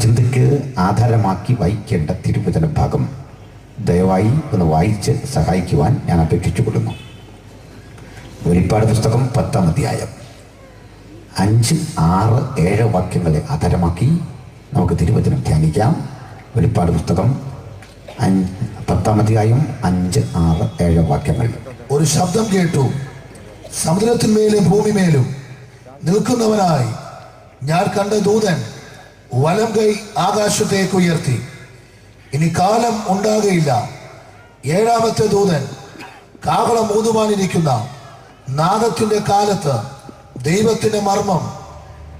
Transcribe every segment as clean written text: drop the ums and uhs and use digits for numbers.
ചിന്തയ്ക്ക് ആധാരമാക്കി വായിക്കേണ്ട തിരുവചന ഭാഗം ദയവായി ഒന്ന് വായിച്ച് സഹായിക്കുവാൻ ഞാൻ അപേക്ഷിച്ചുകൊള്ളുന്നു. വെളിപ്പാട് പുസ്തകം 10-ാം അധ്യായം 5, 6, 7 വാക്യങ്ങളെ ആധാരമാക്കി നമുക്ക് തിരുവചനം ധ്യാനിക്കാം. വെളിപ്പാട് പുസ്തകം 10-ാം അധ്യായം 5, 6, 7 വാക്യങ്ങൾ. ഒരു ശബ്ദം കേട്ടു, സമുദ്രത്തിന്മേലും ഭൂമിമേലും നിൽക്കുന്നവനായി ഞാൻ കണ്ട ദൂതൻ വലം കൈ ആകാശത്തേക്ക് ഉയർത്തി, ഇനി കാലം ഉണ്ടാകയില്ല. 7-ാമത്തെ ദൂതൻ കാഹളം ഊതുവാനിരിക്കുന്ന നാദത്തിന്റെ കാലത്ത് ദൈവത്തിന്റെ മർമ്മം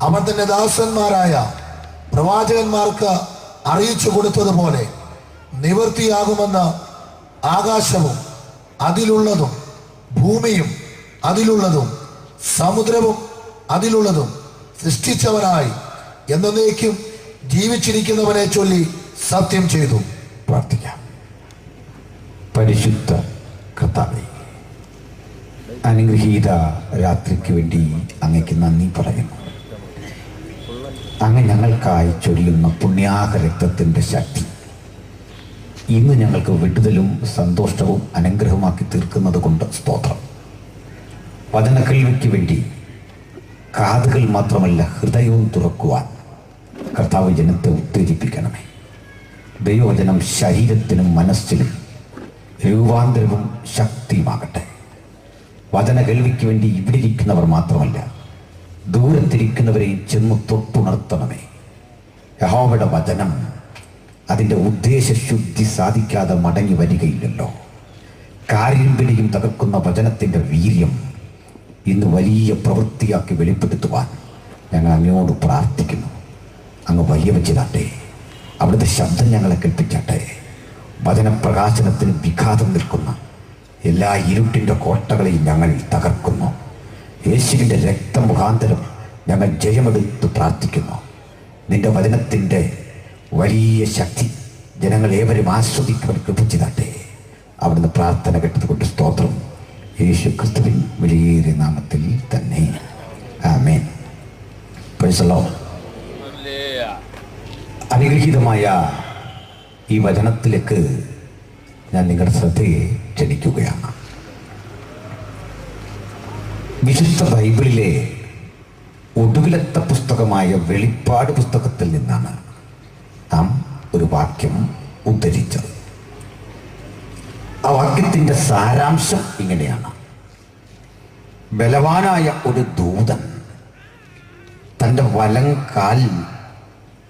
അവൻ തന്റെ ദാസന്മാരായ പ്രവാചകന്മാർക്ക് അറിയിച്ചു കൊടുത്തതുപോലെ നിവൃത്തിയാകുമെന്ന് ആകാശവും അതിലുള്ളതും ഭൂമിയും അതിലുള്ളതും സമുദ്രവും അതിലുള്ളതും സൃഷ്ടിച്ചവനായി എന്നേക്കും ജീവിച്ചിരിക്കുന്നവനെ ചൊല്ലി സത്യം ചെയ്തു. പ്രാർത്ഥിക്കാം. പരിശുദ്ധ കർത്താവേ, അനുഗ്രഹീത രാത്രിക്ക് വേണ്ടി അങ്ങയ്ക്ക് നന്ദി പറയുന്നു. അങ്ങ് ഞങ്ങൾക്കായി ചൊരിയുന്ന പുണ്യാഹ രക്തത്തിൻ്റെ ശക്തി ഇന്ന് ഞങ്ങൾക്ക് വിടുതലും സന്തോഷവും അനുഗ്രഹമാക്കി തീർക്കുന്നത് കൊണ്ട് സ്തോത്രം. വചന കേൾവിക്ക് വേണ്ടി കാതുകൾ മാത്രമല്ല ഹൃദയവും തുറക്കുവാൻ കർത്താവ് ജനത്തെ ഉത്തേജിപ്പിക്കണമേ. ദൈവവചനം ശരീരത്തിനും മനസ്സിനും രൂപാന്തരവും ശക്തിയുമാകട്ടെ. വചന കേൾവിക്ക് വേണ്ടി ഇവിടെ ഇരിക്കുന്നവർ മാത്രമല്ല, ദൂരത്തിരിക്കുന്നവരെയും ചെന്ന് തൊട്ടുണർത്തണമേ. യഹോവയുടെ വചനം അതിൻ്റെ ഉദ്ദേശശുദ്ധി സാധിക്കാതെ മടങ്ങി വരികയില്ലല്ലോ. കാര്യം തകർക്കുന്ന വചനത്തിൻ്റെ വീര്യം ഇന്ന് വലിയ പ്രവൃത്തിയാക്കി വെളിപ്പെടുത്തുവാൻ ഞങ്ങൾ അങ്ങയോട് പ്രാർത്ഥിക്കുന്നു. അങ്ങ് വലിയ വെച്ചിതാട്ടെ, അവിടുത്തെ ശബ്ദം ഞങ്ങളെ കേൾപ്പിച്ചാട്ടെ. വചനപ്രകാശനത്തിന് വിഘാതം നിൽക്കുന്ന എല്ലാ ഇരുട്ടിൻ്റെ കോട്ടകളെയും ഞങ്ങൾ തകർക്കുന്നു. യേശുവിൻ്റെ രക്തമുഖാന്തരം ഞങ്ങൾ ജയമെടുത്ത് പ്രാർത്ഥിക്കുന്നു. നിന്റെ വചനത്തിൻ്റെ വലിയ ശക്തി ജനങ്ങൾ ഏവരും ആസ്വദിക്കുവാൻ കൃപിച്ചതാട്ടെ. അവിടുന്ന് പ്രാർത്ഥന കേട്ടതുകൊണ്ട് സ്തോത്രം. യേശു ക്രിസ്തുവിൻ വിലയേറിയ നാമത്തിൽ തന്നെ, ആമേൻ. Praise the Lord. അനുഗ്രഹീതമായ ഈ വചനത്തിലേക്ക് ഞാൻ നിങ്ങളുടെ ശ്രദ്ധയെ ക്ഷണിക്കുകയാണ്. വിശുദ്ധ ബൈബിളിലെ ഒടുവിലത്തെ പുസ്തകമായ വെളിപ്പാട് പുസ്തകത്തിൽ നിന്നാണ് നാം ഒരു വാക്യം ഉദ്ധരിച്ചത്. ആ വാക്യത്തിൻ്റെ സാരാംശം ഇങ്ങനെയാണ്: ബലവാനായ ഒരു ദൂതൻ തൻ്റെ വലം കാൽ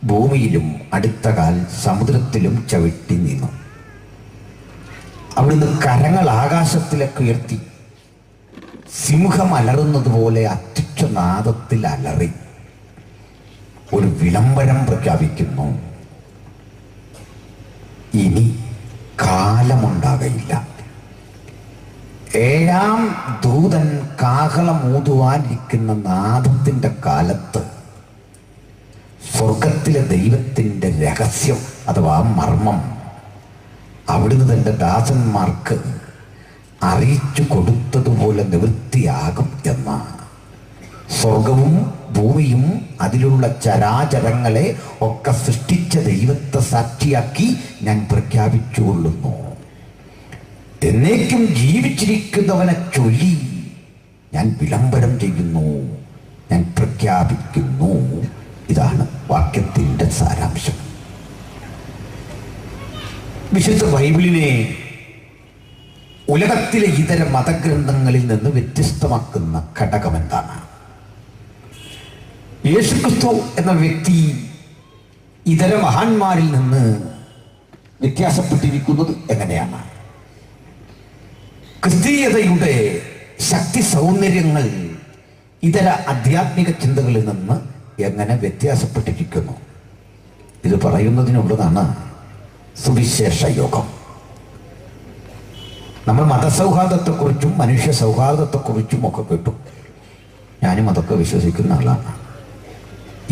ഭൂമിയിലും അടുത്ത കാൽ സമുദ്രത്തിലും ചവിട്ടി നിന്നു. അവിടുന്ന് കരങ്ങൾ ആകാശത്തിലേക്ക് ഉയർത്തി സിംഹം അലറുന്നത് പോലെ അത്യുച്ച നാദത്തിൽ അലറി ഒരു വിളംബരം പ്രഖ്യാപിക്കുന്നു: ഇനി കാലമുണ്ടാകയില്ല. 7-ാം ദൂതൻ കാഹളമൂതുവാനിരിക്കുന്ന നാദത്തിൻ്റെ കാലത്ത് സ്വർഗത്തിലെ ദൈവത്തിൻ്റെ രഹസ്യം അഥവാ മർമ്മം അവിടുന്ന് തൻ്റെ ദാസന്മാർക്ക് അറിയിച്ചു കൊടുത്തതുപോലെ നിവൃത്തിയാകും എന്ന സ്വർഗവും ഭൂമിയും അതിലുള്ള ചരാചരങ്ങളെ ഒക്കെ സൃഷ്ടിച്ച ദൈവത്തെ സാക്ഷിയാക്കി ഞാൻ പ്രഖ്യാപിച്ചുകൊള്ളുന്നു. എന്നേക്കും ജീവിച്ചിരിക്കുന്നവനെ ചൊല്ലി ഞാൻ വിളംബരം ചെയ്യുന്നു, ഞാൻ പ്രഖ്യാപിക്കുന്നു. ഇതാണ് വാക്യത്തിൻ്റെ സാരാംശം. വിശുദ്ധ ബൈബിളിനെ ഉലകത്തിലെ ഇതര മതഗ്രന്ഥങ്ങളിൽ നിന്ന് വ്യത്യസ്തമാക്കുന്ന ഘടകം എന്താണ്? യേശുക്രിസ്തു എന്ന വ്യക്തി ഇതര മഹാന്മാരിൽ നിന്ന് വ്യത്യാസപ്പെട്ടിരിക്കുന്നത് എങ്ങനെയാണ്? ക്രിസ്തീയതയുടെ ശക്തി സൗന്ദര്യങ്ങൾ ഇതര ആധ്യാത്മിക ചിന്തകളിൽ നിന്ന് എങ്ങനെ വ്യത്യാസപ്പെട്ടിരിക്കുന്നു? ഇത് പറയുന്നതിനുള്ളതാണ് സുവിശേഷ യോഗം. നമ്മൾ മതസൗഹാർദ്ദത്തെക്കുറിച്ചും മനുഷ്യ സൗഹാർദ്ദത്തെക്കുറിച്ചും ഒക്കെ കേട്ടു. ഞാനും അതൊക്കെ വിശ്വസിക്കുന്ന ആളാണ്.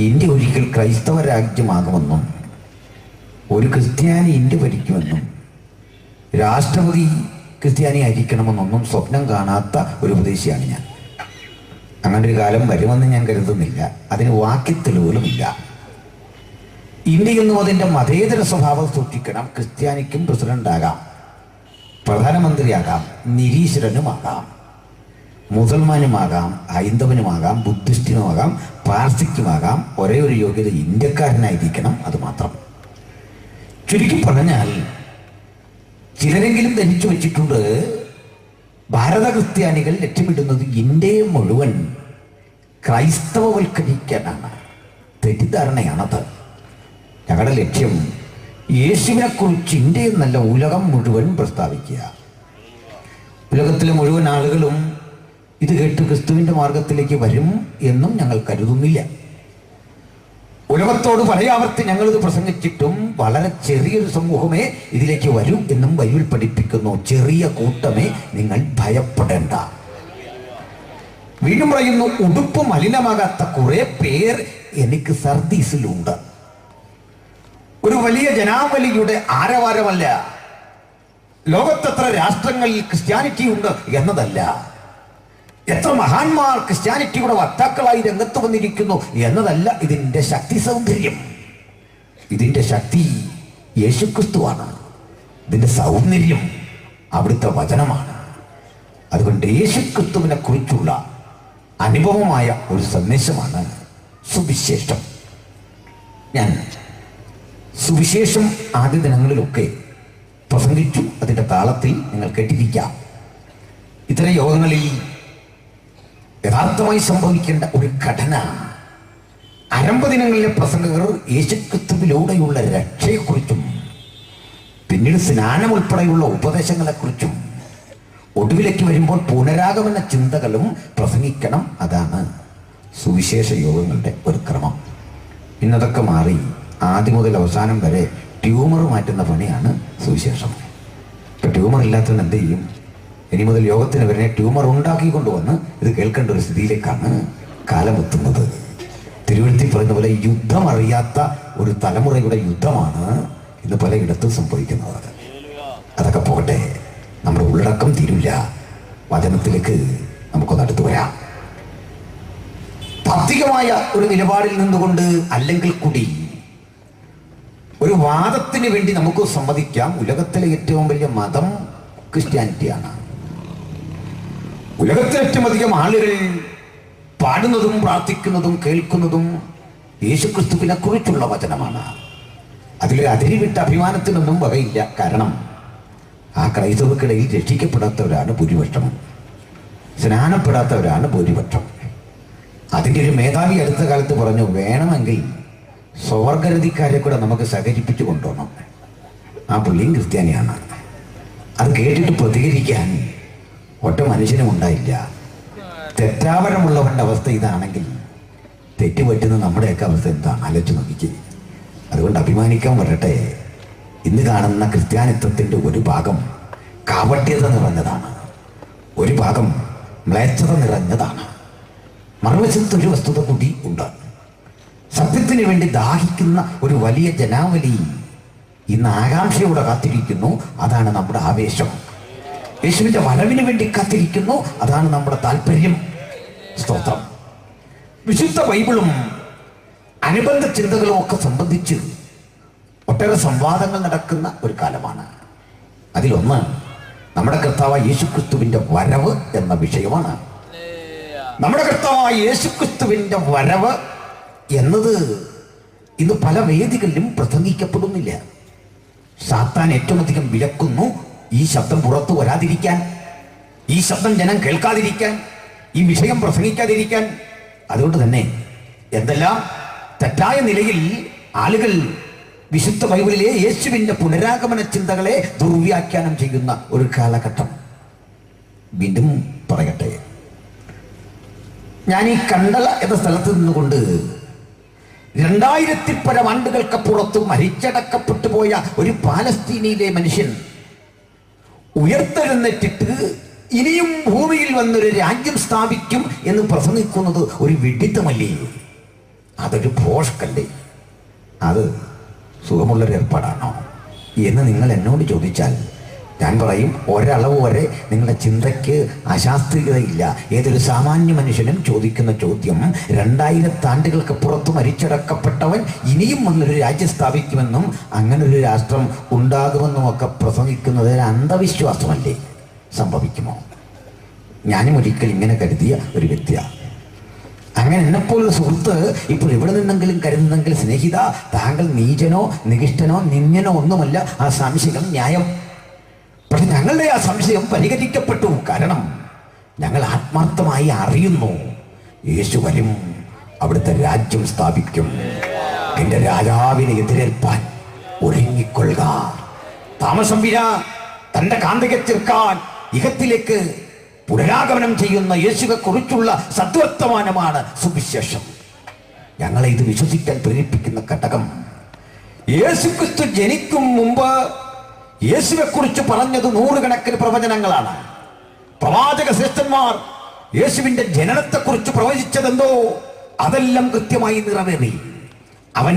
ഇന്ത്യ ഒരിക്കൽ ക്രൈസ്തവ രാജ്യമാകുമെന്നും ഒരു ക്രിസ്ത്യാനി ഇന്ത്യ ഭരിക്കുമെന്നും രാഷ്ട്രപതി ക്രിസ്ത്യാനി ആയിരിക്കണമെന്നൊന്നും സ്വപ്നം കാണാത്ത ഒരു ഉപദേശിയാണ് ഞാൻ. അങ്ങനെ ഒരു കാലം വരുമെന്ന് ഞാൻ കരുതുന്നില്ല. അതിന് വാക്യത്തിൽ പോലുമില്ല. ഇന്ത്യയെന്നും അതിൻ്റെ മതേതര സ്വഭാവം സൂക്ഷിക്കണം. ക്രിസ്ത്യാനിക്കും പ്രസിഡന്റാകാം, പ്രധാനമന്ത്രിയാകാം, നിരീശ്വരനുമാകാം, മുസൽമാനുമാകാം, ഹൈന്ദവനുമാകാം, ബുദ്ധിസ്റ്റിനുമാകാം, പാർസിക്കുമാകാം. ഒരേ ഒരു യോഗ്യത, ഇന്ത്യക്കാരനായിരിക്കണം, അത് മാത്രം. ചുരുക്കി പറഞ്ഞാൽ ചിലരെങ്കിലും ധരിച്ചു വച്ചിട്ടുണ്ട് ഭാരത ക്രിസ്ത്യാനികൾ ലക്ഷ്യമിടുന്നത് ഇന്ത്യയെ മുഴുവൻ ക്രൈസ്തവവൽക്കരിക്കാനാണ്. തെറ്റിദ്ധാരണയാണത്. ഞങ്ങളുടെ ലക്ഷ്യം യേശുവിനെ കുറിച്ച് ഇന്ത്യ എന്നല്ല, ഉലകം മുഴുവൻ പ്രസ്താവിക്കുക. ഉലകത്തിലെ മുഴുവൻ ആളുകളും ഇത് കേട്ട് ക്രിസ്തുവിൻ്റെ മാർഗത്തിലേക്ക് വരും എന്നും ഞങ്ങൾ കരുതുന്നില്ല. ഉലകത്തോട് പലയാവർത്തി ഞങ്ങളിത് പ്രസംഗിച്ചിട്ടും വളരെ ചെറിയൊരു സമൂഹമേ ഇതിലേക്ക് വരൂ എന്നും ബൈബിൾ പഠിപ്പിക്കുന്നു. ചെറിയ കൂട്ടമേ, നിങ്ങൾ ഭയപ്പെടേണ്ട. വീണ്ടും പറയുന്നു, ഉടുപ്പ് മലിനമാകാത്ത കുറെ പേർ എനിക്ക് സർദീസിലുണ്ട്. ഒരു വലിയ ജനാവലിയുടെ ആരവാരമല്ല, ലോകത്തെത്ര രാഷ്ട്രങ്ങളിൽ ക്രിസ്ത്യാനിറ്റി ഉണ്ട് എന്നതല്ല, എത്ര മഹാന്മാർ ക്രിസ്ത്യാനിറ്റിയുടെ വക്താക്കളായി രംഗത്ത് വന്നിരിക്കുന്നു എന്നതല്ല ഇതിൻ്റെ ശക്തി സൗന്ദര്യം. ഇതിൻ്റെ ശക്തി യേശുക്രിസ്തുവാണ്. ഇതിൻ്റെ സൗന്ദര്യം അവിടുത്തെ വചനമാണ്. അതുകൊണ്ട് യേശുക്രിസ്തുവിനെ കുറിച്ചുള്ള അനുഭവമായ ഒരു സന്ദേശമാണ് സുവിശേഷം. ഞാൻ സുവിശേഷം ആദ്യ ദിനങ്ങളിലൊക്കെ പ്രസംഗിച്ചു. അതിൻ്റെ താളത്തിൽ നിങ്ങൾ കേട്ടിരിക്കാം. ഇത്തരം യോഗങ്ങളിൽ യഥാർത്ഥമായി സംഭവിക്കേണ്ട ഒരു ഘടന, ആരംഭ ദിനങ്ങളിലെ പ്രസംഗകർ യേശുക്രിസ്തുവിലൂടെയുള്ള രക്ഷയെക്കുറിച്ചും പിന്നീട് സ്നാനം ഉൾപ്പെടെയുള്ള ഉപദേശങ്ങളെക്കുറിച്ചും ഒടുവിലേക്ക് വരുമ്പോൾ പുനരാഗമന ചിന്തകളും പ്രസംഗിക്കണം. അതാണ് സുവിശേഷ യോഗങ്ങളുടെ ഒരു ക്രമം. ഇന്നതൊക്കെ മാറി ആദ്യം മുതൽ അവസാനം വരെ ട്യൂമർ മാറ്റുന്ന പണിയാണ് സുവിശേഷം. ഇപ്പം ട്യൂമർ ഇല്ലാത്തവൻ എന്ത് ചെയ്യും? ഇനി മുതൽ യോഗത്തിന് വരെ ട്യൂമർ ഉണ്ടാക്കിക്കൊണ്ടുവന്ന് ഇത് കേൾക്കേണ്ട ഒരു സ്ഥിതിയിലേക്കാണ് കാലം എത്തുന്നത്. തിരുവഴുത്തിൽ പറയുന്ന പോലെ യുദ്ധം അറിയാത്ത ഒരു തലമുറയുടെ യുദ്ധമാണ് ഇന്ന് പലയിടത്തും സംഭവിക്കുന്നത്. അതൊക്കെ പോകട്ടെ, നമ്മുടെ ഉള്ളടക്കം തീരില്ല. വചനത്തിലേക്ക് നമുക്കൊന്ന് അടുത്ത് വരാം. ഭൗതികമായ ഒരു നിലപാടിൽ നിന്നുകൊണ്ട് അല്ലെങ്കിൽ കൂടി ഒരു വാദത്തിന് വേണ്ടി നമുക്ക് സമ്മതിക്കാം, ഉലകത്തിലെ ഏറ്റവും വലിയ മതം ക്രിസ്ത്യാനിറ്റിയാണ്. ഉലകത്തിലെ ഏറ്റവും അധികം ആളുകൾ പാടുന്നതും പ്രാർത്ഥിക്കുന്നതും കേൾക്കുന്നതും യേശുക്രിസ്തുവിനെ കുറിച്ചുള്ള വചനമാണ്. അതിലൊരു അതിരിവിട്ട അഭിമാനത്തിനൊന്നും വകയില്ല. കാരണം ആ ക്രൈസ്തവർക്കിടയിൽ രക്ഷിക്കപ്പെടാത്തവരാണ് ഭൂരിപക്ഷം, സ്നാനപ്പെടാത്തവരാണ് ഭൂരിപക്ഷം. അതിൻ്റെ ഒരു മേധാവി അടുത്ത കാലത്ത് പറഞ്ഞു, വേണമെങ്കിൽ സ്വർഗരതിക്കാരെ കൂടെ നമുക്ക് സഹകരിപ്പിച്ചു കൊണ്ടുപോകണം. ആ പുള്ളിയും ക്രിസ്ത്യാനിയാണ്. അത് കേട്ടിട്ട് പ്രതികരിക്കാൻ ഒറ്റ മനുഷ്യനും ഉണ്ടായില്ല. തെറ്റാവരമുള്ളവൻ്റെ അവസ്ഥ ഇതാണെങ്കിൽ തെറ്റുപറ്റുന്ന നമ്മുടെയൊക്കെ അവസ്ഥ എന്താണ് ആലോചിച്ച് നോക്കിക്കേ. അതുകൊണ്ട് അഭിമാനിക്കാൻ വരട്ടെ, ഇന്ന് കാണുന്ന ക്രിസ്ത്യാനിത്വത്തിൻ്റെ ഒരു ഭാഗം കാപട്യത നിറഞ്ഞതാണ്, ഒരു ഭാഗം മ്ലേച്ഛത നിറഞ്ഞതാണ്. മറുവശത്ത് ഒരു വസ്തുത കൂടി ഉണ്ട്. സത്യത്തിന് വേണ്ടി ദാഹിക്കുന്ന ഒരു വലിയ ജനാവലി ഇന്ന് ആകാംക്ഷയോടെ കാത്തിരിക്കുന്നു. അതാണ് നമ്മുടെ ആവേശം. യേശുവിൻ്റെ വരവിന് വേണ്ടി കാത്തിരിക്കുന്നു. അതാണ് നമ്മുടെ താല്പര്യം. സ്തോത്രം. വിശുദ്ധ ബൈബിളും അനുബന്ധ ചിന്തകളും ഒക്കെ സംബന്ധിച്ച് ഒട്ടേറെ സംവാദങ്ങൾ നടക്കുന്ന ഒരു കാലമാണ്. അതിലൊന്ന് നമ്മുടെ കർത്താവായ യേശുക്രിസ്തുവിൻ്റെ വരവ് എന്ന വിഷയമാണ്. നമ്മുടെ കർത്താവായ യേശുക്രിസ്തുവിൻ്റെ വരവ് എന്നത് ഇന്ന് പല വേദികളിലും പ്രസംഗിക്കപ്പെടുന്നില്ല. സാത്താൻ ഏറ്റവും അധികം വിലക്കുന്നു ഈ ശബ്ദം പുറത്തു വരാതിരിക്കാൻ, ഈ ശബ്ദം ജനം കേൾക്കാതിരിക്കാൻ, ഈ വിഷയം പ്രസംഗിക്കാതിരിക്കാൻ. അതുകൊണ്ട് തന്നെ എന്തെല്ലാം തെറ്റായ നിലയിൽ ആളുകൾ വിശുദ്ധ ബൈബിളിലെ യേശുവിൻ്റെ പുനരാഗമന ചിന്തകളെ ദുർവ്യാഖ്യാനം ചെയ്യുന്ന ഒരു കാലഘട്ടം. വീണ്ടും പറയട്ടെ, ഞാൻ ഈ കണ്ടള എന്ന സ്ഥലത്ത് നിന്നുകൊണ്ട് 2000 പരം ആണ്ടുകൾക്കപ്പുറത്ത് മരിച്ചടക്കപ്പെട്ടു പോയ ഒരു പാലസ്തീനിയിലെ മനുഷ്യൻ ഉയർത്തെഴുന്നേറ്റിട്ട് ഇനിയും ഭൂമിയിൽ വന്നൊരു രാജ്യം സ്ഥാപിക്കും എന്ന് പ്രസംഗിക്കുന്നത് ഒരു വിഡിത്തമല്ലേ? അതൊരു ഭോഷ്കല്ലേ? അത് സുഖമുള്ളൊരു ഏർപ്പാടാണോ എന്ന് നിങ്ങൾ എന്നോട് ചോദിച്ചാൽ ഞാൻ പറയും, ഒരളവ് വരെ നിങ്ങളുടെ ചിന്തയ്ക്ക് അശാസ്ത്രീയതയില്ല. ഏതൊരു സാമാന്യ മനുഷ്യനും ചോദിക്കുന്ന ചോദ്യം, 2000 ആണ്ടുകൾക്ക് പുറത്ത് മരിച്ചടക്കപ്പെട്ടവൻ ഇനിയും വന്നൊരു രാജ്യം സ്ഥാപിക്കുമെന്നും അങ്ങനൊരു രാഷ്ട്രം ഉണ്ടാകുമെന്നും ഒക്കെ പ്രസംഗിക്കുന്നത് അന്ധവിശ്വാസമല്ലേ? സംഭവിക്കുമോ? ഞാനും ഒരിക്കൽ ഇങ്ങനെ കരുതിയ ഒരു വ്യക്തിയാണ്. അങ്ങനെ എന്നെപ്പോലൊരു സുഹൃത്ത് ഇപ്പോൾ എവിടെ നിന്നെങ്കിലും കരുതുന്നെങ്കിൽ, സ്നേഹിത, താങ്കൾ നീചനോ നികിഷ്ടനോ നിന്യനോ ഒന്നുമല്ല, ആ സംശയം ന്യായം. പക്ഷെ ഞങ്ങളുടെ ആ സംശയം പരിഹരിക്കപ്പെട്ടു. കാരണം ഞങ്ങൾ ആത്മാർത്ഥമായി അറിയുന്നു, യേശു വരും, അവിടുത്തെ രാജ്യം സ്ഥാപിക്കും. എന്റെ രാജാവിനെ എതിരേൽപ്പാൻ ഒരുങ്ങിക്കൊള്ളുക. താമസം വിന തന്റെ കാന്തയെ തീർക്കാൻ ഇഹത്തിലേക്ക് പുനരാഗമനം ചെയ്യുന്ന യേശുവെ കുറിച്ചുള്ള സദ്വർത്തമാനമാണ് സുവിശേഷം. ഞങ്ങളെ ഇത് വിശ്വസിക്കാൻ പ്രേരിപ്പിക്കുന്ന ഘടകം, യേശുക്രിസ്തു ജനിക്കും മുമ്പ് യേശുവെ കുറിച്ച് പറഞ്ഞത് 100 കണക്കിന് പ്രവചനങ്ങളാണ്. പ്രവാചക ശ്രേഷ്ഠന്മാർ യേശുവിന്റെ ജനനത്തെ കുറിച്ച് പ്രവചിച്ചതെന്തോ അതെല്ലാം കൃത്യമായി നിറവേറി. അവൻ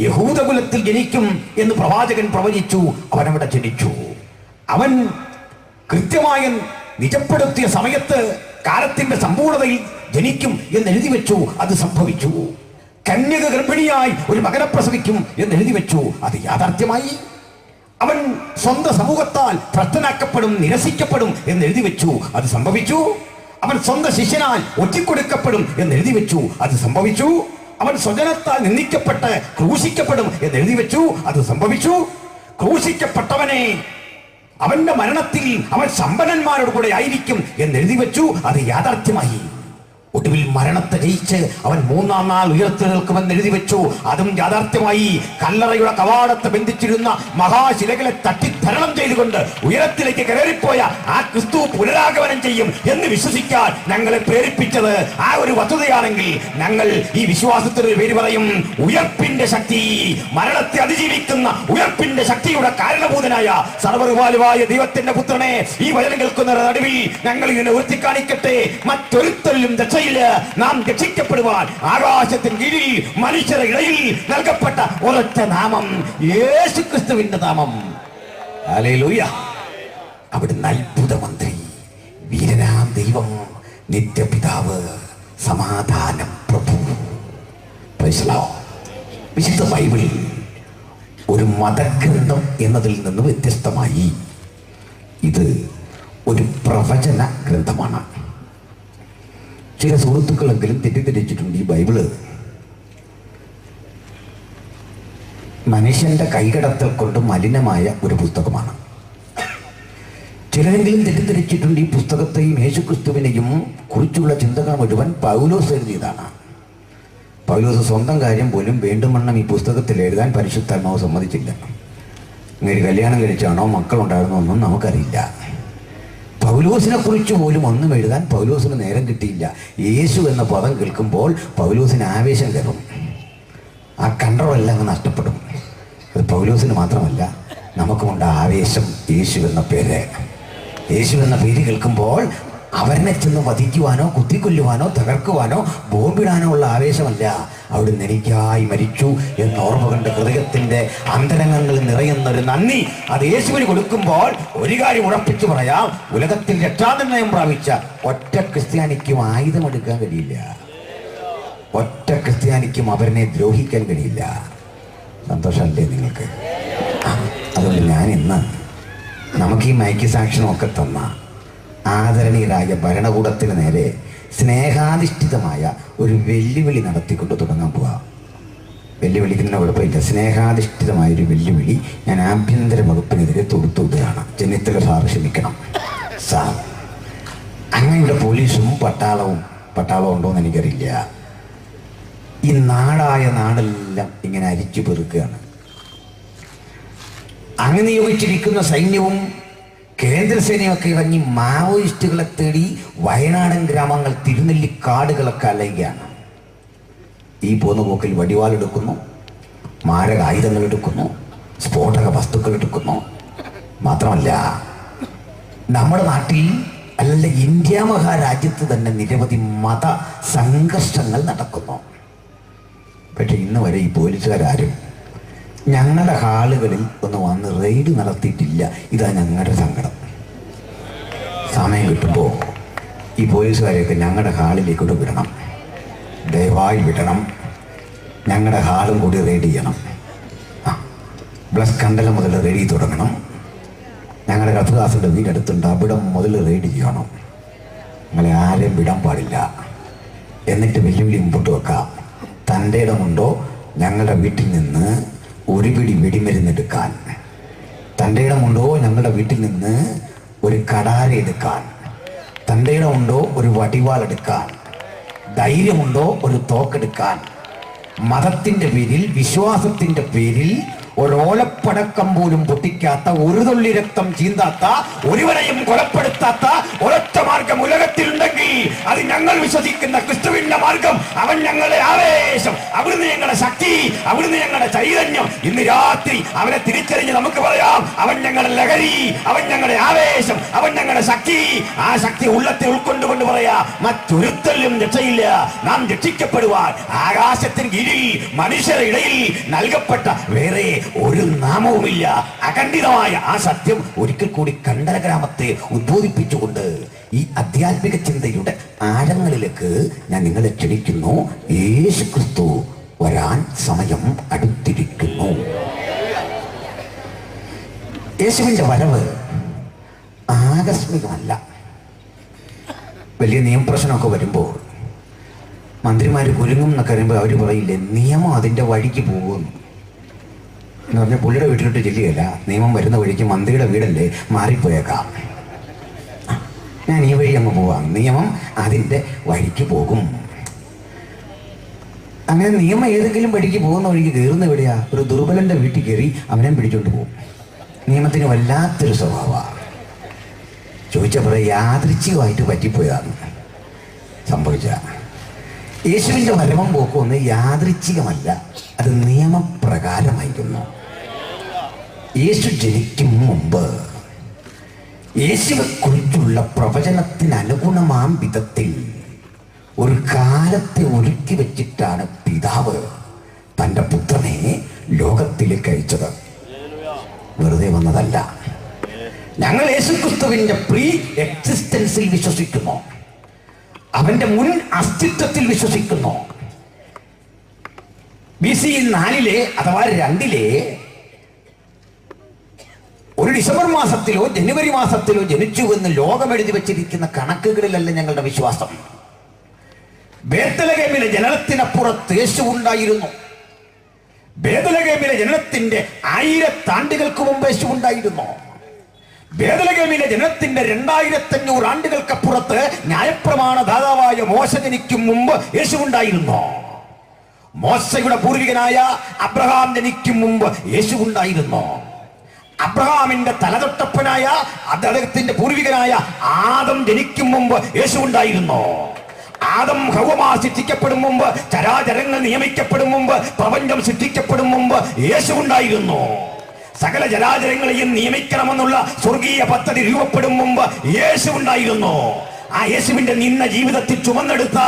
യഹൂദകുലത്തിൽ ജനിക്കും എന്ന് പ്രവാചകൻ പ്രവചിച്ചു. അവൻ അവിടെ ജനിച്ചു. അവൻ കൃത്യമായ നിജപ്പെടുത്തിയ സമയത്ത് കാലത്തിന്റെ സമ്പൂർണതയിൽ ജനിക്കും എന്ന് എഴുതി വെച്ചു. അത് സംഭവിച്ചു. കന്യക ഗർഭിണിയായി ഒരു മകനെ പ്രസവിക്കും എന്ന് എഴുതി വെച്ചു. അത് യാഥാർത്ഥ്യമായി. അവൻ സ്വന്തം സമൂഹത്താൽ ഭ്രഷ്ടനാക്കപ്പെടും, നിരസിക്കപ്പെടും എന്ന് എഴുതി വെച്ചു. അത് സംഭവിച്ചു. അവൻ സ്വന്തം ശിഷ്യനാൽ ഒറ്റിക്കൊടുക്കപ്പെടും എന്ന് എഴുതി വെച്ചു. അത് സംഭവിച്ചു. അവൻ സ്വജനത്താൽ നിന്ദിക്കപ്പെട്ട് ക്രൂശിക്കപ്പെടും എന്ന് എഴുതി വെച്ചു. അത് സംഭവിച്ചു. ക്രൂശിക്കപ്പെട്ടവനെ അവന്റെ മരണത്തിൽ അവൻ സമ്പന്നന്മാരോട് കൂടെ ആയിരിക്കും എന്ന് എഴുതി വെച്ചു. അത് യാഥാർത്ഥ്യമായി. ഒടുവിൽ മരണത്തെ ജയിച്ച് അവൻ 3-ാം നാൾ ഉയർത്തെഴുന്നേൽക്കുമെന്ന് എഴുതി വെച്ചു. അതും യാഥാർത്ഥ്യമായി. കല്ലറയുടെ കവാടത്തെ ബന്ധിച്ചിരുന്ന മഹാശിലകളെ തട്ടിത്തരണം ചെയ്തുകൊണ്ട് ഉയരത്തിലേക്ക് കയറിപ്പോയ ആ ക്രിസ്തു പുനരാഗമനം ചെയ്യും എന്ന് വിശ്വസിക്കാൻ ഞങ്ങളെ പ്രേരിപ്പിച്ചത് ആ ഒരു വസ്തുതയാണെങ്കിൽ, ഞങ്ങൾ ഈ വിശ്വാസത്തിന് പേര് പറയും ഉയർപ്പിന്റെ ശക്തി. മരണത്തെ അതിജീവിക്കുന്ന ഉയർപ്പിന്റെ ശക്തിയുടെ കാരണഭൂതനായ സർവ്വകൃപാലുവായ ദൈവത്തിന്റെ പുത്രനെ ഈ വചനം കേൾക്കുന്ന നടുവിൽ ഞങ്ങൾ ഇങ്ങനെ ഉയർത്തിക്കാണിക്കട്ടെ. മറ്റൊരുത്തരിലും നാം രക്ഷിക്കപ്പെടുവാൻ ആകാശത്തിന് കീഴിൽ മനുഷ്യരുടെ ഇടയിൽ നൽകപ്പെട്ട ഒരൊറ്റ നാമം, യേശുക്രിസ്തുവിന്റെ നാമം. ഹല്ലേലൂയ. അവിടുന്ന് അത്ഭുത മന്ത്രി, വീരനാം ദൈവം, നിത്യപിതാവ്, സമാധാനം പ്രഭു. വിശുദ്ധ ബൈബിൾ ഒരു മതഗ്രന്ഥം എന്നതിൽ നിന്ന് വ്യത്യസ്തമായി ഇത് ഒരു പ്രവചന ഗ്രന്ഥമാണ്. ചില സുഹൃത്തുക്കളെങ്കിലും തെറ്റിദ്ധരിച്ചിട്ടുണ്ട് ഈ ബൈബിള് മനുഷ്യന്റെ കൈകടത്തൽ കൊണ്ട് മലിനമായ ഒരു പുസ്തകമാണ്. ചിലരെങ്കിലും തെറ്റിദ്ധരിച്ചിട്ടുണ്ട് ഈ പുസ്തകത്തെയും യേശുക്രിസ്തുവിനെയും കുറിച്ചുള്ള ചിന്തകൾ മുഴുവൻ പൗലോസ് എഴുതിയതാണ്. പൗലോസ് സ്വന്തം കാര്യം പോലും വേണ്ടുമണ്ണം ഈ പുസ്തകത്തിൽ എഴുതാൻ പരിശുദ്ധാത്മാവ് സമ്മതിച്ചില്ല. ഇങ്ങനെ കല്യാണം കഴിച്ചാണോ മക്കളുണ്ടായിരുന്നോ ഒന്നും നമുക്കറിയില്ല. പൗലോസിനെ കുറിച്ച് പോലും ഒന്നും എഴുതാൻ പൗലോസിന് നേരം കിട്ടിയില്ല. യേശു എന്ന പദം കേൾക്കുമ്പോൾ പൗലോസിന് ആവേശം കയറും. ആ കൺട്രോളെല്ലാം അങ്ങ് നഷ്ടപ്പെടും. അത് പൗലോസിന് മാത്രമല്ല, നമുക്കുമുണ്ട് ആവേശം. യേശു എന്ന പേര്, യേശു എന്ന പേര് കേൾക്കുമ്പോൾ അവരെ ചെന്ന് വധിക്കുവാനോ കുത്തിക്കൊല്ലുവാനോ തകർക്കുവാനോ ബോംബിടാനോ ഉള്ള ആവേശമല്ല. അവിടുന്ന് എനിക്കായി മരിച്ചു എന്ന ഓർമ്മ കണ്ട് ഹൃദയത്തിന്റെ അന്തരംഗങ്ങളിൽ നിറയുന്നൊരു നന്ദി അത് യേശുവിന് കൊടുക്കുമ്പോൾ ഒരു കാര്യം ഉറപ്പിച്ചു പറയാം, ഉലകത്തിൽ രക്ഷാനിർണയം പ്രാപിച്ച ഒറ്റ ക്രിസ്ത്യാനിക്കും ആയുധമെടുക്കാൻ കഴിയില്ല. ഒറ്റ ക്രിസ്ത്യാനിക്കും അവരെ ദ്രോഹിക്കാൻ കഴിയില്ല. സന്തോഷമല്ലേ നിങ്ങൾക്ക്? അതുകൊണ്ട് ഞാൻ ഇന്ന് നമുക്ക് ഈ മൈക്ക് സാക്ഷനമൊക്കെ തന്ന ആദരണീയരായ ഭരണകൂടത്തിന് നേരെ സ്നേഹാധിഷ്ഠിതമായ ഒരു വെല്ലുവിളി നടത്തിക്കൊണ്ട് തുടങ്ങാൻ പോവാം. വെല്ലുവിളിക്കുന്ന കുഴപ്പമില്ല. സ്നേഹാധിഷ്ഠിതമായ ഒരു വെല്ലുവിളി ഞാൻ ആഭ്യന്തര വകുപ്പിനെതിരെ തൊടുത്തുവിടുകയാണ്. ചെന്നിത്തല സാർ ക്ഷമിക്കണം സാർ. അങ്ങയുടെ പോലീസും പട്ടാളവും ഉണ്ടോയെന്ന് എനിക്കറിയില്ല. ഈ നാടായ നാടെല്ലാം ഇങ്ങനെ അരിച്ചു പെറുക്കുകയാണ്. അങ്ങ് നിയോഗിച്ചിരിക്കുന്ന സൈന്യവും കേന്ദ്രസേനയൊക്കെ ഇറങ്ങി മാവോയിസ്റ്റുകളെ തേടി വയനാടൻ ഗ്രാമങ്ങൾ, തിരുനെല്ലിക്കാടുകളൊക്കെ അലയുകയാണ്. ഈ പോന്ന പോക്കിൽ വടിവാളെടുക്കുന്നു, മാരകായുധങ്ങൾ എടുക്കുന്നു, സ്ഫോടക വസ്തുക്കൾ എടുക്കുന്നു. മാത്രമല്ല നമ്മുടെ നാട്ടിൽ അല്ല, ഇന്ത്യ മഹാരാജ്യത്ത് തന്നെ നിരവധി മത സംഘർഷങ്ങൾ നടക്കുന്നു. പക്ഷെ ഇന്ന് വരെ ഈ പോലീസുകാരും ഞങ്ങളുടെ ഹാളുകളിൽ ഒന്ന് വന്ന് റെയ്ഡ് നടത്തിയിട്ടില്ല. ഇതാ ഞങ്ങളുടെ സങ്കടം. സമയം കിട്ടുമ്പോൾ ഈ പോലീസുകാരെയൊക്കെ ഞങ്ങളുടെ ഹാളിലേക്കൂടെ വിടണം, ദയവായി വിടണം. ഞങ്ങളുടെ ഹാളും കൂടി റെയ്ഡ് ചെയ്യണം. ബ്ലസ് കണ്ടല മുതൽ റെയ്ഡ് തുടങ്ങണം. ഞങ്ങളുടെ കത്തുദാസിൻ്റെ വീടടുത്തുണ്ട്, അവിടെ മുതൽ റെയ്ഡ് ചെയ്യണം. നിങ്ങളെ ആരെയും വിടാൻ പാടില്ല. എന്നിട്ട് വെല്ലുവിളി മുമ്പോട്ട് വെക്കാം. തൻ്റെ ഇടമുണ്ടോ ഞങ്ങളുടെ വീട്ടിൽ നിന്ന് ഒരു പിടി വെടിമരുന്നെടുക്കാൻ? തൻ്റെ ഇടമുണ്ടോ ഞങ്ങളുടെ വീട്ടിൽ നിന്ന് ഒരു കടാര എടുക്കാൻ? തൻ്റെ ഇടമുണ്ടോ ഒരു വടിവാളെടുക്കാൻ? ധൈര്യമുണ്ടോ ഒരു തോക്കെടുക്കാൻ? മതത്തിൻ്റെ പേരിൽ, വിശ്വാസത്തിൻ്റെ പേരിൽ ഒരോലപ്പടക്കം പോലും പൊട്ടിക്കാത്ത, ഒരു തുള്ളി രക്തം ചീന്താത്ത, ഒരുവരെയും കൊലപ്പെടുത്താത്ത ഒരൊറ്റ മാർഗം ഉലകത്തിലുണ്ടെങ്കിൽ അത് ഞങ്ങൾ വിശ്വസിക്കുന്ന ക്രിസ്തുവിന്റെ മാർഗം. അവൻ ഞങ്ങളുടെ ആവേശം, അവിടുന്ന് ഞങ്ങളുടെ ശക്തി, അവിടുന്ന് ഞങ്ങളുടെ ചൈതന്യം. ഇന്ന് രാത്രി അവനെ തിരിച്ചറിഞ്ഞ് നമുക്ക് പറയാം, അവൻ ഞങ്ങളുടെ ലഹരി, അവൻ ഞങ്ങളുടെ ആവേശം, അവൻ ഞങ്ങളുടെ ശക്തി. ആ ശക്തി ഉള്ളത്തെ ഉൾക്കൊണ്ടുകൊണ്ട് പറയാ, മറ്റൊരുത്തലും രക്ഷയില്ല. നാം രക്ഷിക്കപ്പെടുവാൻ ആകാശത്തിന് കീഴിൽ മനുഷ്യരുടെ ഇടയിൽ നൽകപ്പെട്ട വേറെ ഒരു നാമവുമില്ല. അഖണ്ഡിതമായ ആ സത്യം ഒരിക്കൽ കൂടി കണ്ടല ഗ്രാമത്തെ ഉദ്ബോധിപ്പിച്ചുകൊണ്ട് ഈ ആധ്യാത്മിക ചിന്തയുടെ ആഴങ്ങളിലേക്ക് ഞാൻ നിങ്ങളെ ക്ഷണിക്കുന്നു. യേശു ക്രിസ്തു വരാൻ സമയം അടുത്തിരിക്കുന്നു. യേശുവിന്റെ വരവ് ആകസ്മികമല്ല. വലിയ നിയമപ്രശ്നമൊക്കെ വരുമ്പോൾ മന്ത്രിമാർ കുലുങ്ങും എന്നൊക്കെ പറയുമ്പോൾ അവർ പറയില്ലേ, നിയമം അതിൻ്റെ വഴിക്ക് പോകുമെന്ന്. എന്ന് പറഞ്ഞാൽ പുള്ളിയുടെ വീട്ടിലോട്ട് ചെല്ലുകയല്ല, നിയമം വരുന്ന വഴിക്ക് മന്ത്രിയുടെ വീടല്ലേ, മാറിപ്പോയേക്കാം, ഞാൻ ഈ വഴി അങ്ങ് പോവാം, നിയമം അതിൻ്റെ വഴിക്ക് പോകും. അങ്ങനെ നിയമം ഏതെങ്കിലും വഴിക്ക് പോകുന്ന വഴിക്ക് കയറുന്ന എവിടെയാ? ഒരു ദുർബലന്റെ വീട്ടിൽ കയറി അവനെ പിടിച്ചോണ്ട് പോകും. നിയമത്തിന് വല്ലാത്തൊരു സ്വഭാവമാണ്. ചോദിച്ചപ്പോൾ യാദൃച്ഛികമായിട്ട് പറ്റിപ്പോയതാണ് സംഭവിച്ച. യേശുവിൻ്റെ വരവും പോക്കും ഒന്ന് യാദൃച്ഛികമല്ല, അത് നിയമപ്രകാരമായിരുന്നു. യേശു ജനിക്കും മുമ്പ് യേശുവെ കുറിച്ചുള്ള പ്രവചനത്തിന് അനുഗുണമാം വിധത്തിൽ ഒരു കാലത്തെ ഒരുക്കി വെച്ചിട്ടാണ് പിതാവ് തൻ്റെ പുത്രനെ ലോകത്തിലേക്ക് അയച്ചത്. വെറുതെ വന്നതല്ല. ഞങ്ങൾ യേശുക്രിസ്തുവിന്റെ പ്രീ എക്സിസ്റ്റൻസിൽ വിശ്വസിക്കുന്നു, അവന്റെ മുൻ അസ്തിത്വത്തിൽ വിശ്വസിക്കുന്നു. BC 4 അഥവാ 2 ഒരു ഡിസംബർ മാസത്തിലോ ജനുവരി മാസത്തിലോ ജനിച്ചുവെന്ന് ലോകം എഴുതി വെച്ചിരിക്കുന്ന കണക്കുകളിലല്ല ഞങ്ങളുടെ വിശ്വാസം. ബേത്ലഹേമിലെ ജനനത്തിനപ്പുറത്ത് യേശു ഉണ്ടായിരുന്നു. ബേത്ലഹേമിലെ ജനനത്തിന്റെ 1000 ആണ്ടുകൾക്ക് മുമ്പ് യേശു ഉണ്ടായിരുന്നു. ബേത്ലഹേമിലെ ജനനത്തിന്റെ 2500 ആണ്ടുകൾക്കപ്പുറത്ത് ന്യായപ്രമാണ ദാതാവായ മോശ ജനിക്കും മുമ്പ് യേശു ഉണ്ടായിരുന്നു. മോശയുടെ പൂർവികനായ അബ്രഹാം ജനിക്കും മുമ്പ് യേശു ഉണ്ടായിരുന്നു. അബ്രഹാമിന്റെ തലതൊട്ടപ്പനായ അദ്ദേഹത്തിന്റെ പൂർവികനായ ആദം ജനിക്കും മുമ്പ് യേശു ഉണ്ടായിരുന്നു. ആദം ഹവ്വ സൃഷ്ടിക്കപ്പെടും മുമ്പ്, ചരാചരങ്ങൾ നിയമിക്കപ്പെടും മുമ്പ്, പ്രപഞ്ചം സൃഷ്ടിക്കപ്പെടും മുമ്പ് യേശു ഉണ്ടായിരുന്നു. സകല ജലാചരങ്ങളെയും നിയമിക്കണമെന്നുള്ള സ്വർഗീയ പദ്ധതി രൂപപ്പെടും മുമ്പ് യേശു ഉണ്ടായിരുന്നു. ആ യേശുവിന്റെ നിന്ന ജീവിതത്തിൽ ചുമന്നെടുത്ത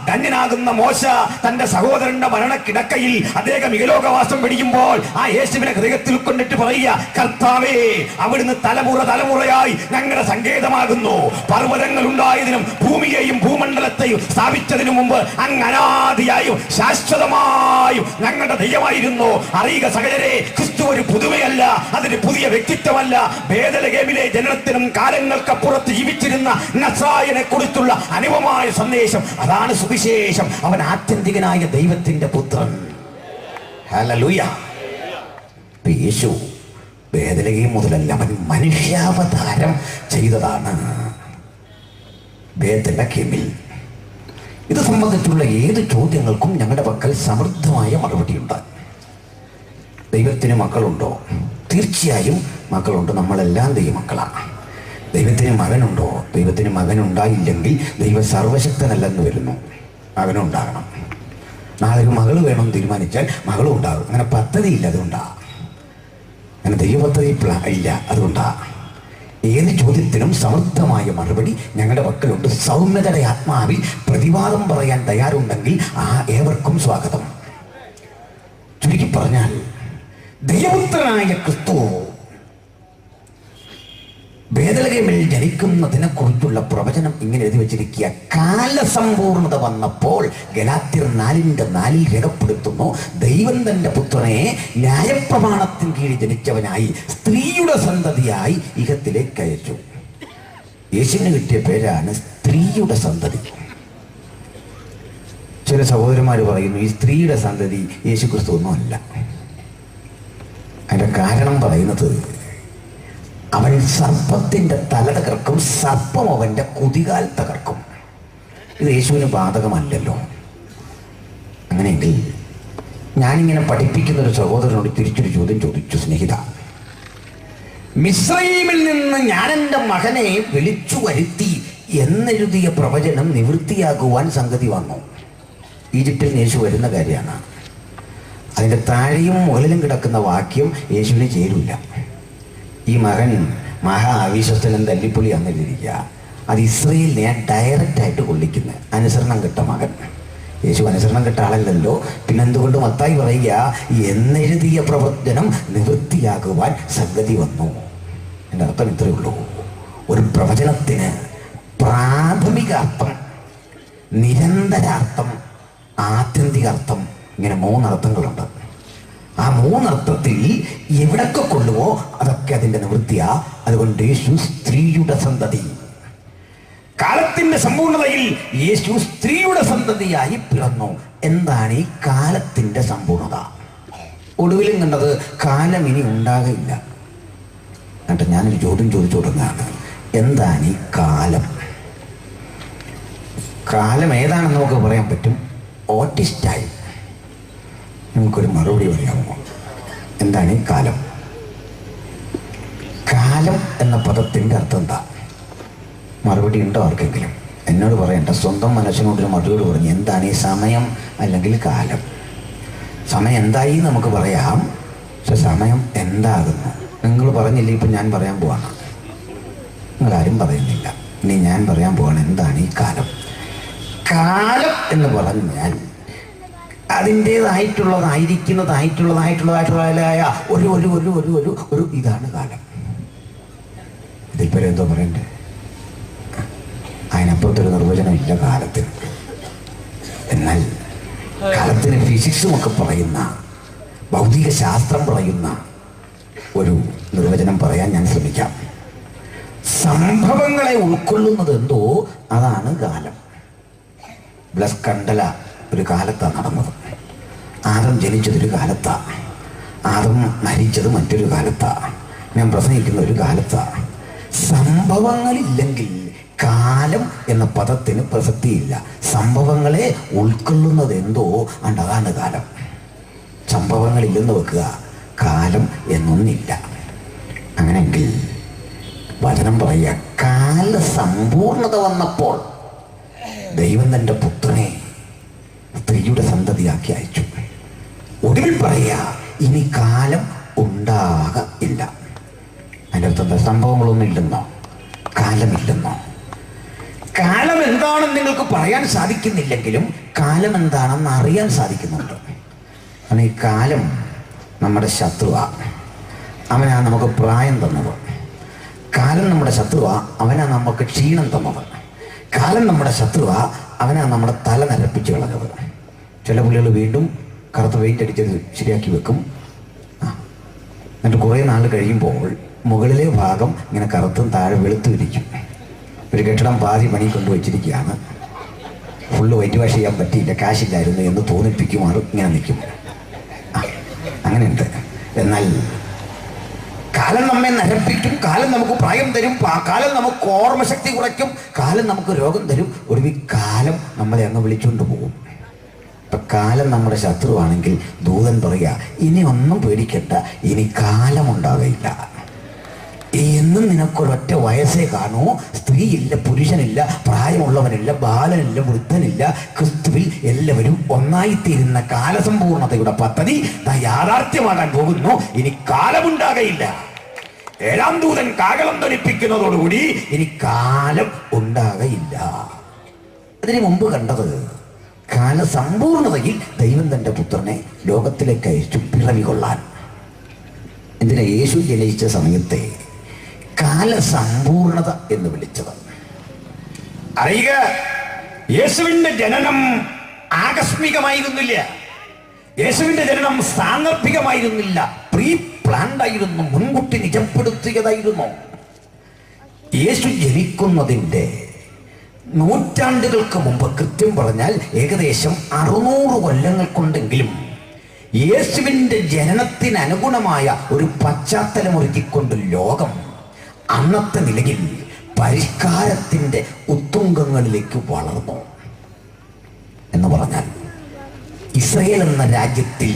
ധന്യനാകുന്ന മോശ തന്റെ സഹോദരന്റെ മരണക്കിടക്കയിൽ അദ്ദേഹം ഇഹലോകവാസം വെടിയുമ്പോൾ ആ യേശുവിനെ ഹൃദയത്തിൽ കൊണ്ടിട്ട് പറയുക, കർത്താവേ, അവിടുന്ന് തലമുറയായി ഞങ്ങളുടെ സങ്കേതമാകുന്നു. പർവ്വതങ്ങൾ ഉണ്ടായതിനും ഭൂമിയെയും ഭൂമണ്ഡലത്തെയും സ്ഥാപിച്ചതിനു മുമ്പ് അങ്ങ് അനാദിയായും ശാശ്വതമായും ഞങ്ങളുടെ ദൈവമായിരുന്നു. അറിയുക സഹോദരരെ, ക്രിസ്തു ഒരു പുതുമയല്ല, അതൊരു പുതിയ വ്യക്തിത്വമല്ല. ബേത്ലഹേമിലെ ജനനത്തിനും കാലങ്ങൾക്കപ്പുറത്ത് ജീവിച്ചിരുന്ന നസ്രായനെ കുറിച്ചുള്ള അനുപമായ സന്ദേശം, അതാണ് സുവിശേഷം. അവൻ ആത്യന്തികനായ ദൈവത്തിന്റെ പുത്രൻ. ഹല്ലേലൂയ. യേശു ബേത്ലഹേം മുതലല്ല, അവൻ മനുഷ്യാവതാരം ചെയ്തതാണ് ബേത്ലഹേമിൽ. ഇത് സംബന്ധിച്ചുള്ള ഏത് ചോദ്യങ്ങൾക്കും ഞങ്ങളുടെ പക്കൽ സമൃദ്ധമായ മറുപടിയുണ്ട്. ദൈവത്തിന് മക്കളുണ്ടോ? തീർച്ചയായും മക്കളുണ്ട്. നമ്മളെല്ലാം ദൈവമക്കളാണ്. ദൈവത്തിന് മകനുണ്ടോ? ദൈവത്തിന് മകനുണ്ടായില്ലെങ്കിൽ ദൈവം സർവശക്തനല്ലെന്ന് വരുന്നു. മകനുണ്ടാകണം. നാളെ ഒരു മകൾ വേണമെന്ന് തീരുമാനിച്ചാൽ മകളും ഉണ്ടാകും. അങ്ങനെ പദ്ധതിയില്ല, അതുകൊണ്ടാണ്. അങ്ങനെ ദൈവപദ്ധതി ഇല്ല, അതുകൊണ്ടാണ്. ഏത് ചോദ്യത്തിനും സമൃദ്ധമായ മറുപടി ഞങ്ങളുടെ പക്കലുണ്ട്. സൗമ്യതയുടെ ആത്മാവിൽ പ്രതിവാദം പറയാൻ തയ്യാറുണ്ടെങ്കിൽ ഏവർക്കും സ്വാഗതം. ചുരുക്കി പറഞ്ഞാൽ ദൈവപുത്രനായ ക്രിസ്തു ബേത്ലഹേമിൽ ജനിക്കുന്നതിനെ കുറിച്ചുള്ള പ്രവചനം ഇങ്ങനെ എഴുതി വെച്ചിരിക്കുക. കാലസമ്പൂർണത വന്നപ്പോൾ ഗലാത്യർ 4:4 രേഖപ്പെടുത്തുന്നു, ദൈവം തന്റെ പുത്രനെ ന്യായപ്രമാണത്തിന് കീഴിൽ ജനിച്ചവനായി സ്ത്രീയുടെ സന്തതിയായി ഇഹത്തിലേക്ക് അയച്ചു. യേശുവിന് കിട്ടിയ പേരാണ് സ്ത്രീയുടെ സന്തതി. ചില സഹോദരന്മാർ പറയുന്നു ഈ സ്ത്രീയുടെ സന്തതി യേശു ക്രിസ്തു ഒന്നുമല്ല. അതിന്റെ കാരണം പറയുന്നത് അവൻ സർപ്പത്തിന്റെ തല തകർക്കും, സർപ്പം അവന്റെ കുതികാൽ തകർക്കും. ഇത് യേശുവിന് ബാധകമല്ലല്ലോ. അങ്ങനെയെങ്കിൽ ഞാനിങ്ങനെ പഠിപ്പിക്കുന്ന ഒരു സഹോദരനോട് തിരിച്ചൊരു ചോദ്യം ചോദിച്ചു. സ്നേഹിത, മിസ്രയീമിൽ നിന്ന് ഞാൻ എൻ്റെ മകനെ വിളിച്ചു വരുത്തി എന്നെഴുതിയ പ്രവചനം നിവൃത്തിയാകുവാൻ സംഗതി വന്നു. ഈജിപ്തിൽ യേശു വരുന്ന കാര്യമാണ്. അതിൻ്റെ താഴെയും മുകളിലും കിടക്കുന്ന വാക്യം യേശുവിന് ചേരില്ല. ഈ മകൻ മഹാ അവിശ്വസ്തനും തല്ലിപ്പൊളി അന്നിരിക്കുക. അത് ഇസ്രയേലിനെ ഡയറക്റ്റായിട്ട് കൊള്ളിക്കുന്നത് അനുസരണം കെട്ട മകൻ. യേശു അനുസരണം കെട്ട ആളല്ലല്ലോ. പിന്നെന്തുകൊണ്ട് മത്തായി പറയുക എന്നെഴുതിയ പ്രവചനം നിവൃത്തിയാകുവാൻ സംഗതി വന്നു. എൻ്റെ അർത്ഥം ഇത്രയേ ഉള്ളൂ. ഒരു പ്രവചനത്തിന് പ്രാഥമിക അർത്ഥം, നിരന്തരാർത്ഥം, ആത്യന്തിക അർത്ഥം, ഇങ്ങനെ 3 അർത്ഥങ്ങളുണ്ട്. ആ 3 അർത്ഥത്തിൽ എവിടൊക്കെ കൊള്ളുവോ അതൊക്കെ അതിൻ്റെ നിവൃത്തിയാ. അതുകൊണ്ട് യേശു സ്ത്രീയുടെ സന്തതി, കാലത്തിന്റെ സമ്പൂർണതയിൽ യേശു സ്ത്രീയുടെ സന്തതിയായി പിറന്നു. എന്താണ് ഈ കാലത്തിന്റെ സമ്പൂർണത? ഒടുവിലും കണ്ടത് കാലം ഇനി ഉണ്ടാകില്ല. എന്നിട്ട് ഞാനൊരു ചോദ്യം ചോദിച്ചു തുടങ്ങുകയാണ്, എന്താണ് ഈ കാലം? കാലം ഏതാണെന്ന് നമുക്ക് പറയാൻ പറ്റും. ഓട്ടിസ്റ്റായി നിങ്ങൾക്കൊരു മറുപടി പറയാമോ? എന്താണ് ഈ കാലം? കാലം എന്ന പദത്തിൻ്റെ അർത്ഥം എന്താ? മറുപടി ഉണ്ടോ ആർക്കെങ്കിലും? എന്നോട് പറയണ്ട, സ്വന്തം മനസ്സിനോടൊരു മറുപടി പറഞ്ഞു. എന്താണ് ഈ സമയം അല്ലെങ്കിൽ കാലം? സമയം എന്തായി നമുക്ക് പറയാം, പക്ഷെ സമയം എന്താകുന്നു നിങ്ങൾ പറഞ്ഞില്ല. ഇപ്പം ഞാൻ പറയാൻ പോവാണ്, നിങ്ങളാരും പറയുന്നില്ല. ഇനി ഞാൻ പറയാൻ പോവാണ്, എന്താണ് ഈ കാലം? കാലം എന്ന് പറഞ്ഞാൽ അതിൻ്റേതായിട്ടുള്ളതായ ഒരു ഇതാണ് കാലം. ഇതിൽ പേര് എന്തോ പറയണ്ടേ? അതിനപ്പുറത്തൊരു നിർവചനം ഇല്ല കാലത്തിന്. എന്നാൽ കാലത്തിന് ഫിസിക്സും ഒക്കെ പറയുന്ന, ഭൗതിക ശാസ്ത്രം പറയുന്ന ഒരു നിർവചനം പറയാൻ ഞാൻ ശ്രമിക്കാം. സംഭവങ്ങളെ ഉൾക്കൊള്ളുന്നത് എന്തോ അതാണ് കാലം. ബ്ലസ് കണ്ടല ഒരു കാലത്താണ് നടന്നത്. ആദം ജനിച്ചതൊരു കാലത്താണ്. ആദം മരിച്ചത് മറ്റൊരു കാലത്താണ്. ഞാൻ പ്രസംഗിക്കുന്ന ഒരു കാലത്താണ്. സംഭവങ്ങളില്ലെങ്കിൽ കാലം എന്ന പദത്തിന് പ്രസക്തിയില്ല. സംഭവങ്ങളെ ഉൾക്കൊള്ളുന്നത് എന്തോ അതാണ് കാലം. സംഭവങ്ങളില്ലെന്ന് വെക്കുക, കാലം എന്നൊന്നില്ല. അങ്ങനെയെങ്കിൽ വചനം പറയുക, കാല സമ്പൂർണത വന്നപ്പോൾ ദൈവം തൻ്റെ പുത്രനെ സ്ത്രീയുടെ സന്തതിയാക്കി അയച്ചു. ഒടുവിൽ പറയുക, ഇനി കാലം ഉണ്ടാകില്ല. അതിൻ്റെ അർത്ഥം എന്താ? സംഭവങ്ങളൊന്നും ഇല്ലെന്നോ, കാലമില്ലെന്നോ? കാലം എന്താണെന്ന് നിങ്ങൾക്ക് പറയാൻ സാധിക്കുന്നില്ലെങ്കിലും കാലം എന്താണെന്ന് അറിയാൻ സാധിക്കുന്നുണ്ട്. കാരണം ഈ കാലം നമ്മുടെ ശത്രുവാണ്. അവനാണ് നമുക്ക് പ്രായം തന്നത്. കാലം നമ്മുടെ ശത്രുവാണ്. അവനാണ് നമുക്ക് ക്ഷീണം തന്നത്. കാലം നമ്മുടെ ശത്രുവാണ്. അവനാണ് നമ്മുടെ തല നരപ്പിച്ച് കളഞ്ഞത്. ചില പുള്ളികൾ വീണ്ടും കറുത്ത വെയിറ്റ് അടിച്ചത് ശരിയാക്കി വെക്കും. എന്നിട്ട് കുറേ നാൾ കഴിയുമ്പോൾ മുകളിലെ ഭാഗം ഇങ്ങനെ കറുത്തും താഴെ വെളുത്തും ഇരിക്കും. ഒരു കെട്ടിടം പാതി പണി കൊണ്ടുവച്ചിരിക്കുകയാണ്. ഫുള്ള് വൈറ്റ് വാഷ് ചെയ്യാൻ പറ്റിയില്ല, കാശില്ലായിരുന്നു എന്ന് തോന്നിപ്പിക്കുമാറ് ഇങ്ങനെ നിൽക്കും. അങ്ങനെയുണ്ട്. എന്നാൽ കാലം നമ്മെ നരപ്പിക്കും, കാലം നമുക്ക് പ്രായം തരും, കാലം നമുക്ക് ഓർമ്മശക്തി കുറയ്ക്കും, കാലം നമുക്ക് രോഗം തരും. ഒടുവിൽ കാലം നമ്മളെ അങ്ങ് വിളിച്ചുകൊണ്ട് പോകും. ഇപ്പം കാലം നമ്മുടെ ശത്രുവാണെങ്കിൽ ദൂതൻ പറയുക, ഇനി ഒന്നും പേടിക്കണ്ട, ഇനി കാലമുണ്ടാകയില്ല. എന്നും നിനക്കൊരൊറ്റ വയസ്സേ കാണൂ. സ്ത്രീയില്ല, പുരുഷനില്ല, പ്രായമുള്ളവനില്ല, ബാലനില്ല, വൃദ്ധനില്ല. ക്രിസ്തുവിൽ എല്ലാവരും ഒന്നായിത്തീരുന്ന കാലസമ്പൂർണതയുടെ പദ്ധതി യാഥാർത്ഥ്യമാകാൻ പോകുന്നു. ഇനി കാലമുണ്ടാകയില്ല. 7-ാം ദൂതൻ കാഹളം ധ്വനിപ്പിക്കുന്നതോടുകൂടി ഇനി കാലം ഉണ്ടാകയില്ല. അതിനു മുമ്പ് കണ്ടത് കാലസമ്പൂർണതയിൽ ദൈവം തൻ്റെ പുത്രനെ ലോകത്തിലേക്ക് അയച്ചു പിറവി കൊള്ളാൻ. എന്തിനാ യേശു ജനിച്ച സമയത്തെ കാലസമ്പൂർണത എന്ന് വിളിച്ചത്? അറിയുക, യേശുവിന്റെ ജനനം ആകസ്മികമായിരുന്നില്ല. യേശുവിന്റെ ജനനം സാന്ദർഭികമായിരുന്നില്ല. പ്രീ പ്ലാൻഡ് ആയിരുന്നു, മുൻകൂട്ടി നിജപ്പെടുത്തിയതായിരുന്നു. യേശു ജനിക്കുന്നതിൻ്റെ നൂറ്റാണ്ടുകൾക്ക് മുമ്പ്, കൃത്യം പറഞ്ഞാൽ ഏകദേശം 600 കൊല്ലങ്ങൾ കൊണ്ടെങ്കിലും യേശുവിന്റെ ജനനത്തിന് അനുഗുണമായ ഒരു പശ്ചാത്തലം ഒരുക്കിക്കൊണ്ട് ലോകം അന്നത്തെ നിലയിൽ പരിഷ്കാരത്തിന്റെ ഉത്തുംഗങ്ങളിലേക്ക് വളർന്നു എന്ന് പറഞ്ഞാൽ, ഇസ്രയേൽ എന്ന രാജ്യത്തിൽ,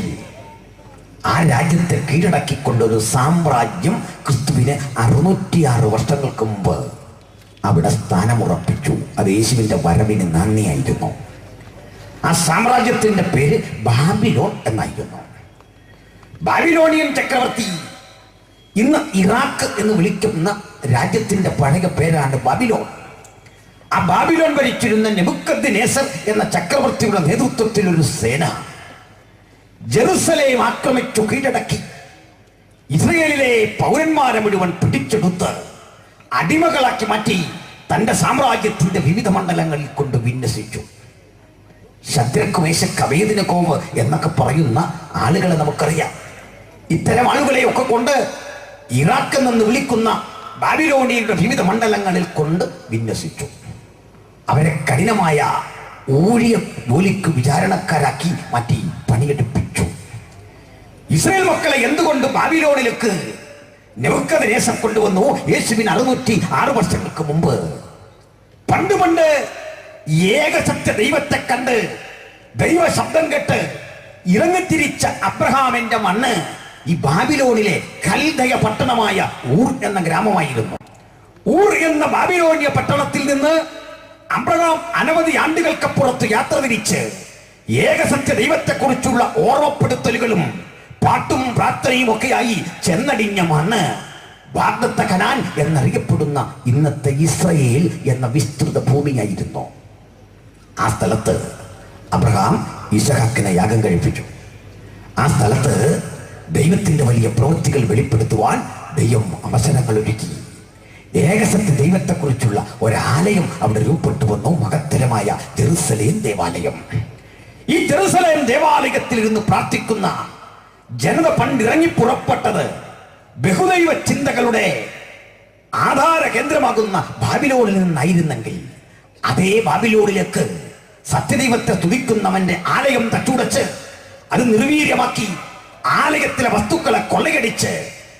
ആ രാജ്യത്തെ കീഴടക്കിക്കൊണ്ടൊരു സാമ്രാജ്യം ക്രിസ്തുവിന് 606 വർഷങ്ങൾക്ക് മുമ്പ് അവിടെ സ്ഥാനമുറപ്പിച്ചു. അത് യേശുവിന്റെ വരവിന് നന്ദിയായിരുന്നു. ആ സാമ്രാജ്യത്തിന്റെ പേര് ബാബിലോൺ എന്നായിരുന്നു. ബാബിലോണിയൻ ചക്രവർത്തി, ഇന്ന് ഇറാഖ് എന്ന് വിളിക്കുന്ന രാജ്യത്തിന്റെ പഴയ പേരാണ് ബാബിലോൺ. ആ ബാബിലോൺ ഭരിച്ചിരുന്ന നെബൂഖദ്നേസർ എന്ന ചക്രവർത്തിയുടെ നേതൃത്വത്തിൽ ഒരു സേന ജെറുസലേം ആക്രമിച്ചു കീഴടക്കി ഇസ്രയേലിലെ പൗരന്മാരെ മുഴുവൻ പിടിച്ചെടുത്ത് അടിമകളാക്കി മാറ്റി തന്റെ സാമ്രാജ്യത്തിന്റെ വിവിധ മണ്ഡലങ്ങളിൽ കൊണ്ട് വിന്യസിച്ചു. ശദ്രക്ക്, മേശക്ക്, അബേദ്നെഗോവ് എന്നൊക്കെ പറയുന്ന ആളുകളെ നമുക്കറിയാം. ഇത്തരം ആളുകളെയൊക്കെ കൊണ്ട് ഇറാഖ് എന്ന് വിളിക്കുന്ന ബാബിലോണിയയുടെ വിവിധ മണ്ഡലങ്ങളിൽ കൊണ്ട് വിന്യസിച്ചു. അവരെ കഠിനമായ ഊഴിയ ജോലിക്ക് വിചാരണക്കാരാക്കി മാറ്റി പണിയെടുപ്പിച്ചു. ഇസ്രായേൽ മക്കളെ എന്തുകൊണ്ട് ബാബിലോണിലേക്ക് നെബൂഖദ്നേസർ കൊണ്ടുവന്നു? യേശുവിന് 606 വർഷങ്ങൾക്ക് മുമ്പ്. പണ്ട് ഏകസത്യ ദൈവത്തെ കണ്ട്, ദൈവ ശബ്ദം കേട്ട് ഇറങ്ങിത്തിരിച്ച അബ്രഹാമിന്റെ മണ്ണ് ഈ ബാബിലോണിലെ കൽദയ പട്ടണമായ ഊർ എന്ന ഗ്രാമമായിരുന്നു. ഊർ എന്ന ബാബിലോണിയ പട്ടണത്തിൽ നിന്ന് അബ്രഹാം അനവധി ആണ്ടുകൾക്കപ്പുറത്ത് യാത്ര തിരിച്ച് ഏകസത്യ ദൈവത്തെക്കുറിച്ചുള്ള ഓർമ്മപ്പെടുത്തലുകളും പാട്ടും പ്രാർത്ഥനയും ഒക്കെയായി ചെന്നടിഞ്ഞ മണ്ണ് വാഗ്ദത്ത കനാൻ എന്നറിയപ്പെടുന്ന ഇന്നത്തെ ഇസ്രയേൽ എന്ന വിസ്തൃത ഭൂമിയായിരുന്നു. ആ സ്ഥലത്ത് അബ്രഹാം ഇസഹാക്കിനെ യാഗം കഴിപ്പിച്ചു. ആ സ്ഥലത്ത് ദൈവത്തിന്റെ വലിയ പ്രവൃത്തികൾ വെളിപ്പെടുത്തുവാൻ ദൈവം അവസരങ്ങൾ ഒരുക്കി. ഏകസത്യ ദൈവത്തെക്കുറിച്ചുള്ള ഒരാലയം അവിടെ രൂപപ്പെട്ടു വന്നു, മഹത്തരമായ ജെറുസലേം ദേവാലയം. ഈ ജെറുസലേം ദേവാലയത്തിൽ ഇരുന്ന് പ്രാർത്ഥിക്കുന്ന ജനത പണ്ടിറങ്ങി പുറപ്പെട്ടത് ബഹുദൈവ ചിന്തകളുടെ ആധാര കേന്ദ്രമാകുന്ന ബാബിലോണിൽ നിന്നായിരുന്നെങ്കിൽ, അതേ ബാബിലോണിലേക്ക് സത്യദൈവത്തെ തുതിക്കുന്നവന്റെ ആലയം തച്ചുടച്ച് അത് നിർവീര്യമാക്കി ആലയത്തിലെ വസ്തുക്കളെ കൊള്ളയടിച്ച്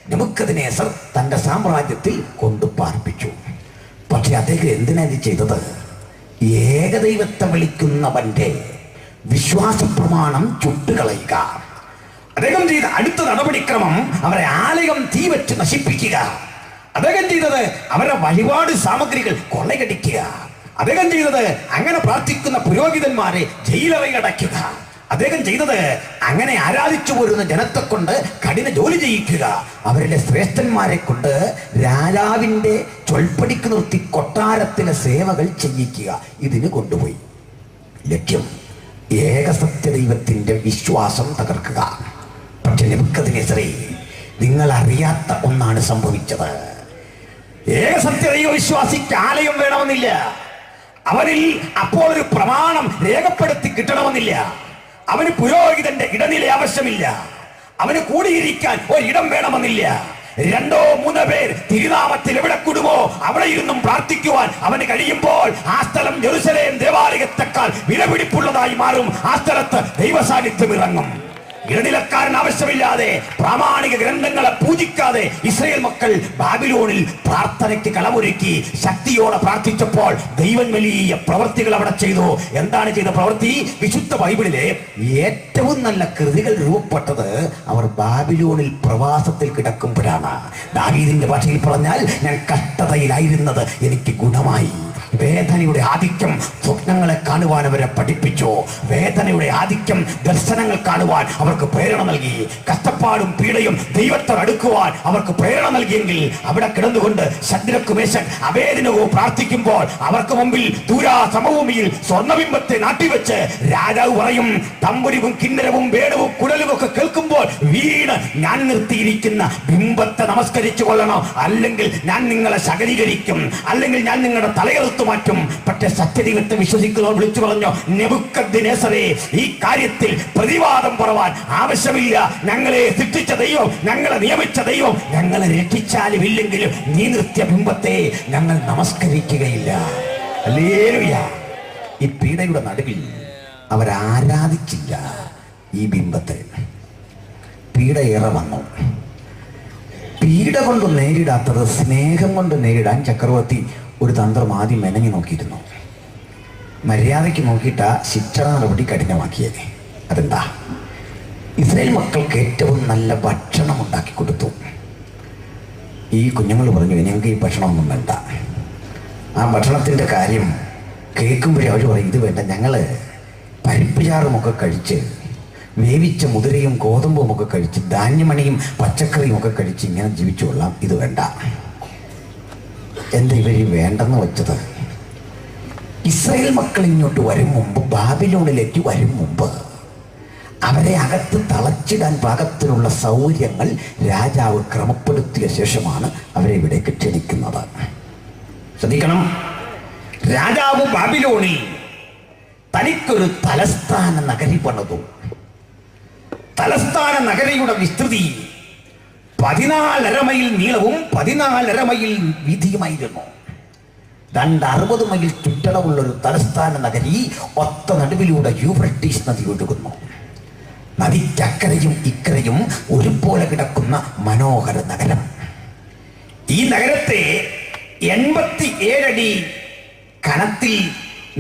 നെബൂഖദ്നേസർ തന്റെ സാമ്രാജ്യത്തിൽ കൊണ്ടു പാർപ്പിച്ചു. പക്ഷെ അദ്ദേഹം എന്തിനാണ് ചെയ്തത്? ഏകദൈവത്തെ വിളിക്കുന്നവന്റെ വിശ്വാസ പ്രമാണം ചുട്ടുകളയുക. അദ്ദേഹം ചെയ്ത അടുത്ത നടപടിക്രമം അവരെ ആലയം തീ വെച്ച് നശിപ്പിക്കുക. അദ്ദേഹം ചെയ്തത് അവരുടെ വഴിപാട് സാമഗ്രികൾ കൊള്ളയടിക്കുക. അദ്ദേഹം ചെയ്തത് അങ്ങനെ പ്രാർത്ഥിക്കുന്ന പുരോഹിതന്മാരെ ജയിലറയിലടയ്ക്കുക. അദ്ദേഹം ചെയ്തത് അങ്ങനെ ആരാധിച്ചു പോരുന്ന ജനത്തെ കൊണ്ട് കഠിന ജോലി ചെയ്യിക്കുക. അവരുടെ ശ്രേഷ്ഠന്മാരെ കൊണ്ട് രാജാവിന്റെ ചൊൽപ്പടിക്ക് നിർത്തി കൊട്ടാരത്തിലെ സേവകൾ ചെയ്യിക്കുക. ഇതിന് കൊണ്ടുപോയി. ലക്ഷ്യം ഏകസത്യ ദൈവത്തിന്റെ വിശ്വാസം തകർക്കുക. പക്ഷെ നെബൂഖദ്നേസറേ, നിങ്ങൾ അറിയാത്ത ഒന്നാണ് സംഭവിച്ചത്. ഏകസത്യ ദൈവ വിശ്വാസിക്ക് ആലയം വേണമെന്നില്ല. അവനിൽ അപ്പോൾ ഒരു പ്രമാണം രേഖപ്പെടുത്തി കിട്ടണമെന്നില്ല. അവന് പുരോഹിതന്റെ ഇടനില ആവശ്യമില്ല. അവന് കൂടിയിരിക്കാൻ ഒരിടം വേണമെന്നില്ല. 2-3 പേർ തിരുനാമത്തിൽ എവിടെ കൂടുമോ അവിടെ ഇരുന്നും പ്രാർത്ഥിക്കുവാൻ അവന് കഴിയുമ്പോൾ ആ സ്ഥലം ജെറുസലേം ദേവാലയത്തെക്കാൾ വിലപിടിപ്പുള്ളതായി മാറും. ആ സ്ഥലത്ത് ദൈവസാന്നിധ്യം ഇറങ്ങും. ഇടനിലക്കാരൻ ആവശ്യമില്ലാതെ, പ്രാമാണിക ഗ്രന്ഥങ്ങളെ പൂജിക്കാതെ ഇസ്രായേൽ മക്കൾ ബാബിലോണിൽ പ്രാർത്ഥനയ്ക്ക് കളമൊരുക്കി ശക്തിയോടെ പ്രാർത്ഥിച്ചപ്പോൾ ദൈവം വലിയ പ്രവൃത്തികൾ അവിടെ ചെയ്തു. എന്താണ് ചെയ്ത പ്രവൃത്തി? വിശുദ്ധ ബൈബിളിലെ ഏറ്റവും നല്ല കൃതികൾ രൂപപ്പെട്ടത് അവർ ബാബിലോണിൽ പ്രവാസത്തിൽ കിടക്കുമ്പോഴാണ്. ദാവീദിന്റെ ഭാഷയിൽ പറഞ്ഞാൽ, ഞാൻ കഷ്ടതയിലായിരുന്നത് എനിക്ക് ഗുണമായി. വേദനയുടെ ആധിക്യം സ്വപ്നങ്ങളെ കാണുവാൻ അവരെ പഠിപ്പിച്ചു. വേദനയുടെ ആധിക്യം ദർശനങ്ങൾ കാണുവാൻ അവർക്ക് പ്രേരണ നൽകി. കഷ്ടപ്പാടും പീഡയും ദൈവത്തെ അടുക്കുവാൻ അവർക്ക് പ്രേരണ നൽകിയെങ്കിൽ അവിടെ കിടന്നുകൊണ്ട് ശദ്രക്ക് മേശക് അബേദ്നെഗോ പ്രാർത്ഥിക്കുമ്പോൾ അവർക്ക് മുമ്പിൽ ദൂരാ സമഭൂമിയിൽ സ്വർണ്ണബിംബത്തെ നാട്ടിവെച്ച് രാജാവ് പറയും, തമ്പുരിവും കിന്നരവും വേടവും കുഴലും ഒക്കെ കേൾക്കുമ്പോൾ വീണ് ഞാൻ നിർത്തിയിരിക്കുന്ന ബിംബത്തെ നമസ്കരിച്ചു കൊള്ളണം, അല്ലെങ്കിൽ ഞാൻ നിങ്ങളെ ശകരീകരിക്കും, അല്ലെങ്കിൽ ഞാൻ നിങ്ങളുടെ തലയെടുത്തു മാറ്റും. പക്ഷെ സത്യദൈവത്തെ വിശ്വസിക്കുന്നവർ വിളിച്ചു പറഞ്ഞു, നെബൂഖദ്നേസറേ, ഈ കാര്യത്തിൽ പ്രതിവാദം പറവാൻ ആവശ്യമില്ല. ഞങ്ങളെ സൃഷ്ടിച്ച ദൈവം, ഞങ്ങളെ നിയമിച്ച ദൈവം ഞങ്ങളെ രക്ഷിച്ചാലും ഇല്ലെങ്കിലും നീ നിർത്തിയ ബിംബത്തെ ഞങ്ങൾ നമസ്കരിക്കുകയില്ല. ഹല്ലേലൂയ. ഈ പീഡയുടെ നടുവിൽ അവരാരാധിച്ചില്ല ഈ ബിംബത്തെ. പീഡയേറെ വന്നു. പീഡ കൊണ്ട് നേരിടാത്തത് സ്നേഹം കൊണ്ട് നേരിടാൻ ചക്രവർത്തി ഒരു തന്ത്രം ആദ്യം മെനങ്ങി നോക്കിയിരുന്നു. മര്യാദയ്ക്ക് നോക്കിയിട്ട ശിക്ഷണ നടപടി കഠിനമാക്കിയത്. അതെന്താ? ഇസ്രായേൽ മക്കൾക്ക് ഏറ്റവും നല്ല ഭക്ഷണം ഉണ്ടാക്കി കൊടുത്തു. ഈ കുഞ്ഞുങ്ങൾ പറഞ്ഞു, ഞങ്ങൾക്ക് ഈ ഭക്ഷണമൊന്നും വേണ്ട. ആ ഭക്ഷണത്തിൻ്റെ കാര്യം കേൾക്കുമ്പോഴേ അവർ പറയും, ഇത് വേണ്ട, ഞങ്ങൾ പരിപ്പ് ചാറുമൊക്കെ കഴിച്ച് വേവിച്ച മുതിരയും ഗോതമ്പും ഒക്കെ കഴിച്ച് ധാന്യമണിയും പച്ചക്കറിയും ഒക്കെ കഴിച്ച് ഇങ്ങനെ ജീവിച്ചു കൊള്ളാം, ഇത് വേണ്ട. എന്താ ഇവർ വേണ്ടെന്ന് വെച്ചത്? ഇസ്രായേൽ മക്കൾ ഇങ്ങോട്ട് വരും മുമ്പ്, ബാബിലോണിലേക്ക് വരും മുമ്പ് അവരെ അകത്ത് തളച്ചിടാൻ പാകത്തിനുള്ള സൗകര്യങ്ങൾ രാജാവ് ക്രമപ്പെടുത്തിയ ശേഷമാണ് അവരെ ഇവിടേക്ക് ക്ഷണിക്കുന്നത്. ശ്രദ്ധിക്കണം, രാജാവ് ബാബിലോണിൽ തനിക്കൊരു തലസ്ഥാന നഗരി പണിതു. തലസ്ഥാന നഗരിയുടെ വിസ്തൃതി 14.5 മൈൽ നീളവും 14.5 മൈൽ വീതിയുമായിരുന്നു. 260 മൈൽ ചുറ്റളവുള്ളൊരു തലസ്ഥാന നഗരി ഒത്ത നടുവിലൂടെ യൂഫ്രട്ടീസ് നദി ഒഴുകുന്നു. നദിക്കക്കരയും ഇക്കരയും ഒരുപോലെ കിടക്കുന്ന മനോഹര നഗരം. ഈ നഗരത്തെ 87 അടി കനത്തിൽ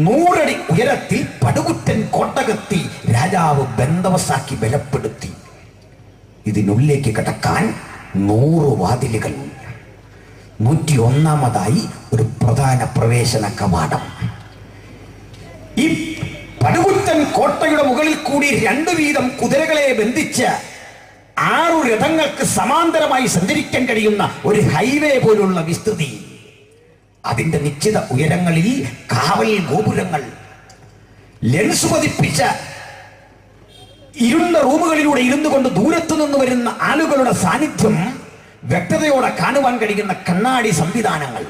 100 അടി ഉയരത്തിൽ പടുകുറ്റൻ കോട്ടകത്തി രാജാവ് ബന്ദവസാക്കി ബലപ്പെടുത്തി. ഇതിനുള്ളിലേക്ക് കടക്കാൻ 100 വാതിലുകൾ. 101-ാമതായി ഒരു പ്രധാന പ്രവേശന കവാടം. ഈ പടുകുറ്റൻ കോട്ടയുടെ മുകളിൽ കൂടി 2 വീതം കുതിരകളെ ബന്ധിച്ച് 6 രഥങ്ങൾക്ക് സമാന്തരമായി സഞ്ചരിക്കാൻ കഴിയുന്ന ഒരു ഹൈവേ പോലുള്ള വിസ്തൃതി. അതിന്റെ നിശ്ചിത ഉയരങ്ങളിൽ കാവൽ ഗോപുരങ്ങൾ. ലെൻസ് പതിപ്പിച്ച ഇരുണ്ട റൂമുകളിലൂടെ ഇരുന്നു കൊണ്ട് ദൂരത്തു നിന്ന് വരുന്ന ആളുകളുടെ സാന്നിധ്യം വ്യക്തതയോടെ കാണുവാൻ കഴിയുന്ന കണ്ണാടി സംവിധാനങ്ങൾ.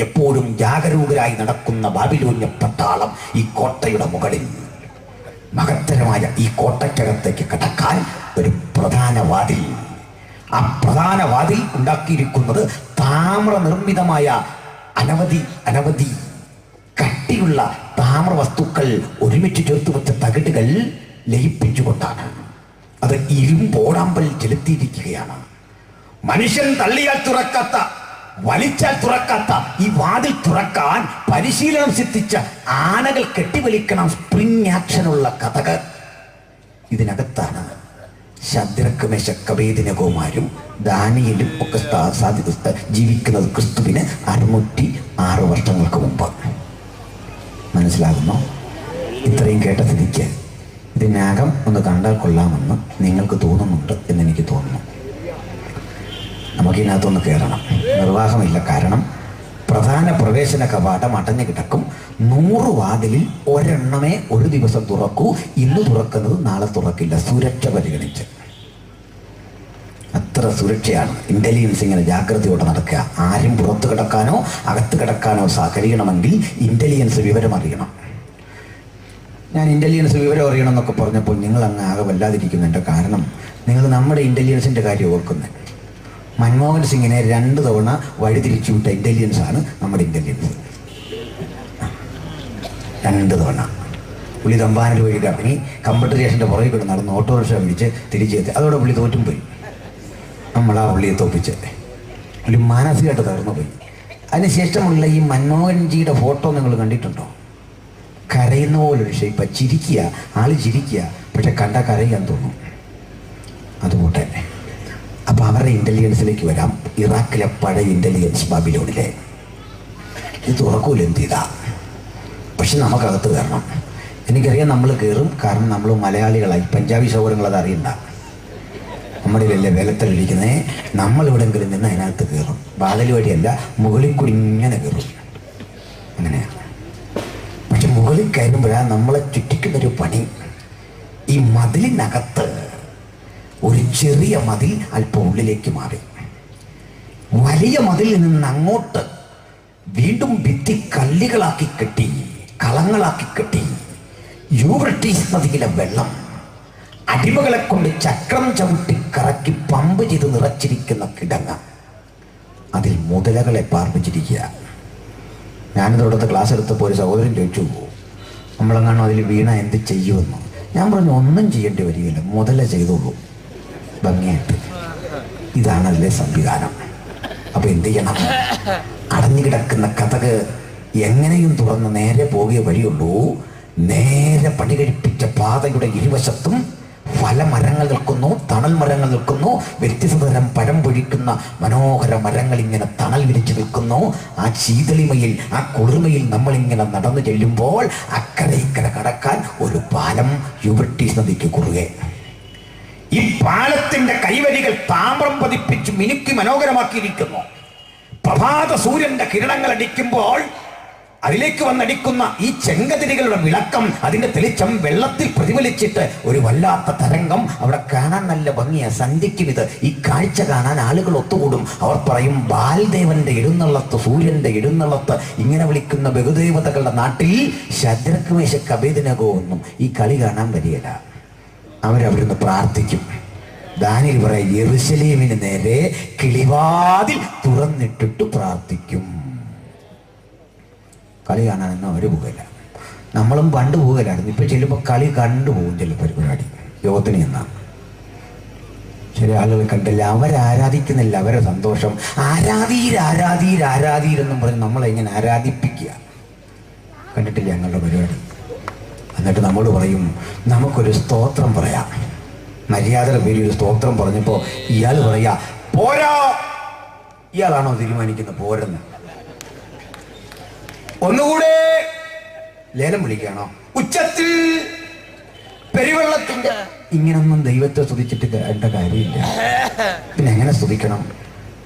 എപ്പോഴും ജാഗരൂകരായി നടക്കുന്ന ബാബിലോന്യ പട്ടാളം ഈ കോട്ടയുടെ മുകളിൽ. മഹത്തരമായ ഈ കോട്ടയ്ക്കകത്തേക്ക് കടക്കാൻ ഒരു പ്രധാന വാതിൽ. ആ പ്രധാന വാതിൽ ഉണ്ടാക്കിയിരിക്കുന്നത് താമ്ര നിർമ്മിതമായ അനവധി കട്ടിയുള്ള താമ്ര വസ്തുക്കൾ ഒരുമിച്ച് ചേർത്ത് വെച്ച തകിടുകൾ ലയിപ്പിച്ചുകൊണ്ടാണ്. അത് ഇരുമ്പോടാമ്പൽ ചെലുത്തിയിരിക്കുകയാണ്. മനുഷ്യൻ തള്ളിയാൽ തുറക്കാത്ത, വലിച്ചാൽ തുറക്കാത്ത ഈ വാതിൽ തുറക്കാൻ പരിശീലനം സിദ്ധിച്ച ആനകൾ കെട്ടിവലിക്കണം സ്പ്രിംഗ് ആക്ഷനുള്ള കഥകൾ ഇതിനകത്താണ്. ശദ്രക്ക് മേശക്ക് അബേദ്നെഗോമാരും ദാനിയേലും ഒക്കെ ജീവിക്കുന്നത് ക്രിസ്തുവിന് 606 വർഷങ്ങൾക്ക് മുമ്പ്. മനസ്സിലാകുന്നോ? ഇത്രയും കേട്ട സ്ഥിതിക്ക് ഇതിനകം ഒന്ന് കണ്ടാൽ കൊള്ളാമെന്ന് നിങ്ങൾക്ക് തോന്നുന്നുണ്ട് എന്നെനിക്ക് തോന്നുന്നു. നമുക്കിതിനകത്തൊന്ന് കയറണം. നിർവാഹമില്ല. കാരണം പ്രധാന പ്രവേശന കവാടം അടഞ്ഞു കിടക്കും. 100 വാതിലിൽ ഒരെണ്ണമേ ഒരു ദിവസം തുറക്കൂ. ഇന്ന് തുറക്കുന്നത് നാളെ തുറക്കില്ല, സുരക്ഷ പരിഗണിച്ച്. അത്ര സുരക്ഷയാണ്. ഇന്റലിജൻസ് ഇങ്ങനെ ജാഗ്രതയോടെ നടക്കുക. ആരും പുറത്ത് കിടക്കാനോ അകത്ത് കിടക്കാനോ കഴിയണമെങ്കിൽ ഇന്റലിജൻസ് വിവരം അറിയണം. ഞാൻ ഇന്റലിജൻസ് വിവരം അറിയണം എന്നൊക്കെ പറഞ്ഞപ്പോൾ നിങ്ങൾ അങ്ങ് ആകെ വല്ലാതിരിക്കുന്നുണ്ട്. കാരണം നിങ്ങൾ നമ്മുടെ ഇന്റലിജൻസിന്റെ കാര്യം ഓർക്കുന്നത്. മൻമോഹൻ സിംഗിനെ 2 തവണ വഴിതിരിച്ചു വിട്ട ഇന്റലിജൻസ് ആണ് നമ്മുടെ ഇന്റലിജൻസ്. 2 തവണ പുള്ളി തമ്പാനൂർ വഴി കറങ്ങി കമ്പ്യൂട്ടർ സ്റ്റേഷൻ്റെ പുറകെ കൂടെ നടന്ന് ഓട്ടോറിക്ഷ പിടിച്ച് തിരിച്ചെത്തി. അതോടെ പുള്ളി തോറ്റും പോയി. നമ്മളാ പുള്ളിയെ തോപ്പിച്ച് പുള്ളി മാനസികമായിട്ട് തകർന്നു പോയി. അതിനുശേഷമുള്ള ഈ മൻമോഹൻജിയുടെ ഫോട്ടോ നിങ്ങൾ കണ്ടിട്ടുണ്ടോ? കരയുന്ന പോലൊരു ഷേപ്പ്. ചിരിക്കുക, ആള് ചിരിക്കുക, പക്ഷെ കണ്ട കരയാൻ തോന്നും. അതുപോലെ അപ്പോൾ അവരുടെ ഇൻ്റലിജൻസിലേക്ക് വരാം. ഇറാഖിലെ പഴയ ഇൻ്റലിജൻസ് ബാബിലോണിലെ ഇത് തുറക്കൂല എന്ത് ചെയ്താ. പക്ഷെ നമുക്കകത്ത് കയറണം. എനിക്കറിയാം നമ്മൾ കയറും, കാരണം നമ്മൾ മലയാളികളായി. പഞ്ചാബി സൗകര്യങ്ങൾ അത് അറിയണ്ട. നമ്മുടെ വലിയ വേലത്തിലിരിക്കുന്നേ നമ്മളെവിടെയെങ്കിലും നിന്ന് അതിനകത്ത് കയറും. വാതിൽ വഴിയല്ല, മുകളിൽ കൂടി ഇങ്ങനെ കയറും. അങ്ങനെയാണ്. പക്ഷെ മുകളിൽ കയറുമ്പോഴാണ് നമ്മളെ ചുറ്റിക്കുന്നൊരു പണി. ഈ മതിലിനകത്ത് ഒരു ചെറിയ മതിൽ അല്പം ഉള്ളിലേക്ക് മാറി. വലിയ മതിലിൽ നിന്ന് അങ്ങോട്ട് വീണ്ടും ഭിത്തി കല്ലുകളാക്കി കെട്ടി, കളങ്ങളാക്കി കെട്ടി. യൂഫ്രട്ടീസ് നദിയിലെ വെള്ളം അടിമകളെ കൊണ്ട് ചക്രം ചവിട്ടി കറക്കി പമ്പ് ചെയ്ത് നിറച്ചിരിക്കുന്ന കിടങ്ങ, അതിൽ മുതലകളെ പാർപ്പിച്ചിരിക്കുക. ഞാനിതോടത്ത് ക്ലാസ് എടുത്തപ്പോൾ ഒരു സഹോദരൻ ചോദിച്ചു, നമ്മളെങ്ങാണോ അതിൽ വീണ എന്ത് ചെയ്യുമെന്ന്. ഞാൻ പറഞ്ഞു, ഒന്നും ചെയ്യേണ്ടി വരികയില്ല, മുതല ചെയ്തോളൂ ഭംഗിയായിട്ട്. ഇതാണ് അതിലെ സംവിധാനം. അപ്പൊ എന്ത് ചെയ്യണം? അടഞ്ഞു കിടക്കുന്ന കതക് എങ്ങനെയും തുറന്ന് നേരെ പോകിയ വഴിയുള്ളൂ. നേരെ പണി കഴിപ്പിച്ച പാതയുടെ ഇരുവശത്തും ഫലമരങ്ങൾ നിൽക്കുന്നു, തണൽ മരങ്ങൾ നിൽക്കുന്നു. വ്യത്യസ്ത തരം പഴം പൊഴിക്കുന്ന മനോഹര മരങ്ങൾ ഇങ്ങനെ തണൽ വിരിച്ചു നിൽക്കുന്നു. ആ ശീതളിമയിൽ, ആ കുളിർമയിൽ നമ്മളിങ്ങനെ നടന്നു ചെല്ലുമ്പോൾ അക്കരെ ഇക്കരെ കടക്കാൻ ഒരു പാലം യൂഫ്രട്ടീസ് നദിക്ക് കുറുകെ. ഈ പാലത്തിന്റെ കൈവരികൾ താമ്രം പതിപ്പിച്ച് മിനുക്കി മനോഹരമാക്കിയിരിക്കുന്നു. പ്രഭാത സൂര്യന്റെ കിരണങ്ങൾ അടിക്കുമ്പോൾ അതിലേക്ക് വന്നടിക്കുന്ന ഈ ചെങ്കതിരികളുടെ വിളക്കം, അതിന്റെ തെളിച്ചം വെള്ളത്തിൽ പ്രതിഫലിച്ചിട്ട് ഒരു വല്ലാത്ത തരംഗം. അവിടെ കാണാൻ നല്ല ഭംഗിയാ. സന്ധ്യയ്ക്കും ഇത് ഈ കാഴ്ച കാണാൻ ആളുകൾ ഒത്തുകൂടും. അവർ പറയും, ബാൽദേവന്റെ എഴുന്നള്ളത്ത്, സൂര്യന്റെ എഴുന്നള്ളത്ത്. ഇങ്ങനെ വിളിക്കുന്ന ബഹുദേവതകളുടെ നാട്ടിൽ ശദ്രക്ക്, മേശക്ക്, അബേദ്നെഗോ ഒന്നും ഈ കളി കാണാൻ വരികയില്ല. അവരവിടുന്ന് പ്രാർത്ഥിക്കും. ദാനിയേൽ പറയാം, യെരൂശലേമിന് നേരെ കിളിവാതിൽ തുറന്നിട്ടിട്ട് പ്രാർത്ഥിക്കും. കളി കാണാനൊന്നും അവർ പോകില്ല. നമ്മളും പണ്ട് പോകലായിരുന്നു. ഇപ്പൊ ചെല്ലുമ്പോൾ കളി കണ്ടുപോകും. ചിലപ്പോൾ പരിപാടി യോഗത്തിന് എന്നാണ്. ചില ആളുകൾ കണ്ടില്ല, അവരാരാധിക്കുന്നില്ല, അവരെ സന്തോഷം. ആരാധീരെന്നും പറഞ്ഞ് നമ്മളെങ്ങനെ ആരാധിപ്പിക്കുക. കണ്ടിട്ടില്ല ഞങ്ങളുടെ പരിപാടി. എന്നിട്ട് നമ്മൾ പറയും, നമുക്കൊരു സ്തോത്രം പറയാം. മര്യാദയുടെ പേരിൽ ഒരു സ്തോത്രം പറഞ്ഞപ്പോൾ ഇയാൾ പറയാ, പോരാ. ഇയാളാണോ തീരുമാനിക്കുന്നത് പോരെന്ന്? ഒന്നുകൂടെ ലേലം വിളിക്കുകയാണോ? ഉച്ചത്തിൽ പെരുവെള്ളത്തിന്റെ. ഇങ്ങനൊന്നും ദൈവത്തെ സ്തുതിച്ചിട്ട് എന്റെ കാര്യമില്ല. പിന്നെ എങ്ങനെ സ്തുതിക്കണം?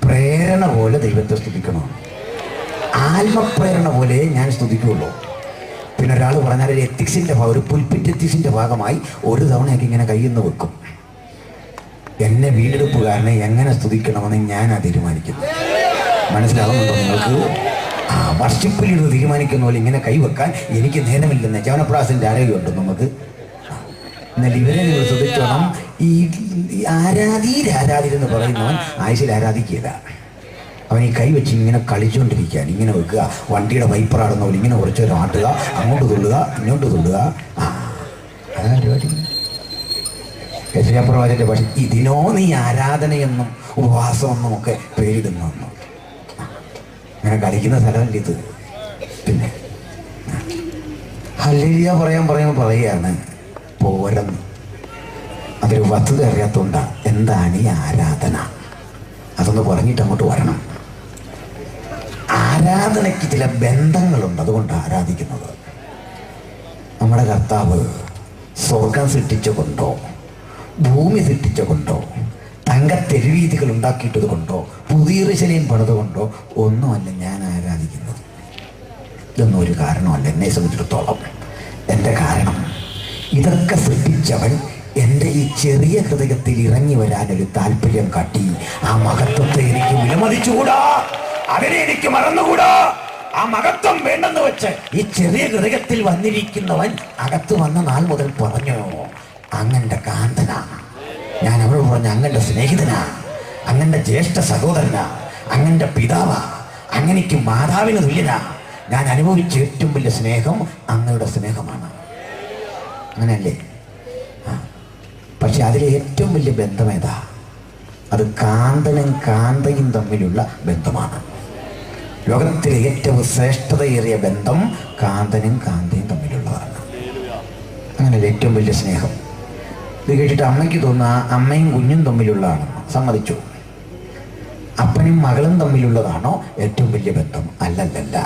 പ്രേരണ പോലെ ദൈവത്തെ സ്തുതിക്കണം. ആത്മപ്രേരണ പോലെ ഞാൻ സ്തുതിക്കുള്ളൂ. പിന്നെ ഒരാൾ പറഞ്ഞാൽ ഒരു എത്തിക്സിന്റെ ഭാഗം, ഒരു പുൽപ്പിറ്റ് എത്തിക്സിന്റെ ഭാഗമായി ഒരു തവണയൊക്കെ ഇങ്ങനെ കയ്യിൽ നിന്ന് വെക്കും. എന്നെ വീണ്ടെടുപ്പുകാരനെ എങ്ങനെ സ്തുതിക്കണമെന്ന് ഞാനാ തീരുമാനിക്കുന്നത്. മനസ്സിലാവുന്നുണ്ടോ നിങ്ങൾക്ക്? വർഷിപ്പിൽ ഇത് തീരുമാനിക്കുന്ന പോലെ ഇങ്ങനെ കൈവെക്കാൻ എനിക്ക് നേരമില്ലെന്ന് ജവനപ്രാസിന്റെ ആരോഗ്യമുണ്ട് നമുക്ക്. എന്നാൽ ഇവരെ നിങ്ങൾ ശ്രദ്ധിച്ചോണം. ഈ ആരാധീരെന്ന് പറയുന്നവൻ ആയുഷിൽ ആരാധിക്കുക. അവൻ ഈ കൈ വെച്ച് ഇങ്ങനെ കളിച്ചുകൊണ്ടിരിക്കുകയാണ്. ഇങ്ങനെ വെക്കുക, വണ്ടിയുടെ വൈപ്പറാടുന്ന പോലെ ഇങ്ങനെ കുറച്ച് നേരം ആട്ടുക, അങ്ങോട്ട് തുള്ളുക, ഇങ്ങോട്ട് തുള്ളുക. അതാ പരിപാടി. യശയാപ്രവാചകന്റെ ഭാഷ, ഇതിനോ നീ ആരാധനയെന്നും ഉപവാസമെന്നും ഒക്കെ പേരിടുന്നു. അങ്ങനെ കളിക്കുന്ന സ്ഥലമല്ല ഇത്. പിന്നെ ഹല്ലേലൂയ പറയുമ്പോൾ പറയുകയാണ് പോരെന്ന്. അതൊരു വസ്തുത അറിയാത്തോണ്ടാ. എന്താണ് ഈ ആരാധന? അതൊന്ന് പറഞ്ഞിട്ട് അങ്ങോട്ട് വരണം. ആരാധനയ്ക്ക് ചില ബന്ധങ്ങളുണ്ട്, അതുകൊണ്ട് ആരാധിക്കുന്നത്. നമ്മുടെ കർത്താവ് സ്വർഗം സൃഷ്ടിച്ചുകൊണ്ടോ, ഭൂമി സൃഷ്ടിച്ചുകൊണ്ടോ, തങ്കത്തെരുവീതികൾ ഉണ്ടാക്കിയിട്ടത് കൊണ്ടോ, പുതിയ യെരൂശലേം പണിതുകൊണ്ടോ ഒന്നുമല്ല ഞാൻ ആരാധിക്കുന്നത്. ഇതൊന്നും ഒരു കാരണമല്ല എന്നെ സംബന്ധിച്ചിടത്തോളം. എൻ്റെ കാരണം, ഇതൊക്കെ സൃഷ്ടിച്ചവൻ എൻ്റെ ഈ ചെറിയ ഹൃദയത്തിൽ ഇറങ്ങി വരാനൊരു താല്പര്യം കാട്ടി. ആ മഹത്വത്തെ എനിക്ക് വിലമതിച്ചുകൂടാ, അതിനെ എനിക്ക് മറന്നുകൂടാ. ആ മഹത്വം വേണ്ടെന്ന് വെച്ച് ഈ ചെറിയ ഹൃദയത്തിൽ വന്നിരിക്കുന്നവൻ അകത്ത് വന്ന നാൾ മുതൽ പറഞ്ഞു, അങ്ങന്റെ കാന്തനാ. ഞാൻ അവരോട് പറഞ്ഞു, അങ്ങന്റെ സ്നേഹിതനാ, അങ്ങന്റെ ജ്യേഷ്ഠ സഹോദരനാ, അങ്ങന്റെ പിതാവാ, അങ്ങനെക്ക് മാതാവിന് തുല്യനാ. ഞാൻ അനുഭവിച്ച ഏറ്റവും വലിയ സ്നേഹം അങ്ങയുടെ സ്നേഹമാണ്. അങ്ങനെയല്ലേ? പക്ഷെ അതിലെ ഏറ്റവും വലിയ ബന്ധം ഏതാ? അത് കാന്തനും കാന്തയും തമ്മിലുള്ള ബന്ധമാണ്. ലോകത്തിലെ ഏറ്റവും ശ്രേഷ്ഠതയേറിയ ബന്ധം കാന്തനും കാന്തയും തമ്മിലുള്ളതാണ്. അങ്ങനെയല്ലേ ഏറ്റവും വലിയ സ്നേഹം? ഇത് കേട്ടിട്ട് അമ്മയ്ക്ക് തോന്നുക അമ്മയും കുഞ്ഞും തമ്മിലുള്ളതാണെന്ന്. സമ്മതിച്ചു. അപ്പനും മകളും തമ്മിലുള്ളതാണോ ഏറ്റവും വലിയ ബന്ധം? അല്ലല്ല.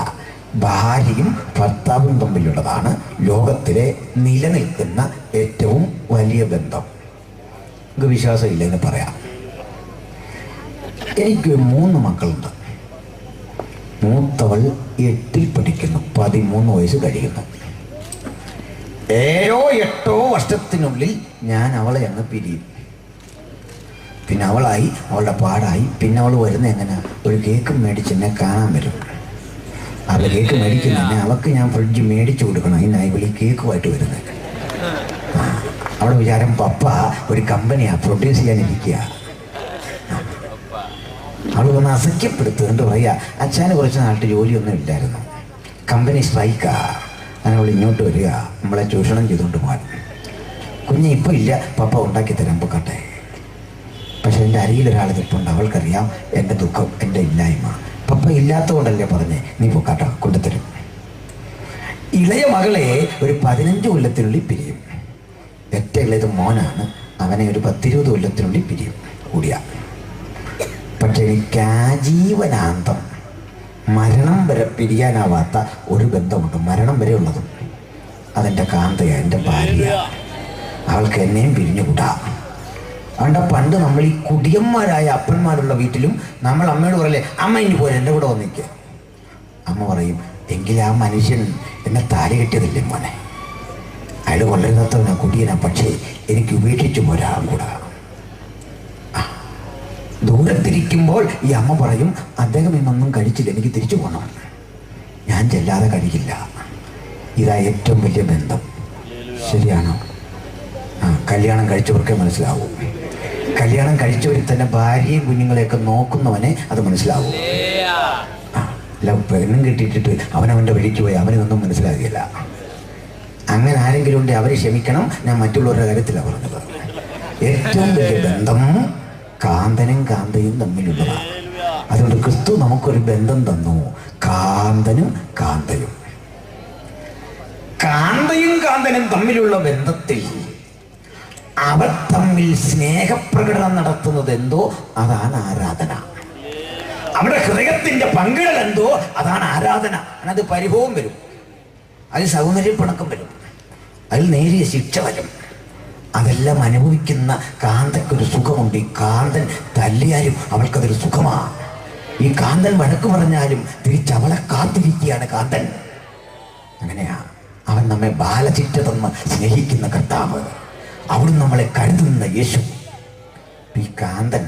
ഭാര്യയും ഭർത്താവും തമ്മിലുള്ളതാണ് ലോകത്തിലെ നിലനിൽക്കുന്ന ഏറ്റവും വലിയ ബന്ധം. എനിക്ക് വിശ്വാസമില്ല എന്ന് പറയാം. എനിക്ക് 3 മക്കളുണ്ട്. മൂത്തവൾ 8ൽ പഠിക്കുന്നു, 13 വയസ്സ് കഴിയുന്നു. 7-8 വർഷത്തിനുള്ളിൽ ഞാൻ അവളെ അങ്ങ് പിരിയും. പിന്നെ അവളായി, അവളുടെ പാടായി. പിന്നെ അവൾ വരുന്ന എങ്ങനെ, ഒരു കേക്ക് മേടിച്ച് എന്നെ കാണാൻ വരും. അവൾ കേക്ക് മേടിക്കുന്നതന്നെ അവൾക്ക് ഞാൻ ഫ്രിഡ്ജ് മേടിച്ചു കൊടുക്കണം. അതിനായി വിളി കേക്കുമായിട്ട് വരുന്നത്. അവളുടെ വിചാരം പപ്പ ഒരു കമ്പനിയാണ് പ്രൊഡ്യൂസ് ചെയ്യാനിരിക്കുക. അവൾ ഒന്ന് അസഖ്യപ്പെടുത്തുന്നുണ്ട്. പറയാ, അച്ഛന് കുറച്ച് നാട്ടിൽ ജോലിയൊന്നും ഇല്ലായിരുന്നു, കമ്പനി സ്ട്രൈക്കാ. അങ്ങനെ അവൾ ഇങ്ങോട്ട് വരിക, നമ്മളെ ചൂഷണം ചെയ്തുകൊണ്ട് പോകാൻ. കുഞ്ഞെ ഇപ്പം ഇല്ല, പപ്പ ഉണ്ടാക്കി തരാൻ പൊക്കട്ടെ. പക്ഷെ എൻ്റെ അരിയിലൊരാൾ നിൽപ്പുണ്ട്, അവൾക്കറിയാം എൻ്റെ ദുഃഖം, എൻ്റെ ഇല്ലായ്മ. പപ്പ ഇല്ലാത്തതുകൊണ്ടല്ലേ പറഞ്ഞേ, നീ പൊക്കാട്ടോ, കൊണ്ടുതരും. ഇളയ മകളെ ഒരു 15 കൊല്ലത്തിനുള്ളിൽ പിരിയും. ഏറ്റവും ഇളയത് മോനാണ്, അവനെ ഒരു 10-20 കൊല്ലത്തിനുള്ളിൽ പിരിയും കൂടിയ. പക്ഷെ എനിക്ക് ആജീവനാന്തം മരണം വരെ പിരിയാനാവാത്ത ഒരു ബന്ധമുണ്ട്, മരണം വരെ ഉള്ളതും. അതെൻ്റെ കാന്തയാണ്, എൻ്റെ ഭാര്യ. അവൾക്ക് എന്നെയും പിരിഞ്ഞുകൂടാ. അതുകൊണ്ട് പണ്ട് നമ്മൾ ഈ കുടിയന്മാരായ അപ്പന്മാരുള്ള വീട്ടിലും നമ്മൾ അമ്മയോട് പറയല്ലേ, അമ്മ ഇനി പോലെ എൻ്റെ കൂടെ വന്നിക്കുക. അമ്മ പറയും, എങ്കിൽ ആ മനുഷ്യൻ എന്നെ താലി കെട്ടിയതില്ലേ മോനെ, അയാൾ കൊല്ലരുതാത്തവനാ, കുടിയനാ, പക്ഷേ എനിക്ക് ഉപേക്ഷിച്ചു പോരാൻ കൂടാ. ദൂരത്തിരിക്കുമ്പോൾ ഈ അമ്മ പറയും, അദ്ദേഹം ഇന്നൊന്നും കഴിച്ചില്ല, എനിക്ക് തിരിച്ചു പോകണം, ഞാൻ ചെല്ലാതെ കഴിക്കില്ല. ഇതാ ഏറ്റവും വലിയ ബന്ധം. ശരിയാണോ? കല്യാണം കഴിച്ചവർക്കേ മനസ്സിലാവൂ. കല്യാണം കഴിച്ചവരിൽ തന്നെ ഭാര്യയും കുഞ്ഞുങ്ങളെയൊക്കെ നോക്കുന്നവനെ അത് മനസ്സിലാവൂ. അല്ല, പെണ്ണും കിട്ടിയിട്ടിട്ട് അവനവൻ്റെ വഴിക്ക് പോയി അവനൊന്നും മനസ്സിലാകില്ല. അങ്ങനെ ആരെങ്കിലും ഉണ്ടെങ്കിൽ അവരെ ക്ഷമിക്കണം. ഞാൻ മറ്റുള്ളവരുടെ കാര്യത്തിലാണ് പറഞ്ഞത്. ഏറ്റവും വലിയ ബന്ധം കാന്തനും കാന്തയും തമ്മിലുള്ളതാണ്. അതുകൊണ്ട് ക്രിസ്തു നമുക്കൊരു ബന്ധം തന്നു, കാന്തനും കാന്തയും. കാന്തയും കാന്തനും തമ്മിലുള്ള ബന്ധത്തിൽ അവർ തമ്മിൽ സ്നേഹപ്രകടനം നടത്തുന്നത് എന്തോ അതാണ് ആരാധന. അവിടെ ഹൃദയത്തിന്റെ പങ്കിടൽ എന്തോ അതാണ് ആരാധന. അത് പരിഭവം വരും, അതിൽ സൗന്ദര്യപ്പിണക്കം വരും, അതിൽ നേരിയ ശിക്ഷ വരും. അതെല്ലാം അനുഭവിക്കുന്ന കാന്തയ്ക്കൊരു സുഖമുണ്ട്. ഈ കാന്തൻ തല്ലിയാലും അവൾക്കതൊരു സുഖമാണ്. ഈ കാന്തൻ വഴക്ക് പറഞ്ഞാലും തിരിച്ചവളെ കാത്തിരിക്കുകയാണ് കാന്തൻ. അങ്ങനെയാ അവൻ നമ്മെ ബാലചിറ്റ തന്ന് സ്നേഹിക്കുന്ന കർത്താവ്, അവിടുന്ന് നമ്മളെ കരുതുന്ന യേശു. ഈ കാന്തൻ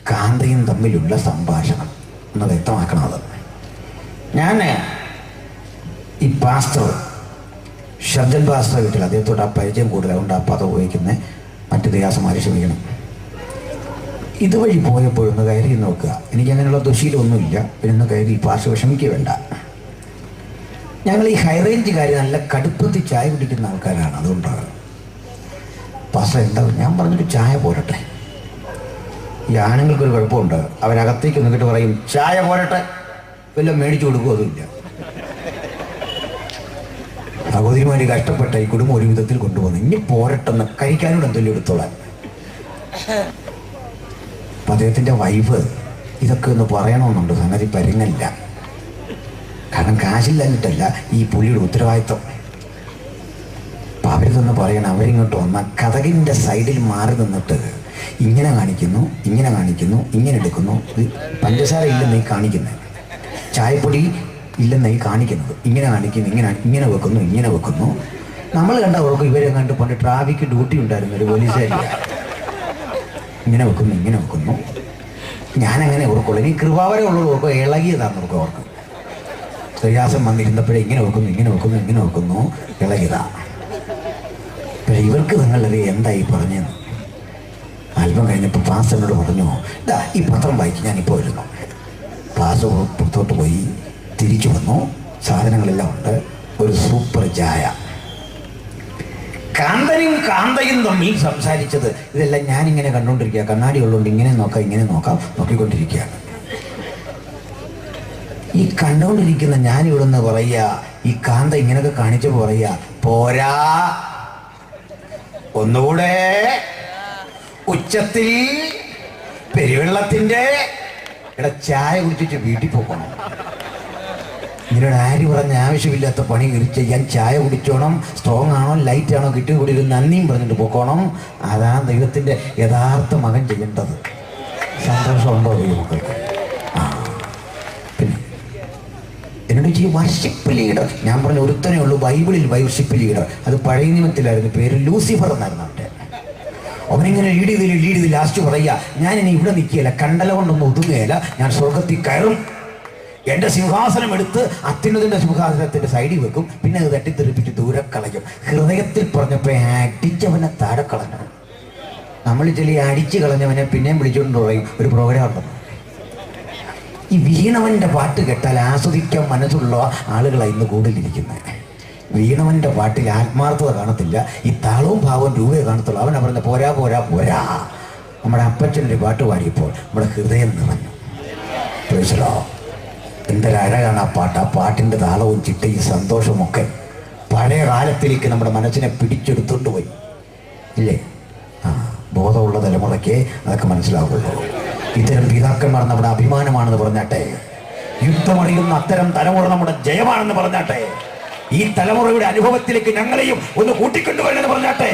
കാന്തയും തമ്മിലുള്ള സംഭാഷണം ഒന്ന് വ്യക്തമാക്കണം. അത് ഞാൻ ഈ പാസ്റ്റർ ഷർജൻ പാസ്റ്റർ വീട്ടിൽ അദ്ദേഹത്തോട് ആ പരിചയം കൂടുതലുണ്ട്, ആ പദം ഉപയോഗിക്കുന്നത്. മറ്റു ദേവദാസന്മാരെ ക്ഷമിക്കണം. ഇതുവഴി പോയപ്പോഴൊന്ന് കയറി നോക്കുക. എനിക്കങ്ങനെയുള്ള ദുശീലമൊന്നുമില്ല. പിന്നെ കയറി പാസ്റ്റർ വിഷമിക്കുക വേണ്ട. ഞങ്ങൾ ഈ ഹൈ റേഞ്ചുകാർ നല്ല കടുപ്പത്തിൽ ചായ കുടിക്കുന്ന ആൾക്കാരാണ്. അതുകൊണ്ടാണ് പാസ്റ്റർ എന്താ, ഞാൻ പറഞ്ഞൊരു ചായ പോരട്ടെ. ഈ ആണുങ്ങൾക്കൊരു കുഴപ്പമുണ്ട്, അവരകത്തേക്ക് നിന്നിട്ട് പറയും ചായ പോരട്ടെ, വല്ലതും മേടിച്ചു കൊടുക്കും. അതുമില്ല. സഹോദരിമാര് കഷ്ടപ്പെട്ട ഈ കുടുംബം ഒരു വിധത്തിൽ കൊണ്ടുപോകുന്നു. ഇനി പോരട്ടെന്ന് കഴിക്കാനോട് എന്തെങ്കിലും എടുത്തോളാൻ. അപ്പം അദ്ദേഹത്തിൻ്റെ വൈഫ് ഇതൊക്കെ ഒന്ന് പറയണമെന്നുണ്ട്. സംഗതി പരിങ്ങല്ല. കാരണം കാശില്ലാഞ്ഞിട്ടല്ല, ഈ പുള്ളിയുടെ ഉത്തരവാദിത്വം. അപ്പം അവരിതൊന്ന് പറയണം. അവരിങ്ങോട്ട് വന്നാൽ കഥകിൻ്റെ സൈഡിൽ മാറി നിന്നിട്ട് ഇങ്ങനെ കാണിക്കുന്നു, ഇങ്ങനെ കാണിക്കുന്നു, ഇങ്ങനെ എടുക്കുന്നു. പഞ്ചസാര ഇല്ലെന്നീ കാണിക്കുന്നത്, ചായപ്പൊടി ഇല്ലെന്നായി കാണിക്കുന്നത്, ഇങ്ങനെ കാണിക്കുന്നു, ഇങ്ങനെ വെക്കുന്നു, ഇങ്ങനെ വെക്കുന്നു. നമ്മൾ കണ്ട ഓർക്കും ഇവരെ കണ്ട് പണ്ട് ട്രാഫിക് ഡ്യൂട്ടി ഉണ്ടായിരുന്നു ഒരു പോലീസുകാരില്ല. ഇങ്ങനെ വെക്കുന്നു, ഇങ്ങനെ വെക്കുന്നു. ഞാനങ്ങനെ ഓർക്കുള്ളൂ. ഇനി കൃപാവരെ ഉള്ളത് ഓർക്കും, ഇളകിയതാന്ന് ഓർക്കും. പ്രയാസം വന്നിരുന്നപ്പോഴേ ഇങ്ങനെ വെക്കുന്നു, ഇങ്ങനെ വെക്കുന്നു, ഇങ്ങനെ വെക്കുന്നു, ഇളകിയതാ. പക്ഷേ ഇവർക്ക് നിങ്ങളത് എന്തായി പറഞ്ഞെന്ന് അല്പം കഴിഞ്ഞപ്പോൾ പാസ്റ്ററിനോട് പറഞ്ഞു, ഇതാ ഈ പത്രം വായിക്കും, ഞാനിപ്പോൾ വരുന്നു. പാസ്റ്റർ പുറത്തോട്ട് പോയി തിരിച്ചു വന്നു. സാധനങ്ങളെല്ലാം ഉണ്ട്. ഒരു സൂപ്പർ ചായ. കാന്തനും കാന്തയും തമ്മിൽ സംസാരിച്ചത് ഇതെല്ലാം ഞാനിങ്ങനെ കണ്ടുകൊണ്ടിരിക്കുക. കണ്ണാടി ഉള്ളതുകൊണ്ട് ഇങ്ങനെ നോക്കാം, ഇങ്ങനെ നോക്കാം, നോക്കിക്കൊണ്ടിരിക്കുകയാണ്. ഈ കണ്ടുകൊണ്ടിരിക്കുന്ന ഞാനിവിടുന്ന് പറയുക, ഈ കാന്ത ഇങ്ങനെയൊക്കെ കാണിച്ചപ്പോൾ പറയുക, പോരാ, ഒന്നുകൂടെ ഉച്ചത്തിൽ പെരുവെള്ളത്തിന്റെ ചായ കുടിച്ചിട്ട് വീട്ടിൽ പോകണം. നിന്നോട് ആര് പറഞ്ഞ ആവശ്യമില്ലാത്ത പണി ചെയ്യാൻ ചായ കുടിച്ചോണം, സ്ട്രോങ് ആണോ ലൈറ്റ് ആണോ കിട്ടി കൂടി ഒരു നന്ദിയും പറഞ്ഞിട്ട് പോക്കോണം. അതാണ് ദൈവത്തിൻ്റെ യഥാർത്ഥ മകൻ ചെയ്യേണ്ടത്. സന്തോഷമുണ്ടോ ദൈവങ്ങൾക്ക്? പിന്നെ എന്നോട് ഈ വർഷിപ്പ് ലീഡർ, ഞാൻ പറഞ്ഞ ഒരുത്തനേ ഉള്ളൂ ബൈബിളിൽ വർഷിപ്പ് ലീഡർ. അത് പഴയ നിയമത്തിലായിരുന്നു, പേര് ലൂസിഫർ എന്നായിരുന്നു അവൻ്റെ. അവനിങ്ങനെ ലീഡ് ചെയ്ത് ലാസ്റ്റ് പറയുക, ഞാൻ ഇനി ഇവിടെ നിൽക്കുകയില്ല, കണ്ടല കൊണ്ടൊന്നും ഒതുങ്ങുകയില്ല, ഞാൻ സ്വർഗത്തിൽ കയറും, എൻ്റെ സിംഹാസനം എടുത്ത് അത്യുന്നതിൻ്റെ സിംഹാസനത്തിൻ്റെ സൈഡിൽ വെക്കും, പിന്നെ അത് തട്ടിത്തെറിപ്പിച്ച് ദൂരെ കളയും. ഹൃദയത്തിൽ പറഞ്ഞപ്പോൾ അടിച്ചവനെ താഴെ കളഞ്ഞു. നമ്മൾ ചില അടിച്ച് കളഞ്ഞവനെ പിന്നെയും വിളിച്ചുകൊണ്ട് പറയും ഒരു പ്രോഗ്രാം ഉണ്ടെന്ന്. ഈ വീണവൻ്റെ പാട്ട് കേട്ടാൽ ആസ്വദിക്കാൻ മനസ്സുള്ള ആളുകളാണ് ഇന്ന് കൂടുതലിരിക്കുന്നത്. വീണവൻ്റെ പാട്ടിൽ ആത്മാർത്ഥത കാണത്തില്ല, ഈ താളവും ഭാവവും രൂപയെ കാണത്തുള്ളൂ. അവനെ പറഞ്ഞ പോരാ പോരാ പോരാ. നമ്മുടെ അപ്പച്ചൻ്റെ പാട്ട് പാടിയപ്പോൾ നമ്മുടെ ഹൃദയം നിറഞ്ഞു. പ്രൈസലോ, എന്തൊരഴകാണ് ആ പാട്ട്. ആ പാട്ടിൻ്റെ താളവും ചിട്ടയും സന്തോഷമൊക്കെ പഴയ കാലത്തിലേക്ക് നമ്മുടെ മനസ്സിനെ പിടിച്ചെടുത്തുകൊണ്ട് പോയി ഇല്ലേ? ബോധമുള്ള തലമുറയ്ക്ക് അതൊക്കെ മനസ്സിലാവുള്ളൂ. ഇത്തരം പിതാക്കന്മാർ നമ്മുടെ അഭിമാനമാണെന്ന് പറഞ്ഞാട്ടെ. യുദ്ധമറിയുന്ന അത്തരം തലമുറ നമ്മുടെ ജയമാണെന്ന് പറഞ്ഞാട്ടെ. ഈ തലമുറയുടെ അനുഭവത്തിലേക്ക് ഞങ്ങളെയും ഒന്ന് കൂട്ടിക്കൊണ്ടുവരണമെന്ന് പറഞ്ഞാട്ടെ.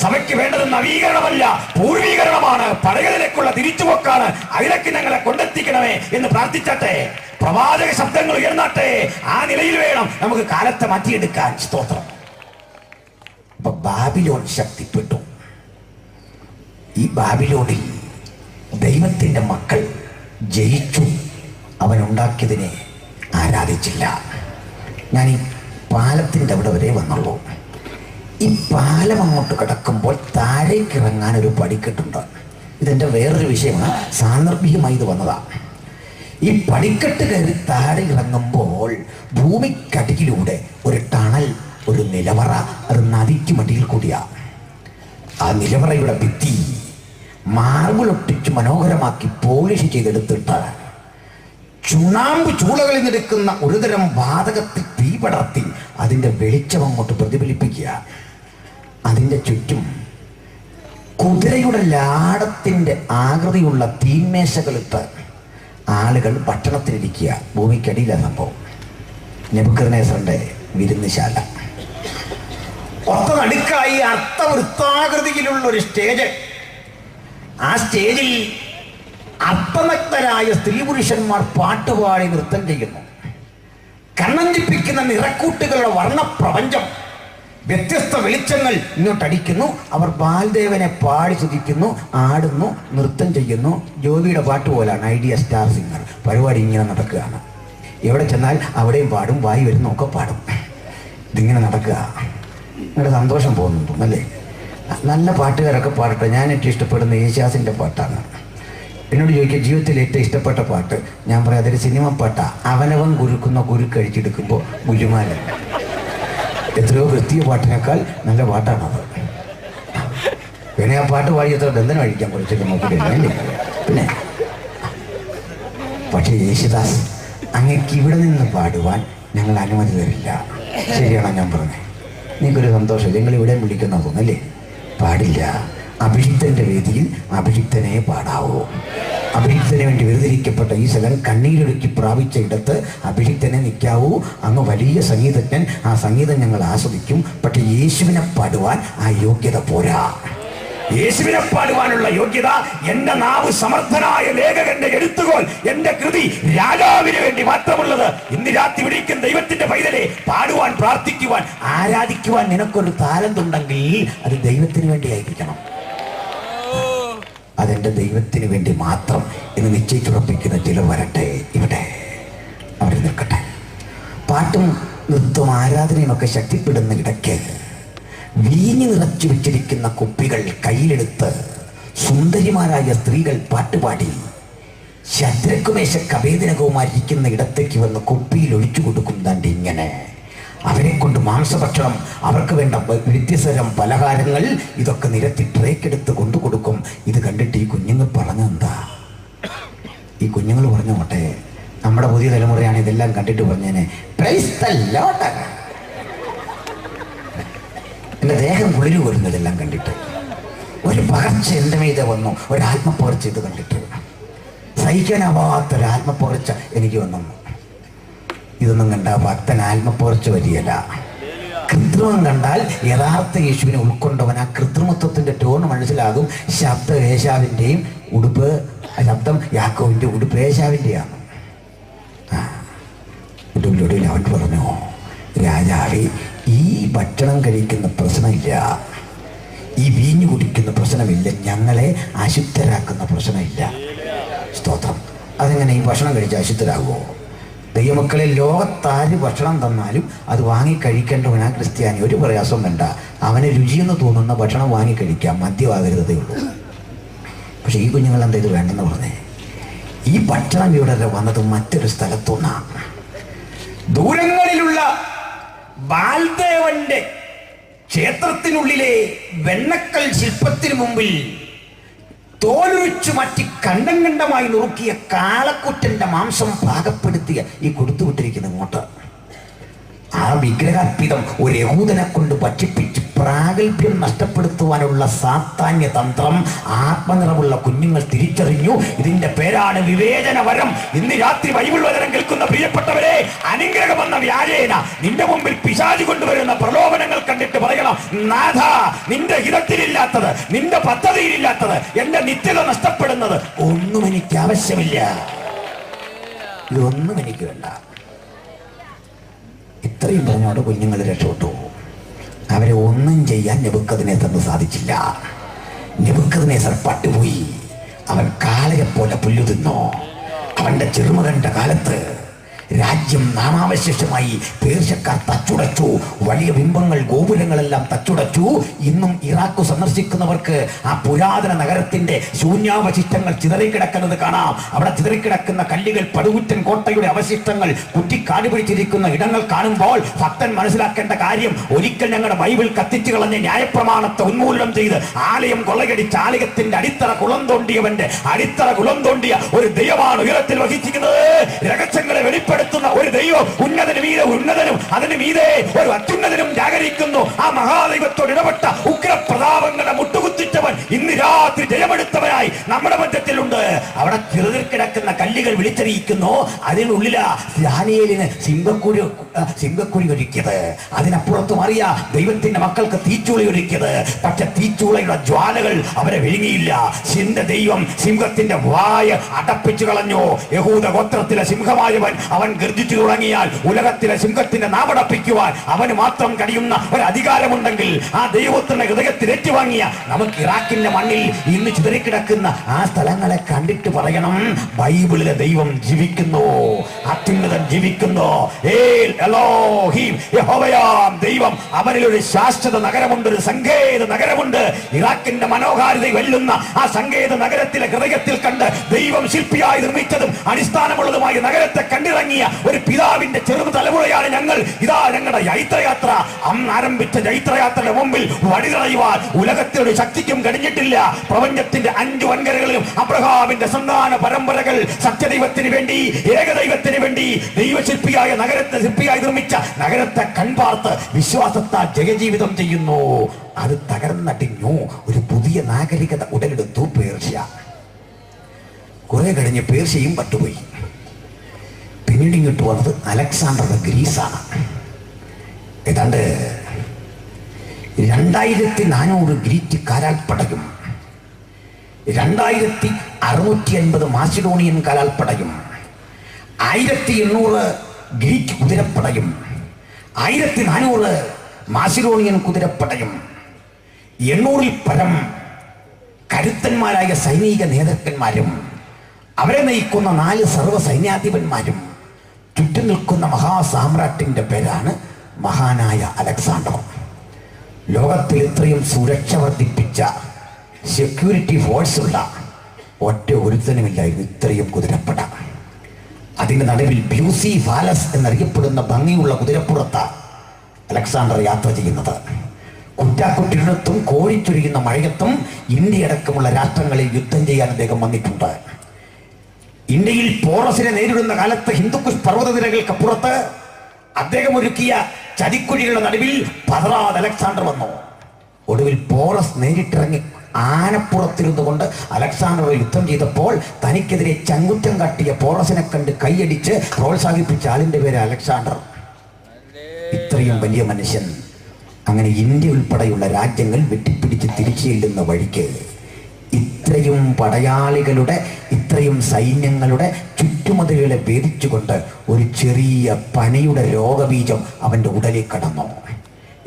സഭയ്ക്ക് വേണ്ടത് നവീകരണമല്ല, പൂർവീകരണമാണ്. പഴയതിലേക്കുള്ള തിരിച്ചുപോക്കാണ്. അതിലേക്ക് ഞങ്ങളെ കൊണ്ടെത്തിക്കണമേ എന്ന് പ്രാർത്ഥിച്ചാട്ടെ. പ്രവാചക ശബ്ദങ്ങൾ ഉയർന്നാട്ടെ. ആ നിലയിൽ വേണം നമുക്ക് കാലത്തെ മാറ്റിയെടുക്കാൻ. സ്തോത്രം. അപ്പൊ ബാബിലോൺ ശക്തിപ്പെട്ടു. ഈ ബാബിലോണിൽ ദൈവത്തിന്റെ മക്കൾ ജയിച്ചു. അവനുണ്ടാക്കിയതിനെ ആരാധിച്ചില്ല. ഞാൻ ഈ പാലത്തിൻ്റെ അവിടെ വരെ വന്നുള്ളൂ. ഈ പാലം അങ്ങോട്ട് കിടക്കുമ്പോൾ താഴേക്ക് ഇറങ്ങാൻ ഒരു പടിക്കെട്ടുണ്ട്. ഇതെൻ്റെ വേറൊരു വിഷയമാണ്, സാന്ദർഭികമായി ഇത് വന്നതാണ്. ഈ പടിക്കെട്ട് കയറി താഴെ ഇറങ്ങുമ്പോൾ ഭൂമിക്കടിയിലൂടെ ഒരു ടണൽ, ഒരു നിലവറ, അത് നദിക്ക് മടിയിൽ കൂടിയാണ്. ആ നിലവറയുടെ ഭിത്തി മാർബിളൊട്ടിച്ച് മനോഹരമാക്കി പോളിഷ് ചെയ്തെടുത്തിട്ട് ചുണ്ണാമ്പ് ചൂളകളിൽ നിന്നെടുക്കുന്ന ഒരുതരം വാതകത്തിൽ തീ പടർത്തി അതിൻ്റെ വെളിച്ചം അങ്ങോട്ട് പ്രതിഫലിപ്പിക്കുക. അതിൻ്റെ ചുറ്റും കുതിരയുടെ ലാടത്തിൻ്റെ ആകൃതിയുള്ള തീന്മേശകളിട്ട് ആളുകൾ ഭക്ഷണത്തിനിരിക്കുക. ഭൂമിക്കടിയിലാണ് സംഭവം. നെബൂഖദ്നേസറിന്റെ വിരുന്നുശാല. ഒത്ത നടുക്കായി അർത്ഥവൃത്താകൃതിയിലുള്ള ഒരു സ്റ്റേജ്. ആ സ്റ്റേജിൽ അർത്ഥനഗ്നരായ സ്ത്രീ പുരുഷന്മാർ പാട്ടുപാടി നൃത്തം ചെയ്യുന്നു. കണ്ണഞ്ചിപ്പിക്കുന്ന നിറക്കൂട്ടുകളുടെ വർണ്ണപ്രപഞ്ചം, വ്യത്യസ്ത വെളിച്ചങ്ങൾ ഇങ്ങോട്ടടിക്കുന്നു. അവർ ബാൽദേവനെ പാടി സ്തുതിക്കുന്നു, ആടുന്നു, നൃത്തം ചെയ്യുന്നു. ജോബിയുടെ പാട്ട് പോലാണ് ഐഡിയ സ്റ്റാർ സിംഗർ. പരിപാടി ഇങ്ങനെ നടക്കുകയാണ്. എവിടെ ചെന്നാൽ അവിടെയും പാടും, വായി വരുന്നൊക്കെ പാടും. ഇതിങ്ങനെ നടക്കുക. നിങ്ങളുടെ സന്തോഷം പോകുന്നുണ്ടോ? അല്ലേ? നല്ല പാട്ടുകാരൊക്കെ പാടട്ടെ. ഞാൻ ഏറ്റവും ഇഷ്ടപ്പെടുന്ന യേശുദാസിൻ്റെ പാട്ടാണ്. എന്നോട് ചോദിക്കുക ജീവിതത്തിൽ ഏറ്റവും ഇഷ്ടപ്പെട്ട പാട്ട്. ഞാൻ പറയാം അതൊരു സിനിമ പാട്ടാണ്. അവനവൻ കുരുക്കുന്ന കുരുക്കഴിച്ചെടുക്കുമ്പോൾ ഗുരുമാല. എത്രയോ ക്രിസ്തീയ പാട്ടിനേക്കാൾ നല്ല പാട്ടാണത്. പിന്നെ ആ പാട്ട് പാടി എത്ര ബന്ധനം കഴിക്കാൻ കുറച്ചൊക്കെ നോക്കിയില്ലേ? പിന്നെ പക്ഷേ യേശുദാസ് അങ്ങേക്ക് ഇവിടെ നിന്ന് പാടുവാൻ ഞങ്ങൾ അനുമതി തരില്ല. ശരിയാണോ ഞാൻ പറഞ്ഞത്? നിങ്ങൾക്കൊരു സന്തോഷം, നിങ്ങൾ ഇവിടെ വിളിക്കുന്ന തോന്നല്ലേ? പാടില്ല. അഭിഷിക്തന്റെ വേദിയിൽ അഭിഷിക്തനെ പാടാവൂ. അഭിഷിക്തന് വേണ്ടി വേർതിരിക്കപ്പെട്ട ഈ സ്ഥലം കണ്ണീരൊഴുക്കി പ്രാപിച്ച ഇടത്ത് അഭിഷിക്തനെ നിൽക്കാവൂ. അങ്ങ് വലിയ സംഗീതജ്ഞൻ, ആ സംഗീതം ഞങ്ങൾ ആസ്വദിക്കും. പക്ഷെ യേശുവിനെ പാടുവാൻ ആ യോഗ്യത പോരാ. യേശുവിനെ പാടുവാനുള്ള യോഗ്യത എൻ്റെ നാവ് സമർത്ഥനായ ലേഖകന്റെ എഴുത്തുകോൽ, എൻ്റെ കൃതി രാജാവിന് വേണ്ടി മാത്രമുള്ളത്. ഇന്ന് രാത്രി വിളിക്കുന്ന ദൈവത്തിന്റെ പൈതലെ, പാടുവാൻ, പ്രാർത്ഥിക്കുവാൻ, ആരാധിക്കുവാൻ നിനക്കൊരു താലന്തുണ്ടെങ്കിൽ അത് ദൈവത്തിന് വേണ്ടി ആയിരിക്കണം. അതെൻ്റെ ദൈവത്തിന് വേണ്ടി മാത്രം എന്ന് നിശ്ചയിച്ചുറപ്പിക്കുന്ന ചിലർ വരട്ടെ, ഇവിടെ അവിടെ നിൽക്കട്ടെ. പാട്ടും നൃത്തവും ആരാധനയും ഒക്കെ ശക്തിപ്പെടുന്ന ഇടയ്ക്ക് വീഞ്ഞു നിറച്ചു വെച്ചിരിക്കുന്ന കുപ്പികൾ കയ്യിലെടുത്ത് സുന്ദരിമാരായ സ്ത്രീകൾ പാട്ടുപാടി ശദ്രക്ക് മേശക്ക് അഭേദനകവുമായിരിക്കുന്ന ഇടത്തേക്ക് വന്ന് കുപ്പിയിൽ ഒഴിച്ചു കൊടുക്കും. താണ്ട് ഇങ്ങനെ അവരെ കൊണ്ട് മാംസഭക്ഷണം, അവർക്ക് വേണ്ട വ്യത്യസ്തരം പലഹാരങ്ങൾ, ഇതൊക്കെ നിരത്തി ട്രേക്കെടുത്ത് കൊണ്ടു കൊടുക്കും. ഇത് കണ്ടിട്ട് ഈ കുഞ്ഞുങ്ങൾ പറഞ്ഞെന്താ? ഈ കുഞ്ഞുങ്ങൾ പറഞ്ഞോട്ടെ, നമ്മുടെ പുതിയ തലമുറയാണ് ഇതെല്ലാം കണ്ടിട്ട് പറഞ്ഞേനെ പ്രൈസ് ദി ലോർഡ്. എൻ്റെ ദേഹം കുളിരു വരുന്നതെല്ലാം കണ്ടിട്ട്. ഒരു പകർച്ച എൻ്റെ മീതെ വന്നു, ഒരാത്മപ്പകർച്ച ഇത് കണ്ടിട്ട്. സഹിക്കാനാവാത്തൊരാത്മപ്പകർച്ച എനിക്ക് വന്നു. ഇതൊന്നും കണ്ട ഭക്തൻ ആത്മപ്പോർച്ച വരികയല്ല. കൃത്രിമം കണ്ടാൽ യഥാർത്ഥ യേശുവിനെ ഉൾക്കൊണ്ടവൻ ആ കൃത്രിമത്വത്തിന്റെ ടോൺ മനസ്സിലാകും. ശബ്ദം ഏശാവിൻ്റെയും ഉടുപ്പ്, ശബ്ദം യാക്കോവിൻ്റെ ഉടുപ്പ് ഏശാവിൻ്റെയാണ്. ഒടുവിലൊടുവിൽ അവൻ പറഞ്ഞു, രാജാവേ, ഈ ഭക്ഷണം കഴിക്കുന്ന പ്രശ്നമില്ല, ഈ വീഞ്ഞു കുടിക്കുന്ന പ്രശ്നമില്ല, ഞങ്ങളെ അശുദ്ധരാക്കുന്ന പ്രശ്നമില്ല. സ്തോത്രം. അതെങ്ങനെ ഈ ഭക്ഷണം കഴിച്ച് അശുദ്ധരാകുമോ? ദൈവമക്കളെ, ലോകത്താര് ഭക്ഷണം തന്നാലും അത് വാങ്ങിക്കഴിക്കേണ്ടവനാ ക്രിസ്ത്യാനി. ഒരു പ്രയാസം വേണ്ട. അവന് രുചിയെന്ന് തോന്നുന്ന ഭക്ഷണം വാങ്ങിക്കഴിക്കാം, മദ്യമാകരുതേ ഉള്ളൂ. പക്ഷെ ഈ കുഞ്ഞുങ്ങൾ എന്താ ഇത് വേണ്ടെന്ന് പറഞ്ഞേ? ഈ ഭക്ഷണം ഇവിടെ വന്നത് മറ്റൊരു സ്ഥലത്തുനിന്നാണ്. ദൂരങ്ങളിലുള്ള ബാൽദേവന്റെ ക്ഷേത്രത്തിനുള്ളിലെ വെണ്ണക്കൽ ശില്പത്തിന് മുമ്പിൽ തോലുരിച്ചു മാറ്റി കണ്ടം കണ്ടമായി നുറുക്കിയ കാളക്കുറ്റന്റെ മാംസം പാകപ്പെടുത്തിയ ഈ കൊടുത്തുവിട്ടിരിക്കുന്ന ഇങ്ങോട്ട് ആ വിഗ്രഹാർപ്പിതം ഒരു യഹൂദനെ കൊണ്ട് ഭക്ഷിപ്പിച്ച് പ്രാഗൽഭ്യം നഷ്ടപ്പെടുത്തുവാനുള്ള സാത്താന്യ തന്ത്രം ആത്മനിറവുള്ള കുഞ്ഞുങ്ങൾ തിരിച്ചറിഞ്ഞു. ഇതിന്റെ പേരാണ് വിവേചന വരം. ഇന്ന് രാത്രി ബൈബിൾ വചനം കേൾക്കുന്ന പ്രിയപ്പെട്ടവരെ, അനുഗ്രഹം എന്ന വ്യാജേന നിന്റെ മുമ്പിൽ പിശാചി കൊണ്ടുവരുന്ന പ്രലോഭനങ്ങൾ കണ്ടിട്ട് പറയണം, നാഥ, നിന്റെ ഹിതത്തിലില്ലാത്തത്, നിന്റെ പദ്ധതിയിലില്ലാത്തത്, എന്റെ നിത്യത നഷ്ടപ്പെടുന്നത് ഒന്നും എനിക്ക് ആവശ്യമില്ല. ഇതൊന്നും എനിക്ക് വേണ്ട. ഇത്രയും പറഞ്ഞോട് കുഞ്ഞുങ്ങൾ രക്ഷപ്പെട്ടു. അവരെ ഒന്നും ചെയ്യാൻ നെബൂഖദ്നേസറിന് സാധിച്ചില്ല. നെബൂഖദ്നേസർ പട്ടുപോയി. അവൻ കാളയെപ്പോലെ പുല്ലു തിന്നു. അവന്റെ ചെറുമകന്റെ കാലത്ത് രാജ്യം നാമാവശേഷമായി. പേർഷ്യക്കാർ തച്ചുടച്ചു. വലിയ ബിംബങ്ങൾ, ഗോപുരങ്ങളെല്ലാം തച്ചുടച്ചു. ഇന്നും ഇറാഖ് സന്ദർശിക്കുന്നവർക്ക് ആ പുരാതന നഗരത്തിന്റെ ശൂന്യാവശിഷ്ടങ്ങൾ ചിതറിക്കിടക്കുന്നത് കാണാം. അവിടെ ചിതറിക്കിടക്കുന്ന കല്ലുകൾ, പടുകുറ്റൻ കോട്ടയുടെ അവശിഷ്ടങ്ങൾ, കുറ്റിക്കാട് പിടിച്ചിരിക്കുന്ന ഇടങ്ങൾ കാണുമ്പോൾ ഭക്തൻ മനസ്സിലാക്കേണ്ട കാര്യം, ഒരിക്കൽ ഞങ്ങളുടെ ബൈബിൾ കത്തിച്ചു കളഞ്ഞ ന്യായപ്രമാണത്തെ ഉന്മൂലനം ചെയ്ത് ആലയം കൊള്ളയടിച്ച് ആലയത്തിന്റെ അടിത്തറ കുളം തോണ്ടിയവന്റെ അടിത്തറ കുളം തോണ്ടിയ ഒരു ദൈവമാണ് ഉയരത്തിൽ വഹിച്ചിരിക്കുന്നത്. രഹസ്യങ്ങളെ വെളിപ്പെടുത്തുന്ന ഒരു ദൈവം ഉന്നതനും അതിന് മീതെ ഒരു അത്യുന്നതനും ജാഗരിക്കുന്നു. ആ മഹാദൈവത്തോട് ഇടപെട്ട ഉഗ്രപ്രതാപങ്ങളെ മുട്ടുകുത്തിച്ചവൻ ഇന്ന് രാത്രി ജയമെടുത്തവനായി നമ്മുടെ മധ്യത്തിലുണ്ട്. അവിടെ കിടക്കുന്ന കല്ലുകൾ വിളിച്ചറിയിക്കുന്നു. അതിനുള്ളിലാ ദാനിയേലിന് സിംഹക്കുഴി ഒരുക്കിയത്. അതിനപ്പുറത്തും അറിയാ ദൈവത്തിന്റെ മക്കൾക്ക് തീച്ചൂളി ഒരുക്കിയത്. പക്ഷെ തീച്ചൂളയുടെ ജ്വാലകൾ അവരെ വിഴുങ്ങിയില്ല. ദൈവം സിംഹത്തിന്റെ വായ അടപ്പിച്ചു കളഞ്ഞു. യഹൂദ ഗോത്രത്തിലെ സിംഹമായവൻ അവൻ ഗർജിച്ചു തുടങ്ങിയാൽ ഉലകത്തിലെ സിംഹത്തിന്റെ നാമടപ്പിക്കുവാൻ അവന് മാത്രം കഴിയുന്ന ഒരു അധികാരമുണ്ടെങ്കിൽ ആ ദൈവത്തിന്റെ ഹൃദയത്തിൽ ഏറ്റുവാങ്ങിയ നമുക്ക് ഇറാഖിന്റെ മണ്ണിൽ ഇന്ന് ചിതറിക്കിടക്കുന്ന ആ സ്ഥലങ്ങളെ കണ്ടിട്ട് പറയണം, ബൈബിളിലെ ദൈവം ജീവിക്കുന്നു, അത്യുന്നതൻ ജീവിക്കുന്നു. ദൈവം അവനിലൊരു ശാശ്വത നഗരമുണ്ട്, ഒരു സങ്കേത നഗരമുണ്ട്. ഇറാഖിന്റെ മനോഹാരിത വെല്ലുന്ന ആ സങ്കേത നഗരത്തിലെ ഹൃദയത്തിൽ കണ്ട് ദൈവം ശില്പിയായി നിർമ്മിച്ചതും അടിസ്ഥാനമുള്ളതുമായ നഗരത്തെ കണ്ടിറങ്ങിയ ഒരു പിതാവിന്റെ ചെറു തലമുറയാണ് ഞങ്ങൾ. ഇതാ ഞങ്ങളുടെ ജൈത്രയാത്ര. അന്ന് ആരംഭിച്ച ജൈത്രയാത്രയുടെ മുമ്പിൽ വഴിതടയുവാൻ ഉലകത്തിലൊരു ശക്തിക്കും കഴിഞ്ഞിട്ടില്ല. പ്രപഞ്ചത്തിന്റെ 5 വൻകരകളിലും അബ്രഹാമിന്റെ സന്താന പരമ്പരകൾ സത്യദൈവത്തിന് വേണ്ടി, ഏകദൈവത്തിന് വേണ്ടി ദൈവശില്പിയായ നഗരത്തെ ശില്പിയായി നിർമ്മിച്ച നഗരത്തെ കൺപാർത്ത് വിശ്വാസത്താൽ ജയജീവിതം ചെയ്യുന്നു. അത് തകർന്നടിഞ്ഞു. ഒരു പുതിയ നാഗരികത ഉടലെടുത്തു പേർഷ്യ. കുറെ കഴിഞ്ഞ് പേർഷ്യയും പട്ടുപോയി. പിന്നീട് ഇങ്ങോട്ട് വന്നത് അലക്സാണ്ടർ ഗ്രീസാണ്. ഏതാണ്ട് 2400 ഗ്രീക്ക് കാലാൽപ്പടയും 2650 മാസിഡോണിയൻ കാലാൽപ്പടയും 1800 ഗ്രീക്ക് കുതിരപ്പടയും 1400 മാസിഡോണിയൻ കുതിരപ്പടയും 800-ൽ പരം കരുത്തന്മാരായ സൈനിക നേതാക്കന്മാരും അവരെ നയിക്കുന്ന 4 സർവ്വ സൈന്യാധിപന്മാരും ചുറ്റും നിൽക്കുന്ന മഹാസാമ്രാട്ടിന്റെ പേരാണ് മഹാനായ അലക്സാണ്ടർ. ലോകത്തിൽ ഇത്രയും സുരക്ഷ വർദ്ധിപ്പിച്ച സെക്യൂരിറ്റി ഫോഴ്സ് ഉള്ള ഒറ്റ ഒരുത്തനുമില്ലായിരുന്നു ഇത്രയും കുതിരപ്പട. അതിന്റെ നടുവിൽ ബ്യൂസി ഫാലസ് എന്നറിയപ്പെടുന്ന ഭംഗിയുള്ള കുതിരപ്പുറത്ത അലക്സാണ്ടർ യാത്ര ചെയ്യുന്നത്. കുറ്റാക്കുറ്റിടത്തും കോഴിച്ചൊരിയുന്ന മഴയത്തും ഇന്ത്യ അടക്കമുള്ള രാഷ്ട്രങ്ങളിൽ യുദ്ധം ചെയ്യാൻ അദ്ദേഹം വന്നിട്ടുണ്ട്. ഇന്ത്യയിൽ പോറസിനെ നേരിടുന്ന കാലത്ത് ഹിന്ദുക്കുഷ് പർവ്വതനിരകൾക്കപ്പുറത്ത് അദ്ദേഹം ഒരുക്കിയ ചതിക്കുഴികളുടെ നടുവിൽ പതറാതെ അലക്സാണ്ടർ വന്നു. ഒടുവിൽ പോറസ് നേരിട്ടിറങ്ങി ആനപ്പുറത്തിരുന്നു കൊണ്ട് അലക്സാണ്ടർ യുദ്ധം ചെയ്തപ്പോൾ തനിക്കെതിരെ ചങ്കുറ്റം കാട്ടിയ പോറസിനെ കണ്ട് കൈയടിച്ച് പ്രോത്സാഹിപ്പിച്ച ആളിന്റെ പേര് അലക്സാണ്ടർ. ഇത്രയും വലിയ മനുഷ്യൻ അങ്ങനെ ഇന്ത്യ ഉൾപ്പെടെയുള്ള രാജ്യങ്ങൾ വെട്ടിപ്പിടിച്ച് തിരിച്ചു ചെല്ലുന്ന വഴിക്ക് ഇത്രയും പടയാളികളുടെ, ഇത്രയും സൈന്യങ്ങളുടെ ചുറ്റുമതിലുകളെ ഭേദിച്ചുകൊണ്ട് ഒരു ചെറിയ പനിയുടെ രോഗബീജം അവന്റെ ഉടലിൽ കടന്നു.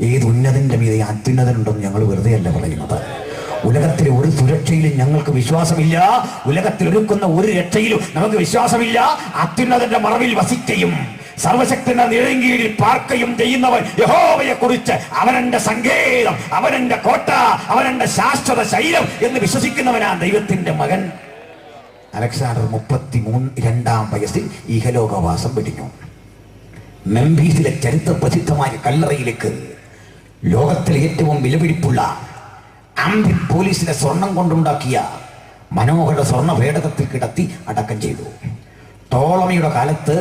ഏത് ഉന്നതന്റെ മീതെ അത്യുന്നതനുണ്ടെന്ന് ഞങ്ങൾ വെറുതെ അല്ല പറയുന്നത്. ഉലകത്തിലെ ഒരു സുരക്ഷയിലും ഞങ്ങൾക്ക് വിശ്വാസമില്ല. ഉലകത്തിൽ ഒരുക്കുന്ന ഒരു രക്ഷയിലും നമുക്ക് വിശ്വാസമില്ല. അത്യുന്നതന്റെ മറവിൽ വസിക്കുകയും സർവശക്തന്റെ നിഴലിൻകീഴിൽ പാർക്കുകയും ചെയ്യുന്നവൻ യഹോവയെ കുറിച്ച് അവനെന്റെ സങ്കേതം, അവനെന്റെ കോട്ട, അവനെന്റെ ശാശ്വത ശൈലം എന്ന് വിശ്വസിക്കുന്നവനാ ദൈവത്തിന്റെ മകൻ. അലക്സാണ്ടർ 32 വയസ്സിൽ ഇഹലോകവാസം വെടിഞ്ഞു. മെംഫീസിലെ ചരിത്ര പ്രസിദ്ധമായ കല്ലറയിലേക്ക് ലോകത്തിലെ ഏറ്റവും വിലപിടിപ്പുള്ള പോലീസിലെ സ്വർണം കൊണ്ടുണ്ടാക്കിയ മനോഹര സ്വർണ്ണ പേടകത്തിൽ കിടത്തി അടക്കം ചെയ്തു. ടോളമിയുടെ കാലത്ത്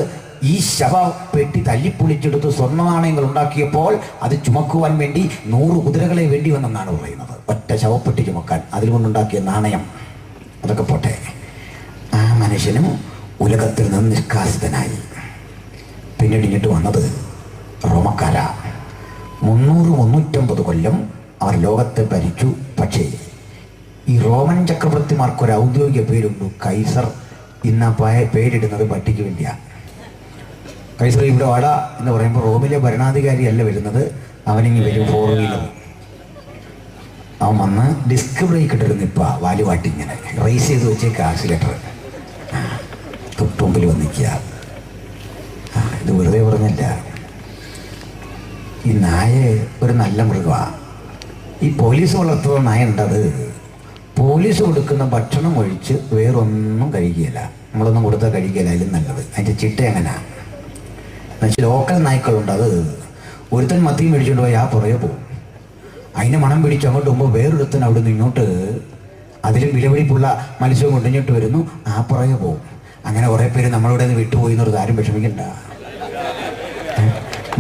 ഈ ശവപ്പെട്ടി തല്ലിപ്പൊളിച്ചെടുത്ത് സ്വർണ്ണ നാണയങ്ങൾ ഉണ്ടാക്കിയപ്പോൾ അത് ചുമക്കുവാൻ വേണ്ടി 100 കുതിരകളെ വേണ്ടി വന്നെന്നാണ് പറയുന്നത്. ഒറ്റ ശവപ്പെട്ടി ചുമക്കാൻ അതിൽ കൊണ്ടുണ്ടാക്കിയ നാണയം. അതൊക്കെ പോട്ടെ, ആ മനുഷ്യനും ഉലകത്തിൽ നിന്ന് നിഷ്കാസിതനായി. പിന്നീട് ഇങ്ങോട്ട് വന്നത് റോമക്കാരാ. 350 കൊല്ലം അവർ ലോകത്തെ ഭരിച്ചു. പക്ഷേ ഈ റോമൻ ചക്രവർത്തിമാർക്കൊരു ഔദ്യോഗിക പേരുണ്ട്, കൈസർ. ഇന്ന് പേരിടുന്നത് പട്ടിക്ക് വേണ്ടിയാണ്. കൈസർ ഇവിടെ വാട എന്ന് പറയുമ്പോൾ റോമിലെ ഭരണാധികാരിയല്ല വരുന്നത്, അവനിങ്ങി വരും 4 വീലർ. അവൻ വന്ന് ഡിസ്ക് ബ്രേക്ക് ഇട്ടിരുന്നു. ഇപ്പം വാലുവാട്ടി ഇങ്ങനെ റേസ് ചെയ്ത് വെച്ചേക്ക് ആക്സിലേറ്റർ തൊട്ടുമ്പിൽ വന്നിക്കുക. ഇത് വെറുതെ പറഞ്ഞല്ല. ഈ നായ ഒരു നല്ല മൃഗമാണ്. ഈ പോലീസ് വളർത്തുന്ന നായ ഉണ്ടത് പോലീസ് കൊടുക്കുന്ന ഭക്ഷണം ഒഴിച്ച് വേറൊന്നും കഴിക്കുകയില്ല. നമ്മളൊന്നും കൊടുത്താൽ കഴിക്കുകയില്ല. അതിലും നല്ലത് അതിൻ്റെ ചിട്ട എങ്ങനെയാണ് എന്നുവെച്ചാൽ ലോക്കൽ നായ്ക്കളുണ്ട്. അത് ഒരുത്തൻ മത്തിയും മേടിച്ചുകൊണ്ട് പോയി ആ പുറകെ പോകും. അതിന് മണം പിടിച്ച് അങ്ങോട്ട് പോകുമ്പോൾ വേറൊരുത്തൻ അവിടെ നിന്ന് ഇങ്ങോട്ട് അതിലും വിലപിടിപ്പുള്ള മത്സ്യവും കൊണ്ടിങ്ങോട്ട് വരുന്നു, ആ പുറകെ പോകും. അങ്ങനെ കുറേ പേര് നമ്മളിവിടെ നിന്ന് വിട്ടുപോയി എന്നുള്ളത് ആരും വിഷമിക്കണ്ട.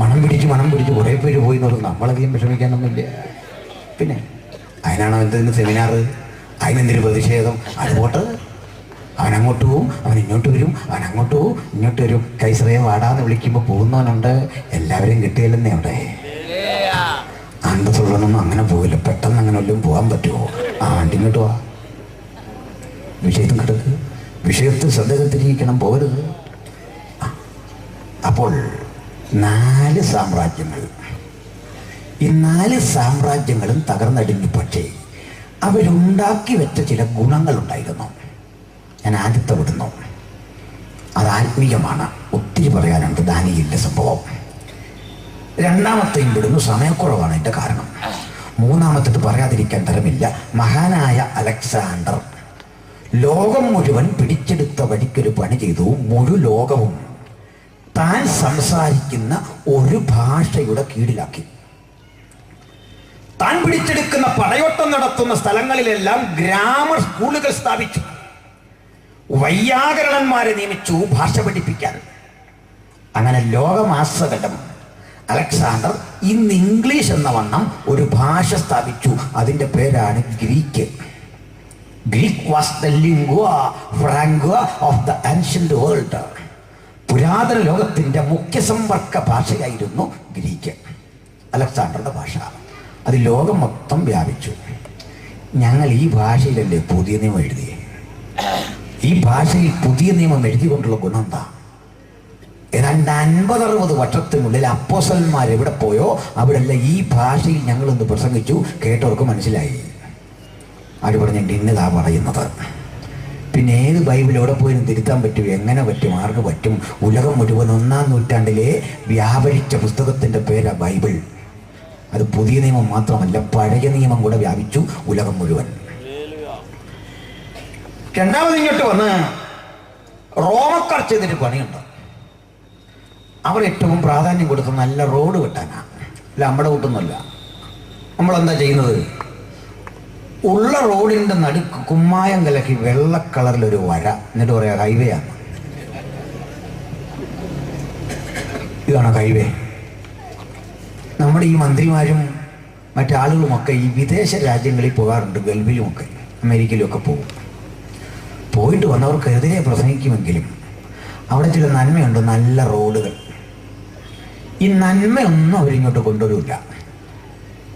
മണം പിടിച്ച് കുറേ പേര് പോയി എന്നുള്ളത് നമ്മളധികം വിഷമിക്കാനൊന്നുമില്ല. പിന്നെ അതിനാണോ എന്തെങ്കിലും സെമിനാർ, അതിനെന്തൊരു പ്രതിഷേധം? അതുപോട്ട് അവൻ അങ്ങോട്ട് പോവും, അവൻ ഇങ്ങോട്ട് വരും, അവൻ അങ്ങോട്ട് പോവും, ഇങ്ങോട്ട് വരും. കൈസറയെ വാടാന്ന് വിളിക്കുമ്പോൾ പോകുന്നവനുണ്ട്. എല്ലാവരെയും കിട്ടിയില്ലെന്നേ അവിടെ. അന്തത്തുള്ളതൊന്നും അങ്ങനെ പോവില്ല. പെട്ടെന്ന് അങ്ങനെ വല്ലതും പോകാൻ പറ്റുമോ? ഇങ്ങോട്ട് പോവാ. വിഷയത്തിൽ കിടക്ക്, വിഷയത്തിൽ ശ്രദ്ധ തിരിക്കണം, പോകരുത്. അപ്പോൾ 4 സാമ്രാജ്യങ്ങൾ, ഈ 4 സാമ്രാജ്യങ്ങളും തകർന്നടിഞ്ഞു. പക്ഷേ അവരുണ്ടാക്കി വെച്ച ചില ഗുണങ്ങളുണ്ടായിരുന്നു. ഞാൻ ആദ്യത്തെ വിടുന്നു. അത് ആത്മീയമാണ്. ഒത്തിരി പറയാനുണ്ട് ദാനിയേലിന്റെ സംഭവം. രണ്ടാമത്തെയും വിടുന്നു, സമയക്കുറവാണ് എൻ്റെ കാരണം. മൂന്നാമത്തേത് പറയാതിരിക്കാൻ തരമില്ല. മഹാനായ അലക്സാണ്ടർ ലോകം മുഴുവൻ പിടിച്ചെടുത്ത വഴിക്കൊരു പണി ചെയ്തു. മുഴു ലോകവും താൻ സംസാരിക്കുന്ന ഒരു ഭാഷയുടെ കീഴിലാക്കി. താൻ പിടിച്ചെടുക്കുന്ന പടയോട്ടം നടത്തുന്ന സ്ഥലങ്ങളിലെല്ലാം ഗ്രാമർ സ്കൂളുകൾ സ്ഥാപിച്ചു. വൈയാകരണന്മാരെ നിയമിച്ചു ഭാഷ പഠിപ്പിക്കാൻ. അങ്ങനെ ലോകമാസകലം അലക്സാണ്ടർ ഇന്ന് ഇംഗ്ലീഷ് എന്ന വണ്ണം ഒരു ഭാഷ സ്ഥാപിച്ചു. അതിൻ്റെ പേരാണ് Greek. Greek was the lingua franca of the ancient world. പുരാതന ലോകത്തിൻ്റെ മുഖ്യ സമ്പർക്ക ഭാഷയായിരുന്നു ഗ്രീക്ക്, അലക്സാണ്ടറുടെ ഭാഷ. അത് ലോകം മൊത്തം വ്യാപിച്ചു. ഞങ്ങൾ ഈ ഭാഷയിലല്ലേ പുതിയ നിയമം എഴുതിയേ. ഈ ഭാഷയിൽ പുതിയ നിയമം എഴുതിക്കൊണ്ടുള്ള ഗുണം എന്താ? ഏതാണ്ട് 50-60 വർഷത്തിനുള്ളിൽ അപ്പോസ്തലന്മാർ എവിടെ പോയോ അവിടെല്ലാം ഈ ഭാഷയിൽ ഞങ്ങളൊന്ന് പ്രസംഗിച്ചു. കേട്ടവർക്ക് മനസ്സിലായി. ആര് പറഞ്ഞു? ഇന്നതാ പറയുന്നത്. പിന്നെ ഏത് ബൈബിൾ എവിടെ പോയി തിരുത്താൻ പറ്റും? എങ്ങനെ പറ്റും? ആർക്ക് പറ്റും? ഉലകം മുഴുവൻ 1-ാം നൂറ്റാണ്ടിലെ വ്യാപരിച്ച പുസ്തകത്തിൻ്റെ പേരാ ബൈബിൾ. അത് പുതിയ നിയമം മാത്രമല്ല, പഴയ നിയമം കൂടെ വ്യാപിച്ചു ഉലകം മുഴുവൻ. രണ്ടാമത് ഇങ്ങോട്ട് വന്ന് റോമക്കാർ ചെയ്തൊരു പണിയുണ്ട്. അവർ ഏറ്റവും പ്രാധാന്യം കൊടുത്ത് നല്ല റോഡ് വെട്ടാനാണ്. അല്ല, നമ്മുടെ കൂട്ടൊന്നുമല്ല. നമ്മളെന്താ ചെയ്യുന്നത്? ഉള്ള റോഡിൻ്റെ നടുക്ക് കുമ്മായം കലക്കി വെള്ള കളറിലൊരു വര, എന്നിട്ട് പറയാ ഹൈവേ ആണ്. ഇതാണ് ഹൈവേ. നമ്മുടെ ഈ മന്ത്രിമാരും മറ്റാളുകളുമൊക്കെ ഈ വിദേശ രാജ്യങ്ങളിൽ പോകാറുണ്ട്. ഗൾഫിലുമൊക്കെ അമേരിക്കയിലുമൊക്കെ പോകും. പോയിട്ട് വന്നവർക്കെതിരെ പ്രസംഗിക്കുമെങ്കിലും അവിടെ ചില നന്മയുണ്ട്. നല്ല റോഡുകൾ. ഈ നന്മയൊന്നും അവരിങ്ങോട്ട് കൊണ്ടുവരില്ല.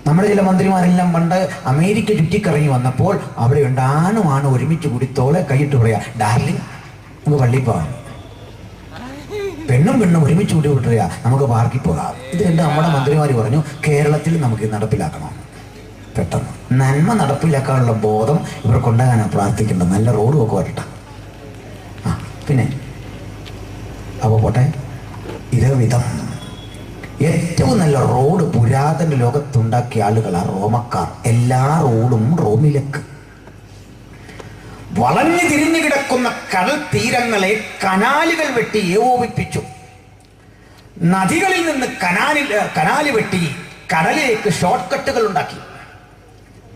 നമ്മുടെ ചില മന്ത്രിമാരെല്ലാം പണ്ട് അമേരിക്ക ചുറ്റിക്കറങ്ങി വന്നപ്പോൾ അവിടെയുണ്ട് ആണുമാണ് ഒരുമിച്ച് കൂടി തോളെ കൈയിട്ട് പറയാ, ഡാർലിംഗ് നമുക്ക് പള്ളിയിൽ പോകാം. പെണ്ണും ഒരുമിച്ച് കൂടി വിട്ടുക, നമുക്ക് പാർക്കിൽ പോകാം. ഇത് കണ്ട് നമ്മുടെ മന്ത്രിമാർ പറഞ്ഞു, കേരളത്തിൽ നമുക്ക് ഇത് നടപ്പിലാക്കണം. പെട്ടെന്ന് നന്മ നടപ്പിലാക്കാനുള്ള ബോധം ഇവർക്കുണ്ടാകാനാണ് പ്രാർത്ഥിക്കേണ്ടത്. നല്ല റോഡും ഒക്കെ വരട്ടെ. പിന്നെ അപ്പോൾ പോട്ടെ. ഇതേ വിധം ഏറ്റവും നല്ല റോഡ് പുരാതന ലോകത്തുണ്ടാക്കിയ ആളുകളാണ് റോമക്കാർ. എല്ലാ റോഡും റോമിലേക്ക്. വളഞ്ഞു തിരിഞ്ഞു കിടക്കുന്ന കടൽ തീരങ്ങളെ കനാലുകൾ വെട്ടി ഏകോപിപ്പിച്ചു. നദികളിൽ നിന്ന് കനാല് വെട്ടി കടലിലേക്ക് ഷോർട്ട് കട്ടുകൾ ഉണ്ടാക്കി.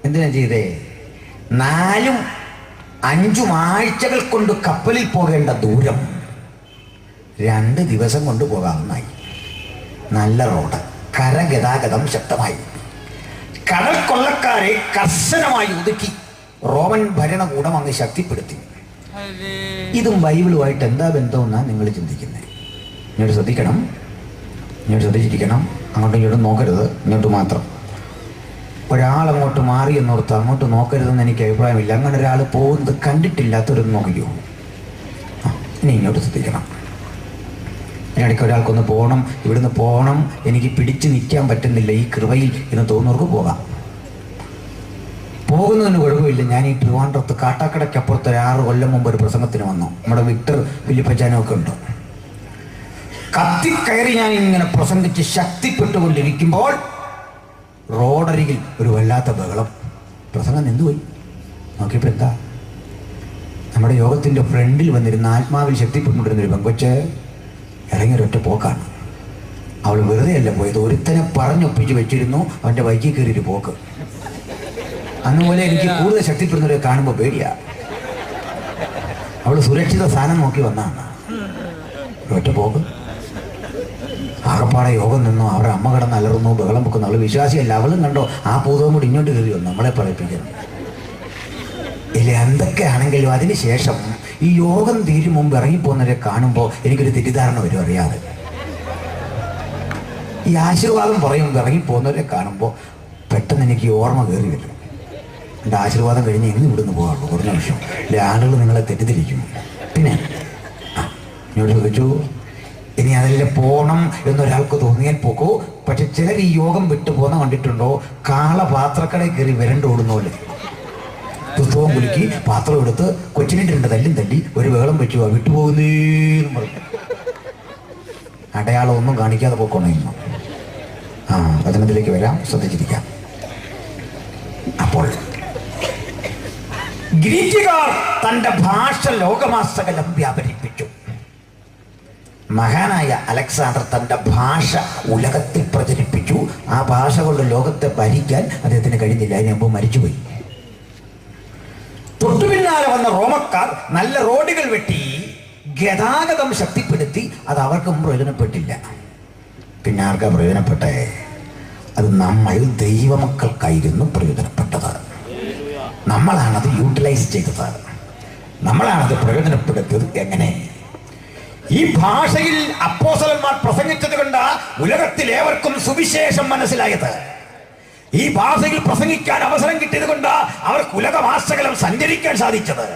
എന്തിനാ ചെയ്തേ? 4-5 ആഴ്ചകൾ കൊണ്ട് കപ്പലിൽ പോകേണ്ട ദൂരം 2 ദിവസം കൊണ്ട് പോകാവുന്നതായി. നല്ല റോഡ്. കരഗതാഗതം ശക്തമായി. കടൽ കൊള്ളക്കാരെ കർശനമായി ഒതുക്കി റോമൻ ഭരണകൂടം അങ്ങ് ശക്തിപ്പെടുത്തി. ഇതും ബൈബിളുമായിട്ട് എന്താ ബന്ധമെന്നാണ് നിങ്ങൾ ചിന്തിക്കുന്നത്? ഇങ്ങോട്ട് ശ്രദ്ധിക്കണം, ഇങ്ങോട്ട് ശ്രദ്ധിച്ചിരിക്കണം. അങ്ങോട്ടും ഇങ്ങോട്ടും നോക്കരുത്, ഇങ്ങോട്ട് മാത്രം. ഒരാളങ്ങോട്ട് മാറി എന്നോർത്ത് അങ്ങോട്ട് നോക്കരുതെന്ന് എനിക്ക് അഭിപ്രായമില്ല. അങ്ങനെ ഒരാൾ പോകുന്നത് കണ്ടിട്ടില്ലാത്തൊരു നോക്കിയോ? ഇനി ഇങ്ങോട്ട് ശ്രദ്ധിക്കണം. ഇതിനിടയ്ക്ക് ഒരാൾക്കൊന്ന് പോകണം, ഇവിടുന്ന് പോകണം, എനിക്ക് പിടിച്ചു നിൽക്കാൻ പറ്റുന്നില്ല ഈ കൃപയിൽ എന്ന് തോന്നുന്നവർക്ക് പോകാം. പോകുന്നതിന് കുഴപ്പമില്ല. ഞാൻ ഈ ട്രിവാൻഡ്രത്ത് കാട്ടാക്കടയ്ക്കപ്പുറത്ത് 6 കൊല്ലം മുമ്പ് ഒരു പ്രസംഗത്തിന് വന്നു. നമ്മുടെ വിക്ടർ വില്ലിപ്പച്ചാനൊക്കെ ഉണ്ട്. കത്തിക്കയറി ഞാൻ ഇങ്ങനെ പ്രസംഗിച്ച് ശക്തിപ്പെട്ടുകൊണ്ടിരിക്കുമ്പോൾ റോഡരികിൽ ഒരു വല്ലാത്ത ബഹളം. പ്രസംഗം നിന്നുപോയി. നോക്കിയപ്പോൾ എന്താ? നമ്മുടെ യോഗത്തിൻ്റെ ഫ്രണ്ടിൽ വന്നിരുന്ന ആത്മാവിൽ ശക്തിപ്പെട്ടുകൊണ്ടിരുന്നൊരു പെങ്കൊച്ച് ഇറങ്ങിയൊരൊറ്റ പോക്കാണ്. അവൾ വെറുതെ അല്ല പോയത്, ഒരുത്തനെ പറഞ്ഞൊപ്പിച്ച് വെച്ചിരുന്നു അവൻ്റെ ബൈക്കിൽ കയറിയൊരു പോക്ക്. അതുപോലെ എനിക്ക് കൂടുതൽ ശക്തിപ്പെടുന്നവരെ കാണുമ്പോൾ പേടിയാ. അവൾ സുരക്ഷിത സ്ഥാനം നോക്കി വന്നാണ്. ഒറ്റ പോക്ക്. ആകപ്പാടെ യോഗം നിന്നു. അവരുടെ അമ്മ കിടന്ന് അലറുന്നു, ബഹളം വെക്കുന്നു. അവൾ വിശ്വാസിയല്ല. അവളും കണ്ടോ ആ പൂതവും കൂടി ഇങ്ങോട്ട് കയറി വന്നു നമ്മളെ പറയിപ്പിക്കുന്നു. ഇല്ല, എന്തൊക്കെയാണെങ്കിലും അതിനുശേഷം ഈ യോഗം തീരും മുമ്പ് ഇറങ്ങിപ്പോകുന്നവരെ കാണുമ്പോൾ എനിക്കൊരു തെറ്റിദ്ധാരണ വരും അറിയാതെ. ഈ ആശീർവാദം പറയുമ്പോൾ ഇറങ്ങിപ്പോകുന്നവരെ കാണുമ്പോൾ പെട്ടെന്ന് എനിക്ക് ഓർമ്മ കയറി വരും. എൻ്റെ ആശീർവാദം കഴിഞ്ഞ് ഇന്ന് ഇവിടുന്ന് പോകാറുള്ളൂ കുറഞ്ഞ നിമിഷം. അല്ലെ ആളുകൾ നിങ്ങളെ തെറ്റിദ്ധരിക്കും. പിന്നെ എന്നോട് ചോദിച്ചു, ഇനി അതിൽ പോകണം എന്നൊരാൾക്ക് തോന്നിയാൽ പോക്കോ. പക്ഷെ ചിലർ ഈ യോഗം വിട്ടു പോകുന്ന കണ്ടിട്ടുണ്ടോ? കാള പാത്രക്കടയിൽ കയറി വരണ്ട് ഓടുന്ന പോലെ പുസ്തകം കുലുക്കി പാത്രം എടുത്ത് കൊച്ചിനിട്ട് 2 തല്ലും തല്ലി ഒരു വേളം വെച്ചു വിട്ടുപോകുന്നേന്ന് പറഞ്ഞു. അടയാളം ഒന്നും കാണിക്കാതെ പോക്കോണോ? വചനത്തിലേക്ക് വരാം, ശ്രദ്ധിച്ചിരിക്കാം. അപ്പോൾ ഗ്രീക്കുകാർ തന്റെ ഭാഷ ലോകമാസകലം വ്യാപരിപ്പിച്ചു. മഹാനായ അലക്സാണ്ടർ തന്റെ ഭാഷ ഉലകത്തിൽ പ്രചരിപ്പിച്ചു. ആ ഭാഷ കൊണ്ട് ലോകത്തെ ഭരിക്കാൻ അദ്ദേഹത്തിന് കഴിഞ്ഞില്ല. അതിന് മുമ്പ് മരിച്ചുപോയി. തൊട്ടുപിന്നാലെ വന്ന റോമക്കാർ നല്ല റോഡുകൾ വെട്ടി ഗതാഗതം ശക്തിപ്പെടുത്തി. അത് അവർക്കും പ്രയോജനപ്പെട്ടില്ല. പിന്നെ ആർക്കാ പ്രയോജനപ്പെട്ടേ? അത് നമ്മൾ ദൈവമക്കൾക്കായിരുന്നു പ്രയോജനപ്പെട്ടത്. നമ്മളാണത് യൂട്ടിലൈസ് ചെയ്തത്. നമ്മളാണത് പ്രയോജനപ്പെടുത്തിയത്. എങ്ങനെ? ഈ ഭാഷയിൽ അപ്പോസ്തലന്മാർ പ്രസംഗിച്ചത് കൊണ്ട് ഉലകത്തിൽ ഏവർക്കും സുവിശേഷം മനസ്സിലായത്. ഈ ഭാഷയിൽ പ്രസംഗിക്കാൻ അവസരം കിട്ടിയത് കൊണ്ട് അവർക്ക് ഉലകമാസകലം സഞ്ചരിക്കാൻ സാധിച്ചത്.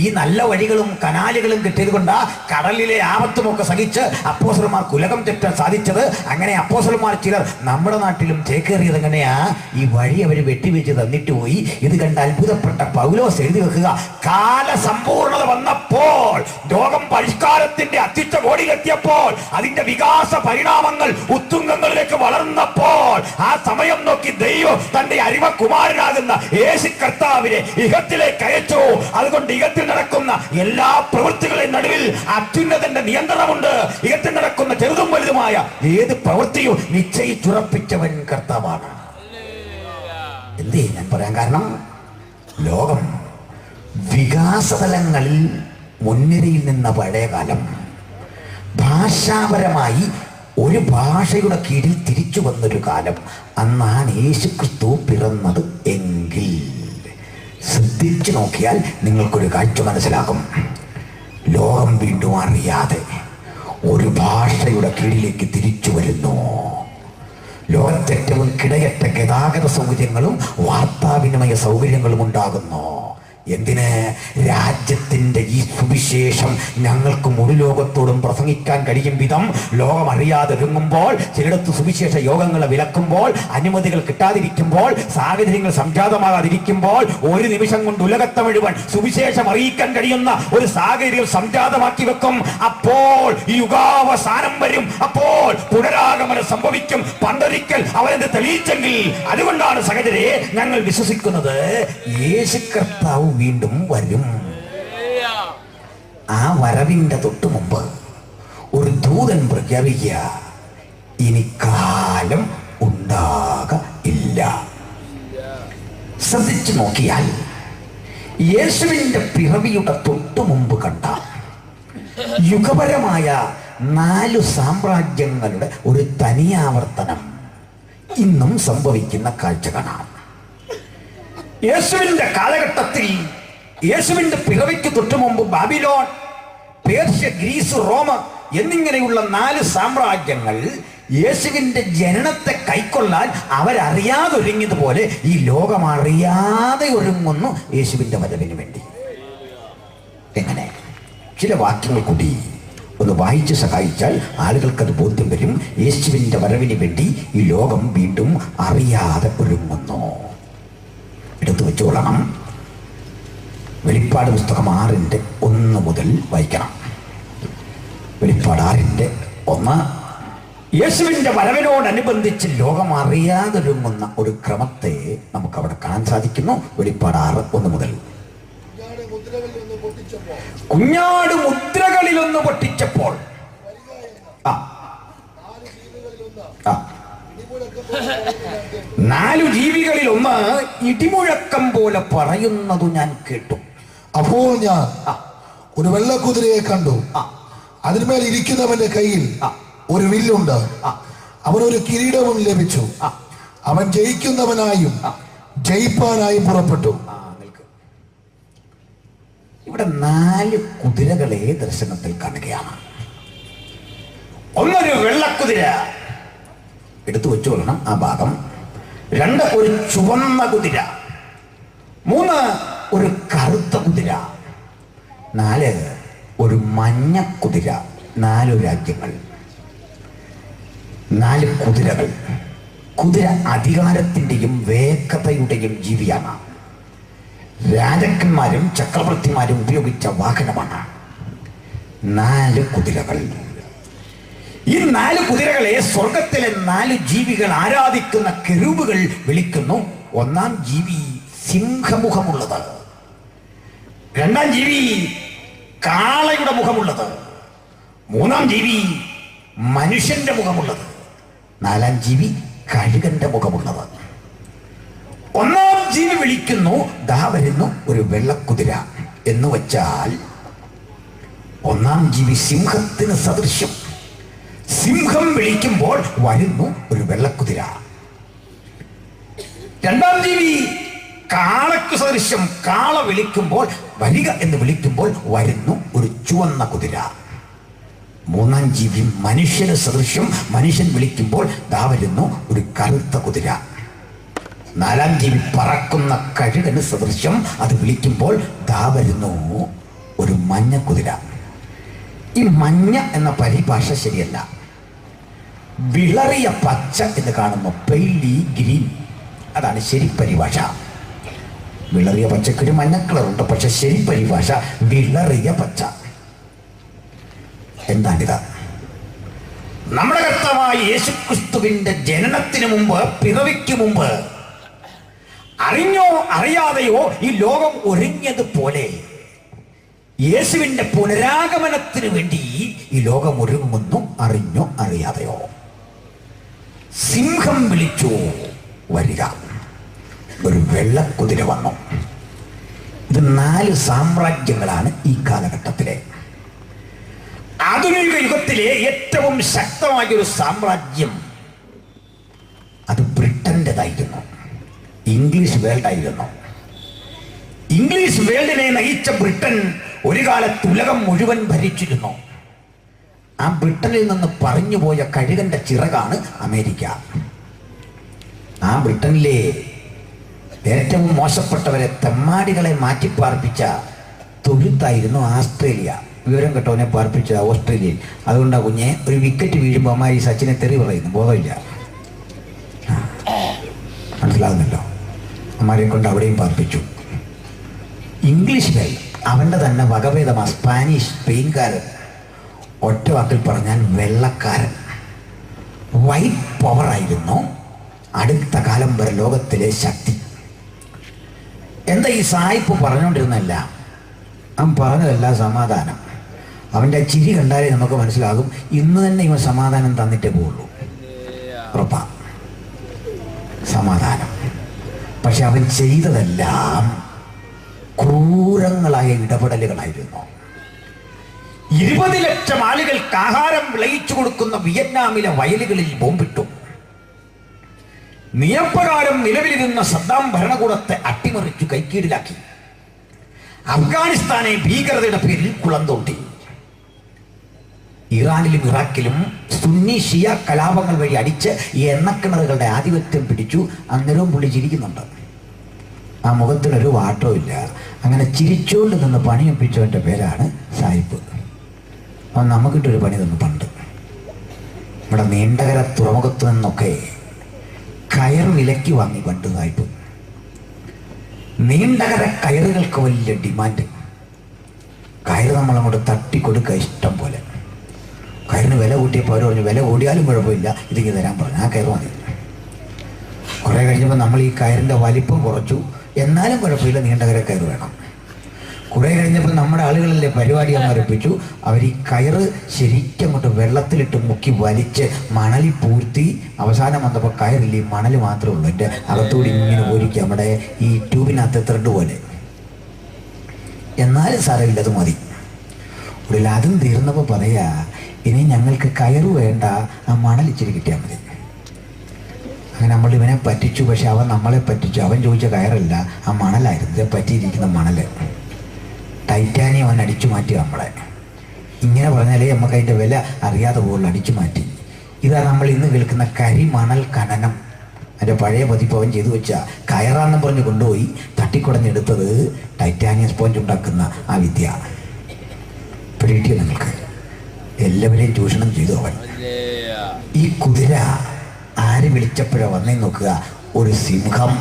ഈ നല്ല വഴികളും കനാലുകളും കിട്ടിയത് കൊണ്ട് കടലിലെ ആപത്തുമൊക്കെ സഹിച്ച് അപ്പോസ്തലന്മാർക്ക് ഉലകം തെറ്റാൻ സാധിച്ചത്. അങ്ങനെ അപ്പോസ്തലന്മാർ ചിലർ നമ്മുടെ നാട്ടിലും ചേക്കേറിയത് എങ്ങനെയാ? ഈ വഴി അവർ വെട്ടിവെച്ച് തന്നിട്ട് പോയി. ഇത് കണ്ട് അത്ഭുതപ്പെട്ട പൗലോസ് എഴുതി വെക്കുക, കാലസമ്പൂർണത വന്നപ്പോൾ, ലോകം പരിഷ്കാരത്തിന്റെ അത്യുച്ച കോടിയിലെത്തിയപ്പോൾ, അതിന്റെ വികാസ പരിണാമങ്ങൾ ഉത്തുംഗങ്ങളിലേക്ക് വളർന്നപ്പോൾ, ആ സമയം നോക്കി ദൈവം തന്റെ അരിമകുമാരനാകുന്ന യേശു കർത്താവിനെ ഇഹത്തിലേക്ക് അയച്ചു. അതുകൊണ്ട് ഇഹത്തിൽ നടക്കുന്ന എല്ലാ പ്രവൃത്തികളുടെ നടുവിൽ അത്യുന്നതന്റെ നിയന്ത്രണമുണ്ട്. ഇഹത്തിൽ നടക്കുന്ന ചെറുതും വലുതുമായ ഏത് പ്രവൃത്തിയും നിശ്ചയിച്ചുറപ്പിച്ചവൻ കർത്താവാണ്. എന്തേ ഞാൻ പറയാൻ കാരണം? ലോകം വികാസതലങ്ങളിൽ മുൻനിരയിൽ നിന്ന പഴയ കാലം ഭാഷാപരമായി ഒരു ഭാഷയുടെ കീഴിൽ തിരിച്ചു വന്നൊരു കാലം, അന്നാണ് യേശുക്രിസ്തു പിറന്നത് എങ്കിൽ ശ്രദ്ധിച്ചു നോക്കിയാൽ നിങ്ങൾക്കൊരു കാഴ്ച മനസ്സിലാകും. ലോകം വീണ്ടും അറിയാതെ ഒരു ഭാഷയുടെ കീഴിലേക്ക് തിരിച്ചു വരുന്നു. ലോകത്തേറ്റവും കിടയറ്റ ഗതാഗത സൗകര്യങ്ങളും വാർത്താവിനിമയ സൗകര്യങ്ങളും ഉണ്ടാകുന്നു. എന്തിന്? രാജ്യത്തിൻ്റെ ഈ സുവിശേഷം ഞങ്ങൾക്ക് മുഴു ലോകത്തോടും പ്രസംഗിക്കാൻ കഴിയും വിധം ലോകം അറിയാതെ ഒരുങ്ങുമ്പോൾ, ചിലയിടത്ത് സുവിശേഷ യോഗങ്ങളെ വിലക്കുമ്പോൾ, അനുമതികൾ കിട്ടാതിരിക്കുമ്പോൾ, സാഹചര്യങ്ങൾ സംജാതമാകാതിരിക്കുമ്പോൾ, ഒരു നിമിഷം കൊണ്ട് ഉലകത്തെ മുഴുവൻ സുവിശേഷം അറിയിക്കാൻ കഴിയുന്ന ഒരു സാഹചര്യം സംജാതമാക്കി വെക്കും. അപ്പോൾ ഈ യുഗാവസാനം വരും. അപ്പോൾ പുനരാഗമനം സംഭവിക്കും. പണ്ടൊരിക്കൽ അവരെന്ത് തെളിയിച്ചെങ്കിൽ, അതുകൊണ്ടാണ് സഹോദരരെ ഞങ്ങൾ വിശ്വസിക്കുന്നത് യേശു കർത്താവ് വീണ്ടും വരും. ആ വരവിന്റെ തൊട്ടു മുമ്പ് ഒരു ദൂതൻ പ്രഖ്യാപിക്കുക, ഇനി കാലം ഉണ്ടാകില്ല. ശ്രദ്ധിച്ചു നോക്കിയാൽ യേശുവിന്റെ പിറവിയുടെ തൊട്ടു മുമ്പ് കണ്ട യുഗപരമായ 4 സാമ്രാജ്യങ്ങളുടെ ഒരു തനിയാവർത്തനം ഇന്നും സംഭവിക്കുന്ന കാഴ്ച കാണാം. യേശുവിന്റെ കാലഘട്ടത്തിൽ, യേശുവിന്റെ പിറവിക്ക് തൊട്ടു മുമ്പ് ബാബിലോൺ, പേർഷ്യ, ഗ്രീസ്, റോം എന്നിങ്ങനെയുള്ള 4 സാമ്രാജ്യങ്ങൾ യേശുവിന്റെ ജനനത്തെ കൈക്കൊള്ളാൻ അവരറിയാതെ ഒരുങ്ങിയതുപോലെ ഈ ലോകം അറിയാതെ ഒരുങ്ങുന്നു യേശുവിന്റെ വരവിന് വേണ്ടി. എങ്ങനെ? ചില വാക്യങ്ങൾ കൂടി ഒന്ന് വായിച്ച് സഹായിച്ചാൽ ആളുകൾക്കത് ബോധ്യം വരും. യേശുവിന്റെ വരവിന് വേണ്ടി ഈ ലോകം വീണ്ടും അറിയാതെ ഒരുങ്ങുന്നു. എടുത്തു വെച്ചുകൊള്ളണം. വെളിപ്പാട് പുസ്തകം 6:1 മുതൽ വായിക്കണം. വെളിപ്പാട് 6:1. യേശുവിന്റെ വരവിനോടനുബന്ധിച്ച് ലോകം അറിയാതൊരുങ്ങുന്ന ഒരു ക്രമത്തെ നമുക്ക് അവിടെ കാണാൻ സാധിക്കുന്നു. വെളിപ്പാട് 6:1 മുതൽ. കുഞ്ഞാട് മുദ്രകളിലൊന്ന് പൊട്ടിച്ചപ്പോൾ 4 ജീവികളിൽ ഒന്ന് ഇടിമുഴക്കം പോലെ പറയുന്നത് ഞാൻ കേട്ടു. അപ്പോൾ ഞാൻ ഒരു വെള്ളക്കുതിരയെ കണ്ടു. അതിന്മേൽ ഇരിക്കുന്നവന്റെ കയ്യിൽ ഒരു വില്ലുണ്ട്. അവനൊരു കിരീടവും ലഭിച്ചു. അവൻ ജയിക്കുന്നവനായും ജയിപ്പാനായും പുറപ്പെട്ടു. ഇവിടെ 4 കുതിരകളെ ദർശനത്തിൽ കാണുകയാണ്. ഒന്നൊരു വെള്ളക്കുതിര, എടുത്തു വെച്ചുകൊള്ളണം ആ ഭാഗം. 2 ഒരു ചുവന്ന കുതിര. 3 ഒരു കറുത്ത കുതിര. 4 ഒരു മഞ്ഞ കുതിര. 4 രാജ്യങ്ങൾ, 4 കുതിരകൾ. കുതിര അധികാരത്തിന്റെയും വേഗതയുടെയും ജീവിയാണ്. രാജാക്കന്മാരും ചക്രവർത്തിമാരും ഉപയോഗിച്ച വാഹനമാണ് 4 കുതിരകൾ. ഈ 4 കുതിരകളെ സ്വർഗത്തിലെ 4 ജീവികൾ ആരാധിക്കുന്ന കെരൂബുകൾ വിളിക്കുന്നു. 1-ാം ജീവി സിംഹമുഖമുള്ളത്, 2-ാം ജീവി കാളയുടെ മുഖമുള്ളത്, 3-ാം ജീവി മനുഷ്യന്റെ മുഖമുള്ളത്, 4-ാം ജീവി കഴുകന്റെ മുഖമുള്ളത്. 1-ാം ജീവി വിളിക്കുന്നു, ദാ വരുന്നു ഒരു വെള്ളക്കുതിര. എന്ന് വച്ചാൽ 1-ാം ജീവി സിംഹത്തിന് സദൃശ്യം. സിംഹം വിളിക്കുമ്പോൾ വരുന്നു ഒരു വെള്ളക്കുതിര. 2-ാം ജീവി കാളയ്ക്ക് സദൃശ്യം. കാള വിളിക്കുമ്പോൾ, വരിക എന്ന് വിളിക്കുമ്പോൾ വരുന്നു ഒരു ചുവന്ന കുതിര. 3-ാം ജീവി മനുഷ്യന് സദൃശ്യം. മനുഷ്യൻ വിളിക്കുമ്പോൾ ദാ വരുന്നു ഒരു കറുത്ത കുതിര. 4-ാം ജീവി പറക്കുന്ന കഴുകന് സദൃശ്യം. അത് വിളിക്കുമ്പോൾ ദാ വരുന്നു ഒരു മഞ്ഞ കുതിര. ഈ മഞ്ഞ എന്ന പരിഭാഷ ശരിയല്ല. വിളറിയ പച്ച എന്ന് കാണുന്നു, പെയിലി ഗ്രീൻ, അതാണ് ശരി പരിഭാഷ. വിളറിയ പച്ചക്കൊരു മഞ്ഞ കളറുണ്ട്, പക്ഷെ ശരി പരിഭാഷ വിളറിയ പച്ച. എന്താണിത്? നമ്മുടെ കർത്താവായ യേശുക്രിസ്തുവിന്റെ ജനനത്തിന് മുമ്പ്, പിറവിക്ക് മുമ്പ്, അറിഞ്ഞോ അറിയാതെയോ ഈ ലോകം ഒരുങ്ങിയതുപോലെ യേശുവിന്റെ പുനരാഗമനത്തിന് വേണ്ടി ഈ ലോകം ഒരുങ്ങുന്നു, അറിഞ്ഞോ അറിയാതെയോ. സിംഹം വിളിച്ചു, വരിക. ഒരു വെള്ളക്കുതിര വന്നു. ഇത് 4 സാമ്രാജ്യങ്ങളാണ് ഈ കാലഘട്ടത്തിലെ. ആധുനിക യുഗത്തിൽ ലോകത്തിലെ ഏറ്റവും ശക്തമായ ഒരു സാമ്രാജ്യം അത് ബ്രിട്ടന്റേതായിരുന്നു. ഇംഗ്ലീഷ് വേൾഡ് ആയിരുന്നു. ഇംഗ്ലീഷ് വേൾഡിനെ നയിച്ച ബ്രിട്ടൻ ഒരു കാലത്ത് ഉലകം മുഴുവൻ ഭരിച്ചിരുന്നു. ആ ബ്രിട്ടനിൽ നിന്ന് പറഞ്ഞുപോയ കഴുകന്റെ ചിറകാണ് അമേരിക്ക. ആ ബ്രിട്ടനിലെ ഏറ്റവും മോശപ്പെട്ടവരെ തെമ്മാടികളെ മാറ്റിപ്പാർപ്പിച്ച തൊഴുത്തായിരുന്നു ആസ്ട്രേലിയ. വിവരം കേട്ടവനെ പാർപ്പിച്ച ഓസ്ട്രേലിയയിൽ. അതുകൊണ്ടാ കുഞ്ഞെ ഒരു വിക്കറ്റ് വീഴുമ്പോൾ അമ്മ ഈ സച്ചിനെ തെറി പറയുന്നു, ബോധമില്ല. മനസ്സിലാകുന്നല്ലോ. അമ്മാരെ കൊണ്ട് അവിടെയും പാർപ്പിച്ചു. ഇംഗ്ലീഷ് വേൾഡ് അവൻ്റെ തന്നെ വകഭേദമാ. സ്പാനിഷ്, സ്പെയിൻകാരൻ, ഒറ്റ വാക്കിൽ പറഞ്ഞാൽ വെള്ളക്കാരൻ. വൈറ്റ് പവറായിരുന്നു അടുത്ത കാലം വരെ ലോകത്തിലെ ശക്തി. എന്താ ഈ സായിപ്പ് പറഞ്ഞുകൊണ്ടിരുന്നല്ല, അവൻ പറഞ്ഞതല്ല സമാധാനം. അവൻ്റെ ചിരി കണ്ടാലേ നമുക്ക് മനസ്സിലാകും ഇന്ന് തന്നെ ഇവൻ സമാധാനം തന്നിട്ടേ പോവുള്ളൂ. ഉറപ്പാ സമാധാനം. പക്ഷെ അവൻ ചെയ്തതെല്ലാം ക്രൂരങ്ങളായ ഇടപെടലുകളായിരുന്നു. 20 ലക്ഷം ആളുകൾക്ക് ആഹാരം വിളയിച്ചു കൊടുക്കുന്ന വിയറ്റ്നാമിലെ വയലുകളിൽ ബോംബിട്ടു. നിയമപ്രകാരം നിലവിലിരുന്ന സദ്ദാം ഭരണകൂടത്തെ അട്ടിമറിച്ചു കൈക്കീഴിലാക്കി. അഫ്ഗാനിസ്ഥാനെ ഭീകരതയുടെ പേരിൽ കുളം തോണ്ടി. ഇറാനിലും ഇറാഖിലും സുന്നി ഷിയ കലാപങ്ങൾ വഴി അടിച്ച് എണ്ണക്കിണറുകളുടെ ആധിപത്യം പിടിച്ചു. അന്നേരവും പുള്ളി ചിരിക്കുന്നുണ്ട്. ആ മുഖത്തിനൊരു വാട്ടവും ഇല്ല. അങ്ങനെ ചിരിച്ചുകൊണ്ട് നിന്ന് പണിയൊപ്പിച്ചവൻ്റെ പേരാണ് സായിപ്പ്. അവൻ നമുക്കിട്ടൊരു പണി തന്നു പണ്ട്. ഇവിടെ നീണ്ടകര തുറമുഖത്ത് നിന്നൊക്കെ കയർ വിലയ്ക്ക് വാങ്ങി പണ്ട് സായിപ്പ്. നീണ്ടകര കയറുകൾക്ക് വലിയ ഡിമാൻഡ്. കയറ് നമ്മളങ്ങോട്ട് തട്ടിക്കൊടുക്കുക ഇഷ്ടം പോലെ. കയറിന് വില കൂട്ടിയപ്പോൾ അവർ പറഞ്ഞു വില കൂടിയാലും കുഴപ്പമില്ല, ഇതിങ്ങനെ തരാൻ പറഞ്ഞു. ആ കയറ് മതി. കുറേ കഴിഞ്ഞപ്പോൾ നമ്മൾ ഈ കയറിൻ്റെ വലിപ്പം കുറച്ചു, എന്നാലും കുഴപ്പമില്ല, നീണ്ടകര കയറ് വേണം. കുറേ കഴിഞ്ഞപ്പോൾ നമ്മുടെ ആളുകളിലെ പരിപാടി അവതരിപ്പിച്ചു. അവർ ഈ കയറ് ശരിക്കും അങ്ങോട്ട് വെള്ളത്തിലിട്ട് മുക്കി വലിച്ച് മണലി പൂർത്തി അവസാനം വന്നപ്പോൾ കയറില്ല, ഈ മണൽ മാത്രമേ ഉള്ളൂ. എൻ്റെ അകത്തൂടി ഇങ്ങനെ പോയിരിക്കും, നമ്മുടെ ഈ ട്യൂബിനകത്ത് ത്രെഡ് പോലെ. എന്നാലും സാരമില്ല, അത് മതി. ഒടുവിൽ അതും തീർന്നപ്പോൾ പറയാ, ഇനി ഞങ്ങൾക്ക് കയറ് വേണ്ട, ആ മണൽ ഇച്ചിരി കിട്ടിയാൽ മതി. അങ്ങനെ നമ്മൾ ഇവനെ പറ്റിച്ചു. പക്ഷെ അവൻ നമ്മളെ പറ്റിച്ചു. അവൻ ചോദിച്ച കയറല്ല, ആ മണലായിരുന്നു. ഇത് പറ്റിയിരിക്കുന്ന മണല്. ടൈറ്റാനിയം അവൻ അടിച്ചു മാറ്റി നമ്മളെ. ഇങ്ങനെ പറഞ്ഞാലേ നമുക്ക് അതിൻ്റെ വില അറിയാതെ പോകുള്ളൂ. അടിച്ചു മാറ്റി. ഇതാണ് നമ്മൾ ഇന്ന് കേൾക്കുന്ന കരിമണൽ ഖനനം. അതിൻ്റെ പഴയ പതിപ്പ് അവൻ ചെയ്തു വെച്ച കയറാന്നും പറഞ്ഞ് കൊണ്ടുപോയി തട്ടിക്കുടഞ്ഞെടുത്തത് ടൈറ്റാനിയം സ്പോഞ്ച് ഉണ്ടാക്കുന്ന ആ വിദ്യ. പിടികിട്ടിയോ നിങ്ങൾക്ക്? എല്ലാവരെയും ചൂഷണം ചെയ്തു അവൻ. ഈ കുതിര ആര് വിളിച്ചപ്പോഴാ വന്നേ നോക്കുക. ഒരു സിംഹം.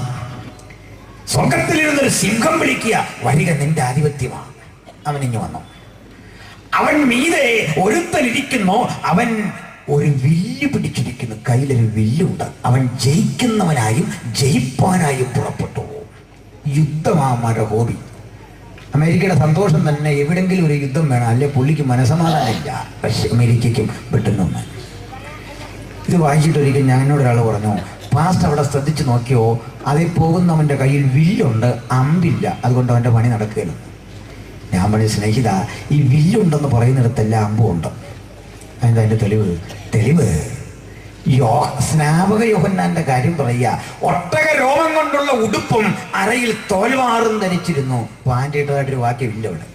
സ്വർഗത്തിലിരുന്നൊരു സിംഹം വിളിക്കുക, വരിക നിന്റെ ആധിപത്യമാണ്. അവനിഞ്ഞു വന്നു. അവൻ മീതെ ഒരുത്തനിരിക്കുന്നു. അവൻ ഒരു വില്ല് പിടിച്ചിരിക്കുന്നു. കയ്യിലൊരു വില്ലുണ്ട്. അവൻ ജയിക്കുന്നവനായും ജയിപ്പാനായും പുറപ്പെട്ടു. യുദ്ധമാമാരുടെ ഹോബി. അമേരിക്കയുടെ സന്തോഷം തന്നെ എവിടെങ്കിലും ഒരു യുദ്ധം വേണം, അല്ലെ പുള്ളിക്ക് മനസമാധാനമില്ല. പക്ഷെ അമേരിക്കയ്ക്കും ബ്രിട്ടനൊന്ന്. ഇത് വായിച്ചിട്ടൊരിക്കൽ എന്നോടൊരാൾ പറഞ്ഞു, പാസ്റ്റ് അവിടെ ശ്രദ്ധിച്ച് നോക്കിയോ, അതിൽ പോകുന്നവൻ്റെ കയ്യിൽ വില്ലുണ്ട്, അമ്പില്ല, അതുകൊണ്ട് അവൻ്റെ പണി നടക്കുകയില്ല. ഞാൻ പറഞ്ഞു, സ്നേഹിത, ഈ വില്ലുണ്ടെന്ന് പറയുന്നിടത്തെല്ലാം അമ്പുണ്ട്. അതിൻ്റെ തെളിവ് സ്നാപക യോഹന്നാന്റെ കാര്യം പറയുക. ഒട്ടക രോമം കൊണ്ടുള്ള ഉടുപ്പും അരയിൽ തോൽവാറും ധരിച്ചിരുന്നു. പാൻറ്റിട്ടതായിട്ടൊരു വാക്യമില്ല ഇവിടെ.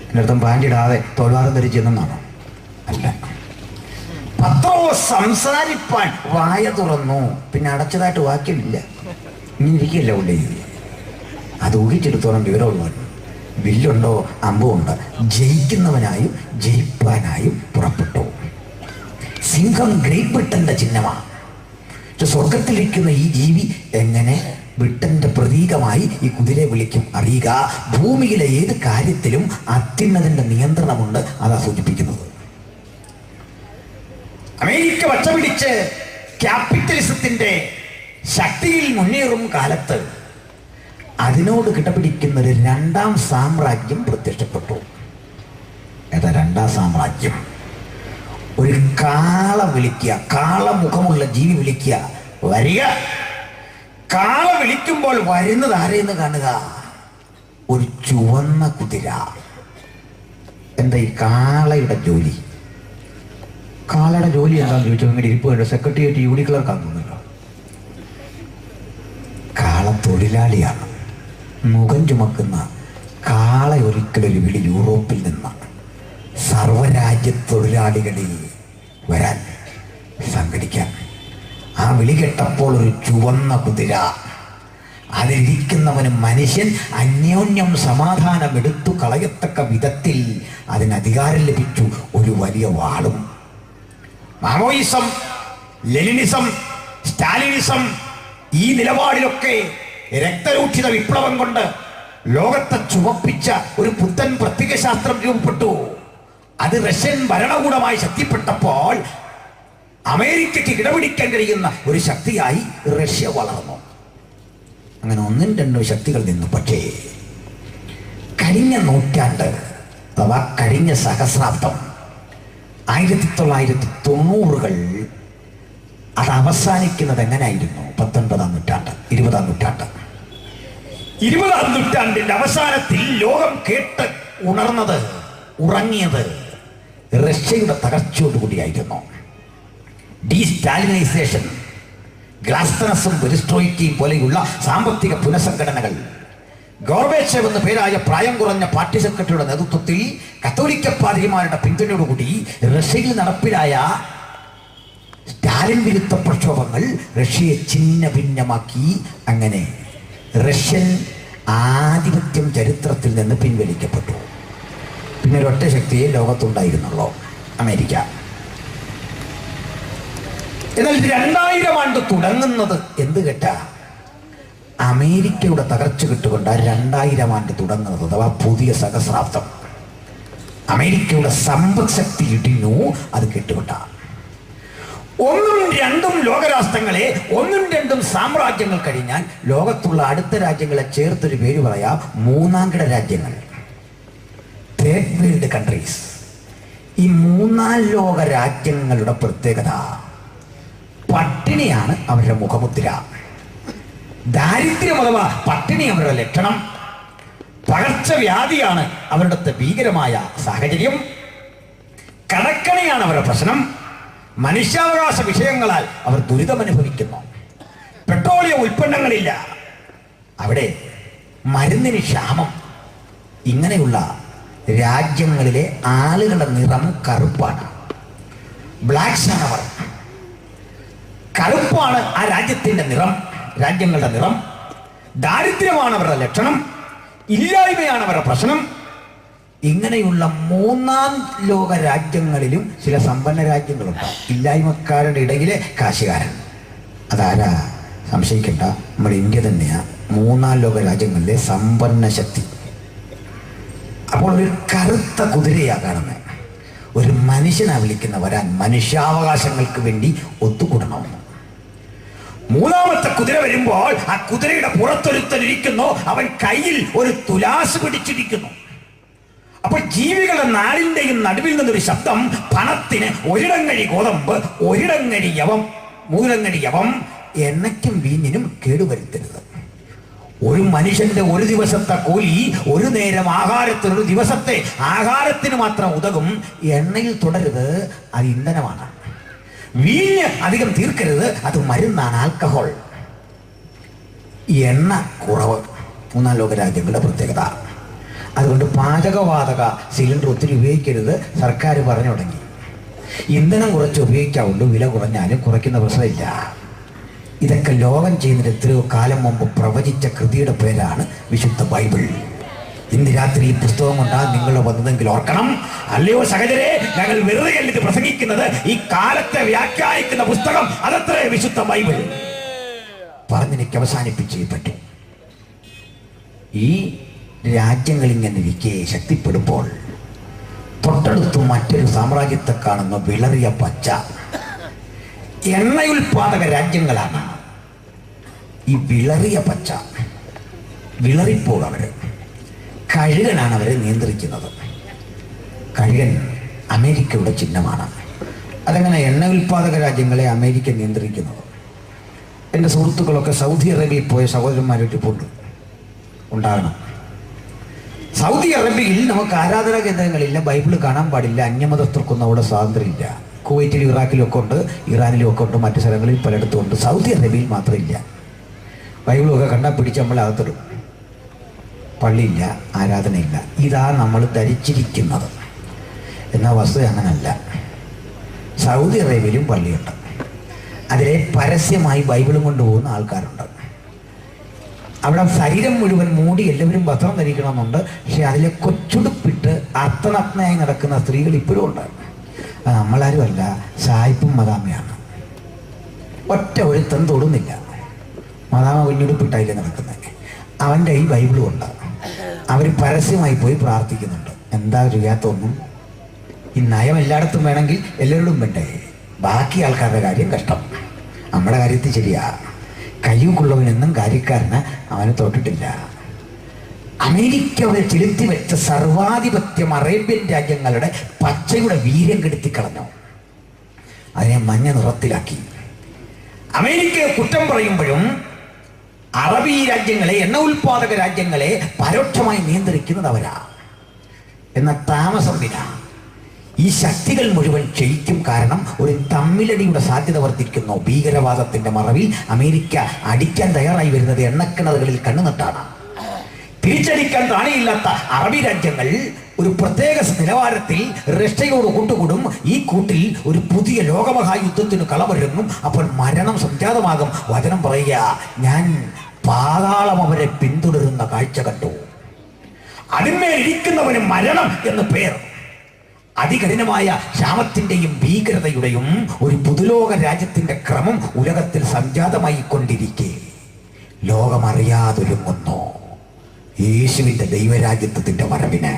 എൻ്റെ അർത്ഥം പാൻറ്റിടാതെ തോൽവാറും ധരിച്ചിരുന്നാണോ? അല്ല. പത്രോസ് സംസാരിപ്പാൻ വായ തുറന്നു, പിന്നെ അടച്ചതായിട്ട് വാക്യമില്ല. ഇങ്ങനെ ഇരിക്കില്ല ഉള്ളേ. അത് ഊഹിച്ചെടുത്തോളം വിവരമുള്ളവൻ. വില്ലുണ്ടോ അമ്പുണ്ട്. ജയിക്കുന്നവനായും ജയിപ്പാനായും പുറപ്പെട്ടു. സിംഹം ഗ്രേറ്റ് ബ്രിട്ടന്റെ ചിഹ്നമാണ്. സ്വർഗത്തിലിരിക്കുന്ന ഈ ജീവി എങ്ങനെ ബ്രിട്ടന്റെ പ്രതീകമായി ഈ കുതിരയെ വിളിക്കും അറിയുക. ഭൂമിയിലെ ഏത് കാര്യത്തിലും അത്യുന്നതിന്റെ നിയന്ത്രണമുണ്ട്. അതാ സൂചിപ്പിക്കുന്നത്. അമേരിക്ക വച്ചപിടിച്ച് ക്യാപിറ്റലിസത്തിന്റെ ശക്തിയിൽ മുന്നേറും കാലത്ത് അതിനോട് കിടപിടിക്കുന്ന ഒരു രണ്ടാം സാമ്രാജ്യം പ്രത്യക്ഷപ്പെട്ടു. ഏതാ രണ്ടാം സാമ്രാജ്യം? ഒരു കാള വിളിക്കുക, കാളമുഖമുള്ള ജീവി വിളിക്കുക, വരിക. കാള വിളിക്കുമ്പോൾ വരുന്നത് ആരെയെന്ന് കാണുക. ഒരു ചുവന്ന കുതിര. എന്താ ഈ കാളയുടെ ജോലി? കാളയുടെ ജോലി എന്താണെന്ന് ചോദിച്ചാൽ ഇങ്ങനെ ഇരിപ്പ് കണ്ട് സെക്രട്ടേറിയറ്റ് യൂണി ക്ലർക്കാന്ന് തോന്നുന്നല്ലോ. കാള തൊഴിലാളിയാണ്. മുഖം ചുമക്കുന്ന കാള ഒരിക്കലൊരു വിളി യൂറോപ്പിൽ നിന്നാണ്. സർവരാജ്യ തൊഴിലാളികളിൽ വരാൻ സംഘടിക്കാൻ. ആ വിളി കേട്ടപ്പോൾ ഒരു ചുവന്ന കുതിര, അതിലിരിക്കുന്നവന് മനുഷ്യൻ അന്യോന്യം സമാധാനം എടുത്തു കളയത്തക്ക വിധത്തിൽ അതിന് അധികാരം ലഭിച്ചു. ഒരു വലിയ വാളും. മാവോയിസം, ലെനിനിസം, സ്റ്റാലിനിസം ഈ നിലപാടിലൊക്കെ രക്തരൂക്ഷിത വിപ്ലവം കൊണ്ട് ലോകത്തെ ചുമപ്പിച്ച ഒരു പുത്തൻ പ്രത്യയശാസ്ത്രം രൂപപ്പെട്ടു. അത് റഷ്യൻ ഭരണകൂടമായി ശക്തിപ്പെട്ടപ്പോൾ അമേരിക്കയ്ക്ക് കിടപിടിക്കാൻ കഴിയുന്ന ഒരു ശക്തിയായി റഷ്യ വളർന്നു. അങ്ങനെ ഒന്നും രണ്ടും ശക്തികൾ നിന്നു. പക്ഷേ കഴിഞ്ഞ നൂറ്റാണ്ട് അഥവാ കഴിഞ്ഞ സഹസ്രാബ്ദം 1990-കൾ അത് അവസാനിക്കുന്നത് എങ്ങനെയായിരുന്നു? 19-ാം നൂറ്റാണ്ട്, 20-ാം നൂറ്റാണ്ട്. 20-ാം നൂറ്റാണ്ടിന്റെ അവസാനത്തിൽ ലോകം കേട്ട് ഉണർന്നത്, ഉറങ്ങിയത് റഷ്യയുടെ തകർച്ചയോടുകൂടിയായിരുന്നു. ഡീസ്റ്റാലിനൈസേഷൻ, ഗ്ലാസ്തനസും പെരിസ്ട്രോയിക്കയും പോലെയുള്ള സാമ്പത്തിക പുനഃസംഘടനകൾ, ഗോർബേച്ചേവ് എന്ന പേരായ പ്രായം കുറഞ്ഞ പാർട്ടി സെക്രട്ടറിയുടെ നേതൃത്വത്തിൽ കത്തോലിക്ക പാതിരിമാരുടെ പിന്തുണയോടുകൂടി റഷ്യയിൽ നടപ്പിലായ സ്റ്റാലിൻ വിരുദ്ധ പ്രക്ഷോഭങ്ങൾ റഷ്യയെ ഛിന്ന ഭിന്നമാക്കി. അങ്ങനെ റഷ്യൻ ആധിപത്യം ചരിത്രത്തിൽ നിന്ന് പിൻവലിക്കപ്പെട്ടു. പിന്നെ ഒരൊറ്റ ശക്തിയെ ലോകത്തുണ്ടായിരുന്നുള്ളൂ, അമേരിക്ക. എന്നാൽ 2000 ആണ്ട് തുടങ്ങുന്നത് എന്ത് കേട്ടാ? അമേരിക്കയുടെ തകർച്ച കിട്ടുകൊണ്ട് 2000 ആണ്ട് തുടങ്ങുന്നത്, അഥവാ പുതിയ സഹസ്രാബ്ദം. അമേരിക്കയുടെ സമ്പദ് ശക്തി ഇടിഞ്ഞു, അത് കേട്ടുകൊണ്ടാ. 1ഉം 2ഉം ലോകരാഷ്ട്രങ്ങളെ, 1ഉം 2ഉം സാമ്രാജ്യങ്ങൾ കഴിഞ്ഞാൽ ലോകത്തുള്ള അടുത്ത രാജ്യങ്ങളെ ചേർത്തൊരു പേര് പറയാ, മൂന്നാം കിട രാജ്യങ്ങൾ, തേർഡ് വേൾഡ് കൺട്രീസ്. ഈ മൂന്നാം ലോക രാജ്യങ്ങളുടെ പ്രത്യേകത പട്ടിണിയാണ് അവരുടെ മുഖമുദ്ര. ദാരിദ്ര്യം അഥവാ പട്ടിണി അവരുടെ ലക്ഷണം. പകർച്ചവ്യാധിയാണ് അവരുടെ ഭീകരമായ സാഹചര്യം. കടക്കണിയാണ് അവരുടെ പ്രശ്നം. മനുഷ്യാവകാശ വിഷയങ്ങളാൽ അവർ ദുരിതമനുഭവിക്കുന്നു. പെട്രോളിയം ഉൽപ്പന്നങ്ങളില്ല അവിടെ, മരുന്നിന് ക്ഷാമം. ഇങ്ങനെയുള്ള രാജ്യങ്ങളിലെ ആളുകളുടെ നിറം കറുപ്പാണ്. ബ്ലാക്സ് ആണ് അവർ. കറുപ്പാണ് ആ രാജ്യത്തിന്റെ നിറം, രാജ്യങ്ങളുടെ നിറം. ദാരിദ്ര്യമാണ് അവരുടെ ലക്ഷണം, ഇല്ലായ്മയാണ് അവരുടെ പ്രശ്നം. ഇങ്ങനെയുള്ള മൂന്നാം ലോക രാജ്യങ്ങളിലും ചില സമ്പന്ന രാജ്യങ്ങളുണ്ട്. ഇല്ലായ്മക്കാരുടെ ഇടയിലെ കാശുകാരൻ. അതാരാ? സംശയിക്കണ്ട, നമ്മുടെ ഇന്ത്യ തന്നെയാ മൂന്നാം ലോക രാജ്യങ്ങളിലെ സമ്പന്ന ശക്തി. അപ്പോൾ ഒരു കറുത്ത കുതിരയാ കാണുന്നത്. ഒരു മനുഷ്യനാ വിളിക്കുന്ന വരാൻ, മനുഷ്യാവകാശങ്ങൾക്ക് വേണ്ടി ഒത്തുകൂടണമെന്ന്. മൂന്നാമത്തെ കുതിര വരുമ്പോൾ ആ കുതിരയുടെ പുറത്തൊരുത്തരിക്കുന്നു, അവൻ കയ്യിൽ ഒരു തുലാസ് പിടിച്ചിരിക്കുന്നു. അപ്പോൾ ജീവികളുടെ നാടിന്റെയും നടുവിൽ നിന്നൊരു ശബ്ദം, പണത്തിന് ഒരിടങ്ങഴി ഗോതമ്പ്, ഒരിടങ്ങഴി യവം, മൂന്നിടങ്ങഴി യവം, എണ്ണയ്ക്കും വീഞ്ഞിനും കേടുവരുത്തരുത്. ഒരു മനുഷ്യന്റെ ഒരു ദിവസത്തെ കൂലി ഒരു നേരം ആഹാരത്തിന്, ഒരു ദിവസത്തെ ആഹാരത്തിന് മാത്രം ഉതകും. എണ്ണയിൽ തുടരുത്, അത് ഇന്ധനമാണ്. വീഞ്ഞ് അധികം തീർക്കരുത്, അത് മരുന്നാണ്, ആൽക്കഹോൾ. എണ്ണ കുറവ് മൂന്നാം ലോക രാജ്യങ്ങളുടെ പ്രത്യേകത. അതുകൊണ്ട് പാചകവാതക സിലിണ്ടർ ഒത്തിരി ഉപയോഗിക്കരുത്, സർക്കാർ പറഞ്ഞു തുടങ്ങി. ഇന്ധനം കുറച്ച് ഉപയോഗിക്കാവുള്ളൂ, വില കുറഞ്ഞാലും കുറയ്ക്കുന്ന പ്രശ്നമില്ല. ഇതൊക്കെ ലോകം ചെയ്യുന്നതിന് എത്രയോ കാലം മുമ്പ് പ്രവചിച്ച കൃതിയുടെ പേരാണ് വിശുദ്ധ ബൈബിൾ. ഇന്ന് രാത്രി ഈ പുസ്തകം കൊണ്ടാണ് നിങ്ങൾ വന്നതെങ്കിൽ ഓർക്കണം, അല്ലയോ സഹോദരേ, ഞങ്ങൾ വെറുതെ ഇത് പ്രസംഗിക്കുന്നത്, ഈ കാലത്തെ വ്യാഖ്യാനിക്കുന്ന പുസ്തകം, അതത്രേ വിശുദ്ധ ബൈബിൾ. പറഞ്ഞെനിക്ക് അവസാനിപ്പിച്ചേ പറ്റൂ. ഈ രാജ്യങ്ങളിങ്ങനെ ഇരിക്കെ ശക്തിപ്പെടുമ്പോൾ തൊട്ടടുത്ത് മറ്റൊരു സാമ്രാജ്യത്തെ കാണുന്ന വിളറിയ പച്ച എണ്ണയുൽപാദക രാജ്യങ്ങളാണ്. ഈ വിളറിയ പച്ച, വിളറിപ്പോൾ അവര് കഴുകനാണ് അവരെ നിയന്ത്രിക്കുന്നത്. കഴുകൻ അമേരിക്കയുടെ ചിഹ്നമാണ്. അതങ്ങനെ എണ്ണ ഉൽപാദക രാജ്യങ്ങളെ അമേരിക്ക നിയന്ത്രിക്കുന്നത്. എൻ്റെ സുഹൃത്തുക്കളൊക്കെ സൗദി അറേബ്യയിൽ പോയ സഹോദരന്മാരൊക്കെ പോണ്ട് ഉണ്ടാകണം. സൗദി അറേബ്യയിൽ നമുക്ക് ആരാധനാ കേന്ദ്രങ്ങളില്ല, ബൈബിൾ കാണാൻ പാടില്ല, അന്യമതസ്ഥർക്കൊന്നും അവിടെ സ്വാതന്ത്ര്യമില്ല. കുവൈറ്റിലും ഇറാഖിലും ഒക്കെ ഉണ്ട്, ഇറാനിലും ഒക്കെ ഉണ്ട്, മറ്റു സ്ഥലങ്ങളിൽ പലയിടത്തും ഉണ്ട്. സൗദി അറേബ്യയിൽ മാത്രമില്ല. ബൈബിളൊക്കെ കണ്ടാൽ പിടിച്ച് നമ്മൾ അകത്തിടും. പള്ളിയില്ല, ആരാധനയില്ല. ഇതാ നമ്മൾ ധരിച്ചിരിക്കുന്നത്. എന്നാൽ വസ്തു അങ്ങനല്ല. സൗദി അറേബ്യയിലും പള്ളിയുണ്ട്. അതിലെ പരസ്യമായി ബൈബിളും കൊണ്ടുപോകുന്ന ആൾക്കാരുണ്ട്. അവിടെ ശരീരം മുഴുവൻ മൂടി എല്ലാവരും വസ്ത്രം ധരിക്കണമെന്നുണ്ട്. പക്ഷെ അതിലെ കൊച്ചുടുപ്പിട്ട് അർത്ഥനഗ്നയായി നടക്കുന്ന സ്ത്രീകൾ ഇപ്പോഴും ഉണ്ട്. അത് നമ്മളാരുമല്ല, സായിപ്പും മദാമയാണ്. ഒറ്റ ഒരുത്തൻ തൊടുന്നില്ല. മദാമ കുഞ്ഞുടുപ്പിട്ടായില്ലേ നടക്കുന്നത്. അവൻ്റെ ഈ ബൈബിളും ഉണ്ട്. അവർ പരസ്യമായി പോയി പ്രാർത്ഥിക്കുന്നുണ്ട്. എന്താ ചെയ്യാത്തൊന്നും. ഈ നയം എല്ലായിടത്തും വേണമെങ്കിൽ എല്ലാവരോടും വേണ്ടേ. ബാക്കി ആൾക്കാരുടെ കാര്യം കഷ്ടം. നമ്മുടെ കാര്യത്തിൽ ശരിയാ. കഴിവുള്ളവനെന്നും കാര്യക്കാരന് അവനെ തൊട്ടിട്ടില്ല. അമേരിക്ക അവരെ ചെലുത്തി വെച്ച സർവാധിപത്യം അറേബ്യൻ രാജ്യങ്ങളുടെ പച്ചയുടെ വീര്യം കെടുത്തിക്കളഞ്ഞു. അതിനെ മഞ്ഞ നിറത്തിലാക്കി. അമേരിക്കയെ കുറ്റം പറയുമ്പോഴും അറബി രാജ്യങ്ങളെ, എണ്ണ ഉൽപാദക രാജ്യങ്ങളെ പരോക്ഷമായി നിയന്ത്രിക്കുന്നത് അവരാ. എന്ന താമസം വിന ഈ ശക്തികൾ മുഴുവൻ ക്ഷയിക്കും. കാരണം ഒരു തമ്മിലടിയുടെ സാധ്യത വർദ്ധിക്കുന്നു. ഭീകരവാദത്തിന്റെ മറവിൽ അമേരിക്ക അടിക്കാൻ തയ്യാറായി വരുന്നത് എണ്ണക്കിണറുകളിൽ കണ്ണുനട്ടാണ്. തിരിച്ചടിക്കാൻ താണയില്ലാത്ത അറബി രാജ്യങ്ങൾ ഒരു പ്രത്യേക നിലവാരത്തിൽ റഷ്യയോട് കൂട്ടുകൂടും. ഈ കൂട്ടിൽ ഒരു പുതിയ ലോകമഹായുദ്ധത്തിന് കളമൊരുങ്ങും. അപ്പോൾ മരണം സംജാതമാകും. വചനം പറയുക, ഞാൻ പാതാളം അവരെ പിന്തുടരുന്ന കാഴ്ച കണ്ടു. അതിന്മേൽ ഇരിക്കുന്നവന് മരണം എന്ന് പേർ. അതികഠിനമായ ക്ഷാമത്തിന്റെയും ഭീകരതയുടെയും ഒരു പുതുലോക രാജ്യത്തിന്റെ ക്രമം ഉലകത്തിൽ സംജാതമായി കൊണ്ടിരിക്കെ ലോകമറിയാതൊരുങ്ങുന്നു യേശുവിന്റെ ദൈവരാജ്യത്വത്തിന്റെ വരവിന്.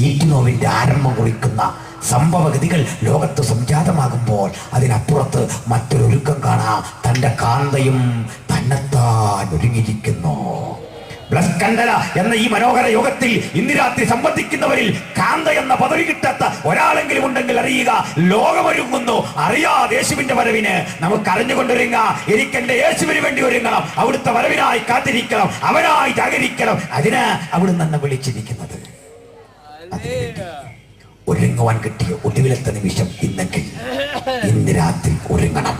ഈറ്റിനോവിന്റെ ആരംഭം കുറിക്കുന്ന സംഭവഗതികൾ ലോകത്ത് സംജാതമാകുമ്പോൾ അതിനപ്പുറത്ത് മറ്റൊരൊരുക്കം കാണാം. തന്റെ കാന്തയും തന്നെത്താൻ ഒരുങ്ങിയിരിക്കുന്നു. ബ്ലസ്കണ്ടല എന്ന ഈ മനോഹര യോഗത്തിൽ ഇന്ന് രാത്രി സംബന്ധിക്കുന്നവരിൽ കാന്ത എന്ന പദവി കിട്ടാത്ത ഒരാളെങ്കിലും ഉണ്ടെങ്കിൽ അറിയുക, ലോകമൊരുങ്ങുന്നു. അറിയാതെ യേശുവിന്റെ വരവിന് നമുക്ക് അറിഞ്ഞുകൊണ്ടൊരുങ്ങ. എനിക്കെന്റെ യേശുവിന് വേണ്ടി ഒരുങ്ങണം. അവിടുത്തെ വരവിനായി കാത്തിരിക്കണം, അവനായി ജാഗരിക്കണം. അതിന് അവിടുന്ന് എന്നെ വിളിച്ചിരിക്കുന്നത്. ഒരുങ്ങുവാൻ കിട്ടിയ ഒടുവിലത്തെ നിമിഷം ഇന്നെങ്കിൽ ഇന്ന് രാത്രി ഒരുങ്ങണം.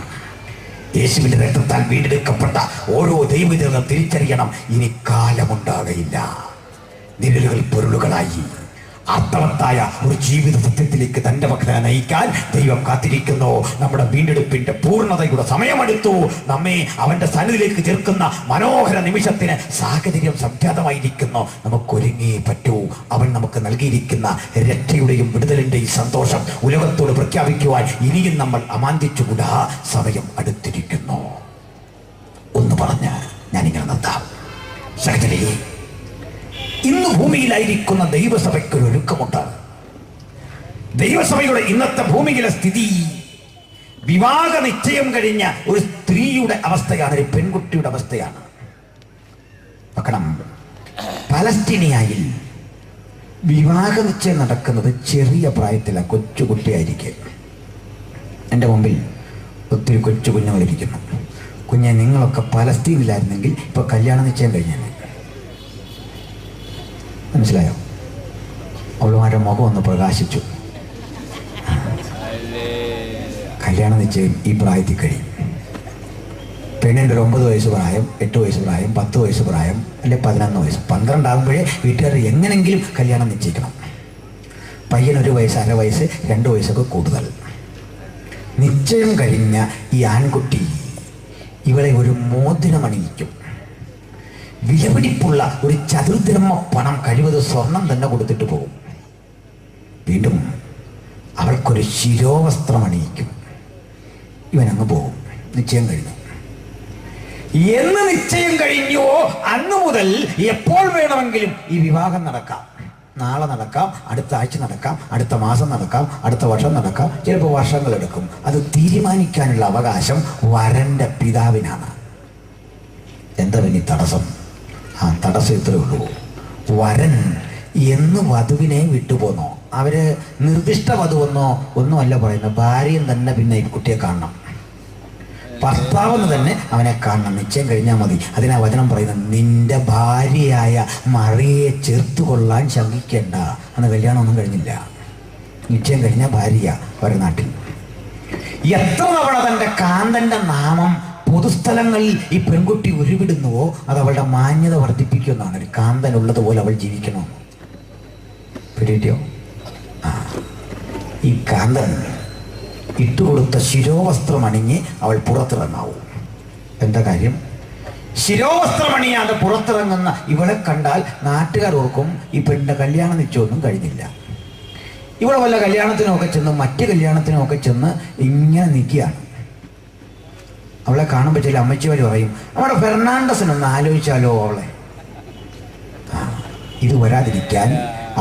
യേശുവിന്റെ രക്തത്താൽ വീണ്ടെടുക്കപ്പെട്ട ഓരോ ദൈവജനം തിരിച്ചറിയണം. ഇനി കാലമുണ്ടാകയില്ല. നിഴലുകൾ പൊരുളുകളായി അർത്ഥവത്തായ ഒരു ജീവിത സത്യത്തിലേക്ക് തന്റെ മക്കളെ നയിക്കാൻ ദൈവം കാത്തിരിക്കുന്നു. നമ്മുടെ വീണ്ടെടുപ്പിന്റെ പൂർണ്ണതയുടെ സമയമെടുത്തു. നമ്മെ അവന്റെ സന്നിധിയിലേക്ക് ചേർക്കുന്ന മനോഹര നിമിഷത്തിന് സാഹചര്യം സംജാതമായിരിക്കുന്നു. നമുക്കൊരുങ്ങി പറ്റൂ. അവൻ നമുക്ക് നൽകിയിരിക്കുന്ന രക്ഷയുടെയും വിടുതലിന്റെയും സന്തോഷം ഉലകത്തോട് പ്രഖ്യാപിക്കുവാൻ ഇനിയും നമ്മൾ അമാന്തിച്ചുകൂടാ. സമയം അടുത്തിരിക്കുന്നു. ഒന്ന് പറഞ്ഞ് ഞാനിങ്ങനെ നിർത്താം. സഹചരേ, ഇന്ന് ഭൂമിയിലായിരിക്കുന്ന ദൈവസഭയ്ക്കൊരു ഒരുക്കമുണ്ട്. ദൈവസഭയുടെ ഇന്നത്തെ ഭൂമിയിലെ സ്ഥിതി വിവാഹ നിശ്ചയം കഴിഞ്ഞ ഒരു സ്ത്രീയുടെ അവസ്ഥയാണ്, ഒരു പെൺകുട്ടിയുടെ അവസ്ഥയാണ്. നോക്കണം, പലസ്തീനിയായിൽ വിവാഹ നിശ്ചയം നടക്കുന്നത് ചെറിയ പ്രായത്തിലാണ്. കൊച്ചുകുട്ടിയായിരിക്കും. എൻ്റെ മുമ്പിൽ ഒത്തിരി കൊച്ചു കുഞ്ഞുങ്ങളിരിക്കുന്നു. കുഞ്ഞെ, നിങ്ങളൊക്കെ പലസ്തീനിലായിരുന്നെങ്കിൽ ഇപ്പൊ കല്യാണ നിശ്ചയം കഴിഞ്ഞാൽ. മനസ്സിലായോ? അവളുമാരുടെ മുഖം ഒന്ന് പ്രകാശിച്ചു. കല്യാണ നിശ്ചയം ഈ പ്രായത്തിൽ കഴിയും. പെണ്ണിൻ്റെ ഒരു 9 വയസ്സ് പ്രായം, 8 വയസ്സ് പ്രായം, 10 വയസ്സ് പ്രായം, അല്ലെ 11 വയസ്സ്, 12 ആകുമ്പോഴേ വീട്ടുകാർ എങ്ങനെങ്കിലും കല്യാണം നിശ്ചയിക്കണം. പയ്യൻ 1 വയസ്സ്, 1/2 വയസ്സ്, 2 വയസ്സൊക്കെ കൂടുതൽ. നിശ്ചയം കഴിഞ്ഞ ഈ ആൺകുട്ടി ഇവളെ ഒരു മോതിരമണിയിക്കും. വിലപിടിപ്പുള്ള ഒരു ചതുർദ്രഹ്മ പണം, കഴിവത് സ്വർണം തന്നെ കൊടുത്തിട്ട് പോകും. വീണ്ടും അവൾക്കൊരു ശിരോവസ്ത്രം അണിയിക്കും. ഇവനങ്ങ് പോകും. നിശ്ചയം കഴിഞ്ഞു. എന്ന് നിശ്ചയം കഴിഞ്ഞുവോ അന്നു മുതൽ എപ്പോൾ വേണമെങ്കിലും ഈ വിവാഹം നടക്കാം. നാളെ നടക്കാം, അടുത്ത ആഴ്ച നടക്കാം, അടുത്ത മാസം നടക്കാം, അടുത്ത വർഷം നടക്കാം, ചിലപ്പോൾ വർഷങ്ങളെടുക്കും. അത് തീരുമാനിക്കാനുള്ള അവകാശം വരന്റെ പിതാവിനാണ്. എന്താ ഇനി തടസ്സം? ആ തടസ്സം ഇത്രേ ഉള്ളൂ. വരൻ എന്ന് വധുവിനെ വിട്ടുപോന്നോ? അവര് നിർദ്ദിഷ്ട വധുവെന്നോ ഒന്നുമല്ല പറയുന്നത്. ഭാര്യയും തന്നെ പിന്നെ ഈ കുട്ടിയെ കാണണം. ഭർത്താവെന്ന് തന്നെ അവനെ കാണണം. നിശ്ചയം കഴിഞ്ഞാൽ മതി. അതിനാ വചനം പറയുന്നത്, നിന്റെ ഭാര്യയായ മറിയെ ചേർത്ത് കൊള്ളാൻ ശങ്കിക്കേണ്ട. അന്ന് കല്യാണമൊന്നും കഴിഞ്ഞില്ല. നിശ്ചയം കഴിഞ്ഞ ഭാര്യ ഒരു നാട്ടിൽ. എത്ര തവണ തൻ്റെ കാന്തൻ്റെ നാമം പൊതുസ്ഥലങ്ങളിൽ ഈ പെൺകുട്ടി ഉരുവിടുന്നുവോ അത് അവളുടെ മാന്യത വർദ്ധിപ്പിക്കുമെന്നാണ്. ഒരു കാന്തനുള്ളതുപോലെ അവൾ ജീവിക്കണമെന്ന്. പിടിയോ? ഈ കാന്തൻ ഇട്ടുകൊടുത്ത ശിരോവസ്ത്രം അണിഞ്ഞ് അവൾ പുറത്തിറങ്ങാവൂ. എന്താ കാര്യം? ശിരോവസ്ത്രം അണിയാതെ പുറത്തിറങ്ങുന്ന ഇവളെ കണ്ടാൽ നാട്ടുകാർ ഓർക്കും ഈ പെണ്ണിന്റെ കല്യാണം നിശ്ചയമൊന്നും കഴിഞ്ഞില്ല. ഇവളെ വല്ല കല്യാണത്തിനൊക്കെ ചെന്ന് മറ്റ് കല്യാണത്തിനൊക്കെ ചെന്ന് ഇങ്ങനെ നിൽക്കുകയാണ്. അവളെ കാണുമ്പോൾ ചില അമ്മച്ചിമാർ പറയും, നമ്മുടെ ഫെർണാണ്ടസിനൊന്ന് ആലോചിച്ചാലോ അവളെ. ഇത് വരാതിരിക്കാൻ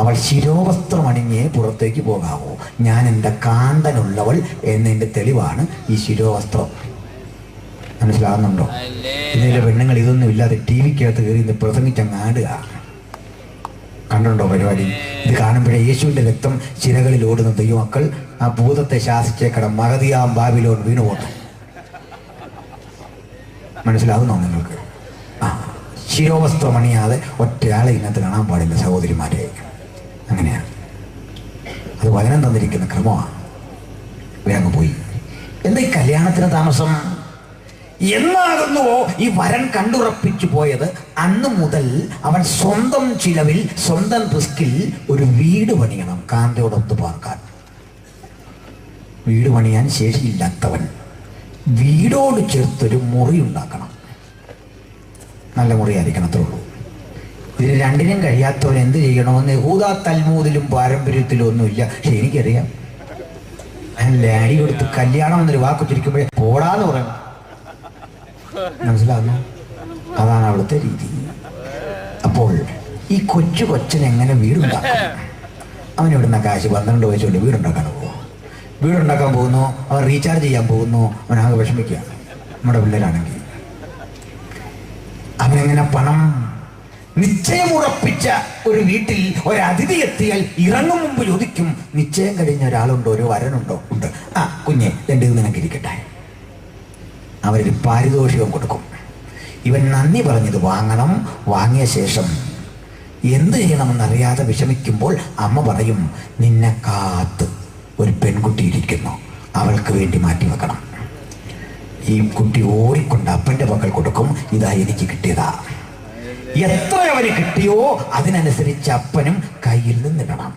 അവൾ ശിരോവസ്ത്രം അണിഞ്ഞേ പുറത്തേക്ക് പോകാവൂ. ഞാൻ എൻ്റെ കാന്തനുള്ളവൾ എന്നതിൻ്റെ തെളിവാണ് ഈ ശിരോവസ്ത്രം. മനസ്സിലാകുന്നുണ്ടോ? ഇതിലെ പെണ്ണുങ്ങൾ ഇതൊന്നും ഇല്ലാതെ ടി വിക്കകത്ത് കയറി ഇന്ന് പ്രസംഗിച്ചങ്ങാടുക. കണ്ടുണ്ടോ പരിപാടി? ഇത് കാണുമ്പോഴേ യേശുവിൻ്റെ രക്തം ശിരകളിൽ ഓടുന്ന ദൈവമക്കൾ ആ ഭൂതത്തെ ശാസിച്ചേക്കടം മഹതിയാം ബാബിലോൺ വീണുപോട്ടെ. മനസ്സിലാകുന്നോ നിങ്ങൾക്ക്? ശിരോവസ്ത്രം അണിയാതെ ഒറ്റയാളെ ഇന്നത്തെ കാണാൻ പാടില്ല സഹോദരിമാരെ. അങ്ങനെയാണ്. അത് വചനം തന്നിരിക്കുന്ന ക്രമമാണ്. വേഗം പോയി. എന്താ ഈ കല്യാണത്തിന് താമസം? എന്നാകുന്നുവോ ഈ വരൻ കണ്ടുറപ്പിച്ചു പോയത്, അന്ന് മുതൽ അവൻ സ്വന്തം ചിലവിൽ സ്വന്തം റിസ്കിൽ ഒരു വീട് പണിയണം കാന്തയോടൊത്ത് പാർക്കാൻ. വീട് പണിയാൻ ശേഷിയില്ലാത്തവൻ വീടോട് ചേർത്തൊരു മുറി ഉണ്ടാക്കണം. നല്ല മുറിയായിരിക്കണം, അത്രേ ഉള്ളൂ. ഇതിന് രണ്ടിനും കഴിയാത്തവൻ എന്ത് ചെയ്യണമെന്ന് യഹൂദാ തൽമൂദിലും പാരമ്പര്യത്തിലും ഒന്നുമില്ല. പക്ഷെ എനിക്കറിയാം. ലാടി കൊടുത്ത് കല്യാണം എന്നൊരു വാക്ക് ഉച്ചരിക്കുമ്പോഴേ പോടാന്ന് പറയണം. മനസ്സിലാകുന്നു? അതാണ് അവിടുത്തെ രീതി. അപ്പോൾ ഈ കൊച്ചൻ എങ്ങനെ വീടുണ്ടാക്കും? അവനിവിടുന്ന കാശ് 12 വയസ്സുകൊണ്ട് വീടുണ്ടാക്കാൻ പോകും. വീടുണ്ടാക്കാൻ പോകുന്നു, അവൻ റീചാർജ് ചെയ്യാൻ പോകുന്നു, അവനാകെ വിഷമിക്കുക. നമ്മുടെ പിള്ളേരാണെങ്കിൽ അവനെങ്ങനെ പണം? നിശ്ചയമുറപ്പിച്ച ഒരു വീട്ടിൽ ഒരതിഥി എത്തിയാൽ ഇറങ്ങും മുമ്പ് ചോദിക്കും, നിശ്ചയം കഴിഞ്ഞ ഒരാളുണ്ടോ, ഒരു വരനുണ്ടോ? ഉണ്ട്. ആ കുഞ്ഞെ, എൻ്റെ ഇത് നിനക്കിരിക്കട്ടെ. അവരൊരു പാരിതോഷികം കൊടുക്കും. ഇവൻ നന്ദി പറഞ്ഞത് വാങ്ങണം. വാങ്ങിയ ശേഷം എന്ത് ചെയ്യണമെന്നറിയാതെ വിഷമിക്കുമ്പോൾ അമ്മ പറയും, നിന്നെ കാത്ത് ഒരു പെൺകുട്ടി ഇരിക്കുന്നു, അവൾക്ക് വേണ്ടി മാറ്റി വെക്കണം. ഈ കുട്ടി ഓടിക്കൊണ്ട് അപ്പൻ്റെ പക്കൽ കൊടുക്കും, ഇതാ എനിക്ക് കിട്ടിയതാ. എത്ര അവന് കിട്ടിയോ അതിനനുസരിച്ച് അപ്പനും കയ്യിൽ നിന്നിടണം.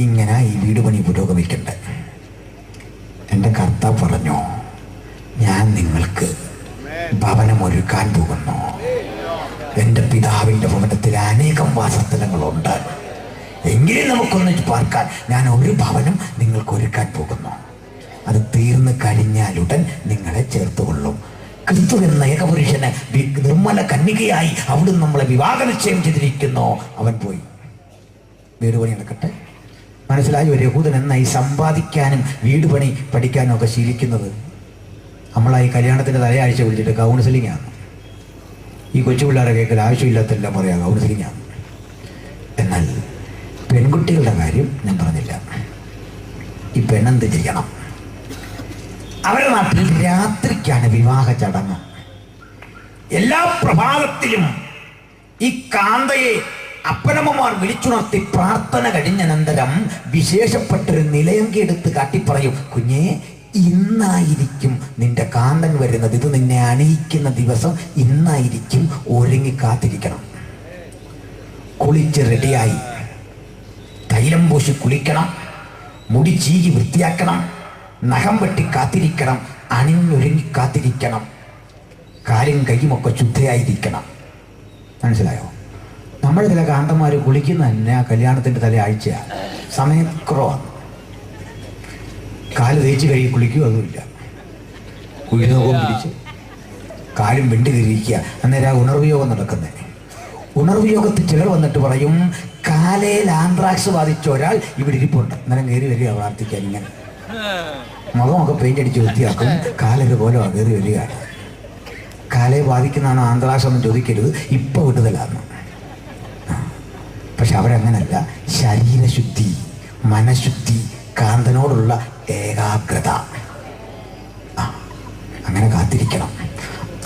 ഇങ്ങനെ ഈ വീട് പണി പുരോഗമിക്കണ്ടേ. എൻ്റെ കർത്താവ് പറഞ്ഞു, ഞാൻ നിങ്ങൾക്ക് ഭവനമൊരുക്കാൻ പോകുന്നു. എൻ്റെ പിതാവിൻ്റെ ഭവനത്തിൽ അനേകം വാസസ്ഥലങ്ങളുണ്ട്. എങ്കിലും നമുക്കൊന്ന് പാർക്കാൻ ഞാൻ ഒരു ഭവനം നിങ്ങൾക്ക് ഒരുക്കാൻ പോകുന്നു. അത് തീർന്നു കഴിഞ്ഞാലുടൻ നിങ്ങളെ ചേർത്തുകൊള്ളും. ക്രിസ്തു എന്ന ഏകപുരുഷന് നിർമ്മല കന്യകയായി അവിടുന്ന് നമ്മളെ വിവാഹ നിശ്ചയം ചെയ്തിരിക്കുന്നു. അവൻ പോയി വീട് പണി നടക്കട്ടെ. മനസ്സിലായി? ഒരു യഹൂദൻ എന്നായി സമ്പാദിക്കാനും വീട് പണി പഠിക്കാനും ഒക്കെ ശീലിക്കുന്നത്. നമ്മളായി കല്യാണത്തിൻ്റെ തലയാഴ്ച വിളിച്ചിട്ട് കൗൺസിലിംഗ് ആണ്. ഈ കൊച്ചു പിള്ളേരെ കേൾക്കൽ ആവശ്യമില്ലാത്തെല്ലാം പറയാം കൗൺസിലിംഗ് ആണ്. എന്നാൽ പെൺകുട്ടികളുടെ കാര്യം ഞാൻ പറഞ്ഞില്ല. ഈ പെണ്ണെന്ത് ചെയ്യണം? അവരുടെ നാട്ടിൽ രാത്രിക്കാണ് വിവാഹ ചടങ്ങ്. എല്ലാ പ്രഭാതത്തിലും ഈ കാന്തയെ അപ്പനമ്മമാർ വിളിച്ചുണർത്തി പ്രാർത്ഥന കഴിഞ്ഞനന്തരം വിശേഷപ്പെട്ടൊരു നിലയങ്കി എടുത്ത് കാട്ടിപ്പറയും, കുഞ്ഞേ, ഇന്നായിരിക്കും നിന്റെ കാന്തൻ വരുന്നത്. ഇത് നിന്നെ അണിയിക്കുന്ന ദിവസം ഇന്നായിരിക്കും. ഒരുങ്ങി കാത്തിരിക്കണം. കുളിച്ച് റെഡിയായി തൈലം പൂശി കുളിക്കണം. മുടി ചീകി വൃത്തിയാക്കണം. നഖം വെട്ടി കാത്തിരിക്കണം. അണിഞ്ഞൊരുങ്ങി കാത്തിരിക്കണം. കാലും കൈയുമൊക്കെ ശുദ്ധയായിരിക്കണം. മനസ്സിലായോ? നമ്മുടെ ചില കാന്തന്മാർ കുളിക്കുന്ന തന്നെ ആ കല്യാണത്തിൻ്റെ തലയാഴ്ചയാണ്. സമയക്കുറവാണ്. കാല് തേച്ച് കഴുകി കുളിക്കുകയോ അതുമില്ല. കുഴിനോകം പിടിച്ച് കാലും വെണ്ടി തിരിക്കുക. അന്നേരം ആ ഉണർവിയോഗം നടക്കുന്നത്. ഉണർവിയോഗത്തിൽ ചിലർ വന്നിട്ട് പറയും, കാലയിൽ ആന്ത്രാക്സ് ബാധിച്ച ഒരാൾ ഇവിടെ ഇരിപ്പുണ്ട്. അന്നേരം കയറി വരിക പ്രാർത്ഥിക്കാൻ. ഇങ്ങനെ മുഖമൊക്കെ പെയിന്റ് അടിച്ച് വൃത്തിയാക്കും. കാലൊരു പോലെ കയറി വരികയാണ്. കാലയെ ബാധിക്കുന്നതാണോ ആന്ത്രാക്സ് ഒന്നും ചോദിക്കരുത്, ഇപ്പൊ വിടുതലാണ്. പക്ഷെ അവരങ്ങനല്ല. ശരീരശുദ്ധി, മനഃശുദ്ധി, കാന്തനോടുള്ള ഏകാഗ്രത. അങ്ങനെ കാത്തിരിക്കണം.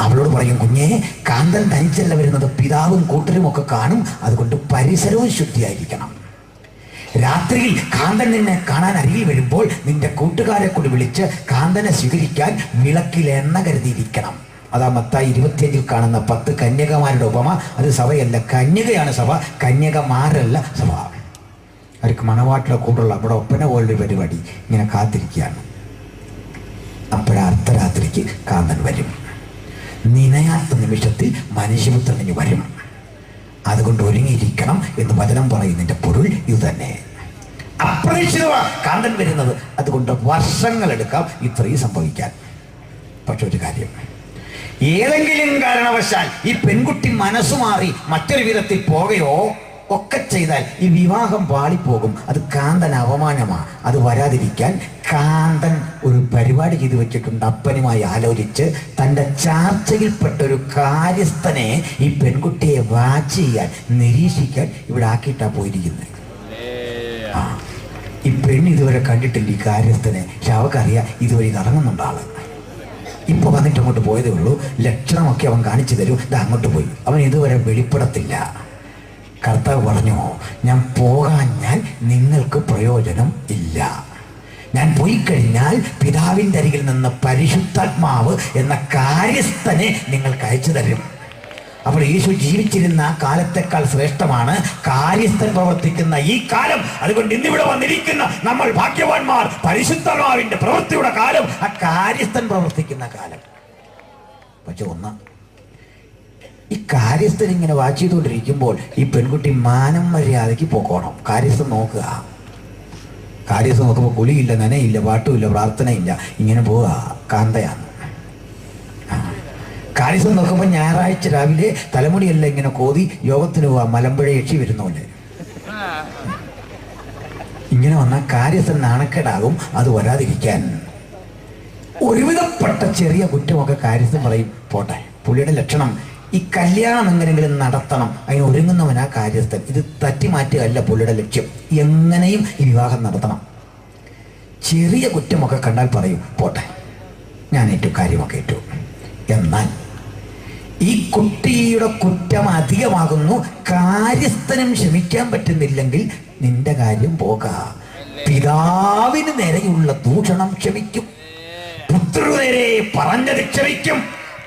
അവളോട് പറയും, കുഞ്ഞേ, കാന്തൻ തനിച്ചല്ല വരുന്നത്, പിതാവും കൂട്ടരും ഒക്കെ കാണും, അതുകൊണ്ട് പരിസരവും ശുദ്ധിയായിരിക്കണം. രാത്രിയിൽ കാന്തൻ നിന്നെ കാണാൻ അരികിൽ വരുമ്പോൾ നിന്റെ കൂട്ടുകാരെ കൂടി വിളിച്ച് കാന്തനെ സ്വീകരിക്കാൻ വിളക്കിൽ എണ്ണ കരുതിയിരിക്കണം. അതാ മത്തായി 25 കാണുന്ന 10 കന്യകമാരുടെ ഉപമ. അത് സഭയല്ല, കന്യകയാണ് സഭ, കന്യകമാരല്ല സഭ. അവർക്ക് മണവാട്ടിലെ കൂടുള്ള അവിടെ ഒപ്പന പോലൊരു പരിപാടി ഇങ്ങനെ കാത്തിരിക്കുകയാണ്. അപ്പോഴാ അർദ്ധരാത്രിക്ക് കാന്തൻ വരും. നിനയാത്ത നിമിഷത്തിൽ മനുഷ്യപുത്രന് വരും. അതുകൊണ്ട് ഒരുങ്ങിയിരിക്കണം എന്ന് വചനം പറയുന്നതിന്റെ പൊരുൾ ഇത് തന്നെ. അപ്രതീക്ഷിതമാണ് കാന്തൻ വരുന്നത്. അതുകൊണ്ട് വർഷങ്ങളെടുക്കാം ഇത്രയും സംഭവിക്കാൻ. പക്ഷെ ഒരു കാര്യം, ഏതെങ്കിലും കാരണവശാൽ ഈ പെൺകുട്ടി മനസ്സുമാറി മറ്റൊരു വിധത്തിൽ പോകുകയോ ഒക്കെ ചെയ്താൽ ഈ വിവാഹം പാളിപ്പോകും. അത് കാന്തൻ അപമാനമാണ്. അത് വരാതിരിക്കാൻ കാന്തൻ ഒരു പരിപാടി ചെയ്തു വെച്ചിട്ടുണ്ട്. അപ്പനുമായി ആലോചിച്ച് തൻ്റെ ചാർച്ചയിൽപ്പെട്ട ഒരു കാര്യസ്ഥനെ ഈ പെൺകുട്ടിയെ വാച്ച് ചെയ്യാൻ, നിരീക്ഷിക്കാൻ ഇവിടെ ആക്കിയിട്ടാ പോയിരിക്കുന്നത്. ഈ പെണ്ണ് ഇതുവരെ കണ്ടിട്ടില്ല ഈ കാര്യസ്ഥനെ. പക്ഷെ അവക്കറിയാം ഇതുവരെ ഇറങ്ങുന്നുണ്ട് ആള്. ഇപ്പൊ വന്നിട്ട് അങ്ങോട്ട് പോയതേ ഉള്ളൂ. ലക്ഷണമൊക്കെ അവൻ കാണിച്ചു തരും. ഇത് അങ്ങോട്ട് പോയി. അവൻ ഇതുവരെ വെളിപ്പെടത്തില്ല. കർത്താവ് പറഞ്ഞു, ഞാൻ പോകാഞ്ഞാൽ നിങ്ങൾക്ക് പ്രയോജനം ഇല്ല. ഞാൻ പോയി കഴിഞ്ഞാൽ പിതാവിൻ്റെ അരികിൽ നിന്ന് പരിശുദ്ധാത്മാവ് എന്ന കാര്യസ്ഥനെ നിങ്ങൾക്ക് അയച്ചു തരും. അപ്പോൾ യേശു ജീവിച്ചിരുന്ന ആ കാലത്തെക്കാൾ ശ്രേഷ്ഠമാണ് കാര്യസ്ഥൻ പ്രവർത്തിക്കുന്ന ഈ കാലം. അതുകൊണ്ട് ഇന്നിവിടെ വന്നിരിക്കുന്ന നമ്മൾ ഭാഗ്യവാന്മാർ. പരിശുദ്ധാത്മാവിന്റെ പ്രവൃത്തിയുടെ കാലം, ആ കാര്യസ്ഥൻ പ്രവർത്തിക്കുന്ന കാലം. പക്ഷെ ഈ കാര്യസ്ഥൻ ഇങ്ങനെ വാച്ച് ചെയ്തുകൊണ്ടിരിക്കുമ്പോൾ ഈ പെൺകുട്ടി മാനം മര്യാദയ്ക്ക് പോകണം. കാര്യസ്ഥൻ നോക്കുക. കാര്യസ്ഥൻ നോക്കുമ്പോൾ കുളിയില്ല, നനയില്ല, പാട്ടുമില്ല, പ്രാർത്ഥനയില്ല, ഇങ്ങനെ പോവുക. കാന്തയാണ്. കാര്യസ്ഥൻ നോക്കുമ്പോൾ ഞായറാഴ്ച രാവിലെ തലമുടിയെല്ലാം ഇങ്ങനെ കോതി യോഗത്തിന് പോവാ. മലമ്പുഴ യക്ഷി വരുന്നോല്ലേ ഇങ്ങനെ വന്നാൽ കാര്യസ്ഥൻ നാണക്കേടാകും. അത് വരാതിരിക്കാൻ ഒരുവിധപ്പെട്ട ചെറിയ കുറ്റമൊക്കെ കാര്യസ്ഥൻ പറയും, പോട്ടെ. പുള്ളിയുടെ ലക്ഷണം ഈ കല്യാണം എങ്ങനെയെങ്കിലും നടത്തണം, അതിന് ഒരുങ്ങുന്നവനാ കാര്യസ്ഥൻ. ഇത് തട്ടിമാറ്റുകയല്ല പുള്ളിയുടെ ലക്ഷ്യം. എങ്ങനെയും ഈ വിവാഹം നടത്തണം. ചെറിയ കുറ്റമൊക്കെ കണ്ടാൽ പറയും, പോട്ടെ, ഞാൻ ഏറ്റു, കാര്യമൊക്കെ ഏറ്റു. എന്നാൽ ഈ കുട്ടിയുടെ കുറ്റം അധികമാകുന്നു. കാര്യസ്ഥനും ക്ഷമിക്കാൻ പറ്റുന്നില്ലെങ്കിൽ നിന്റെ കാര്യം പോകാം. പിതാവിന് നേരെയുള്ള ദൂഷണം ക്ഷമിക്കും, പുത്രനേരെ പറഞ്ഞത് ക്ഷമിക്കും.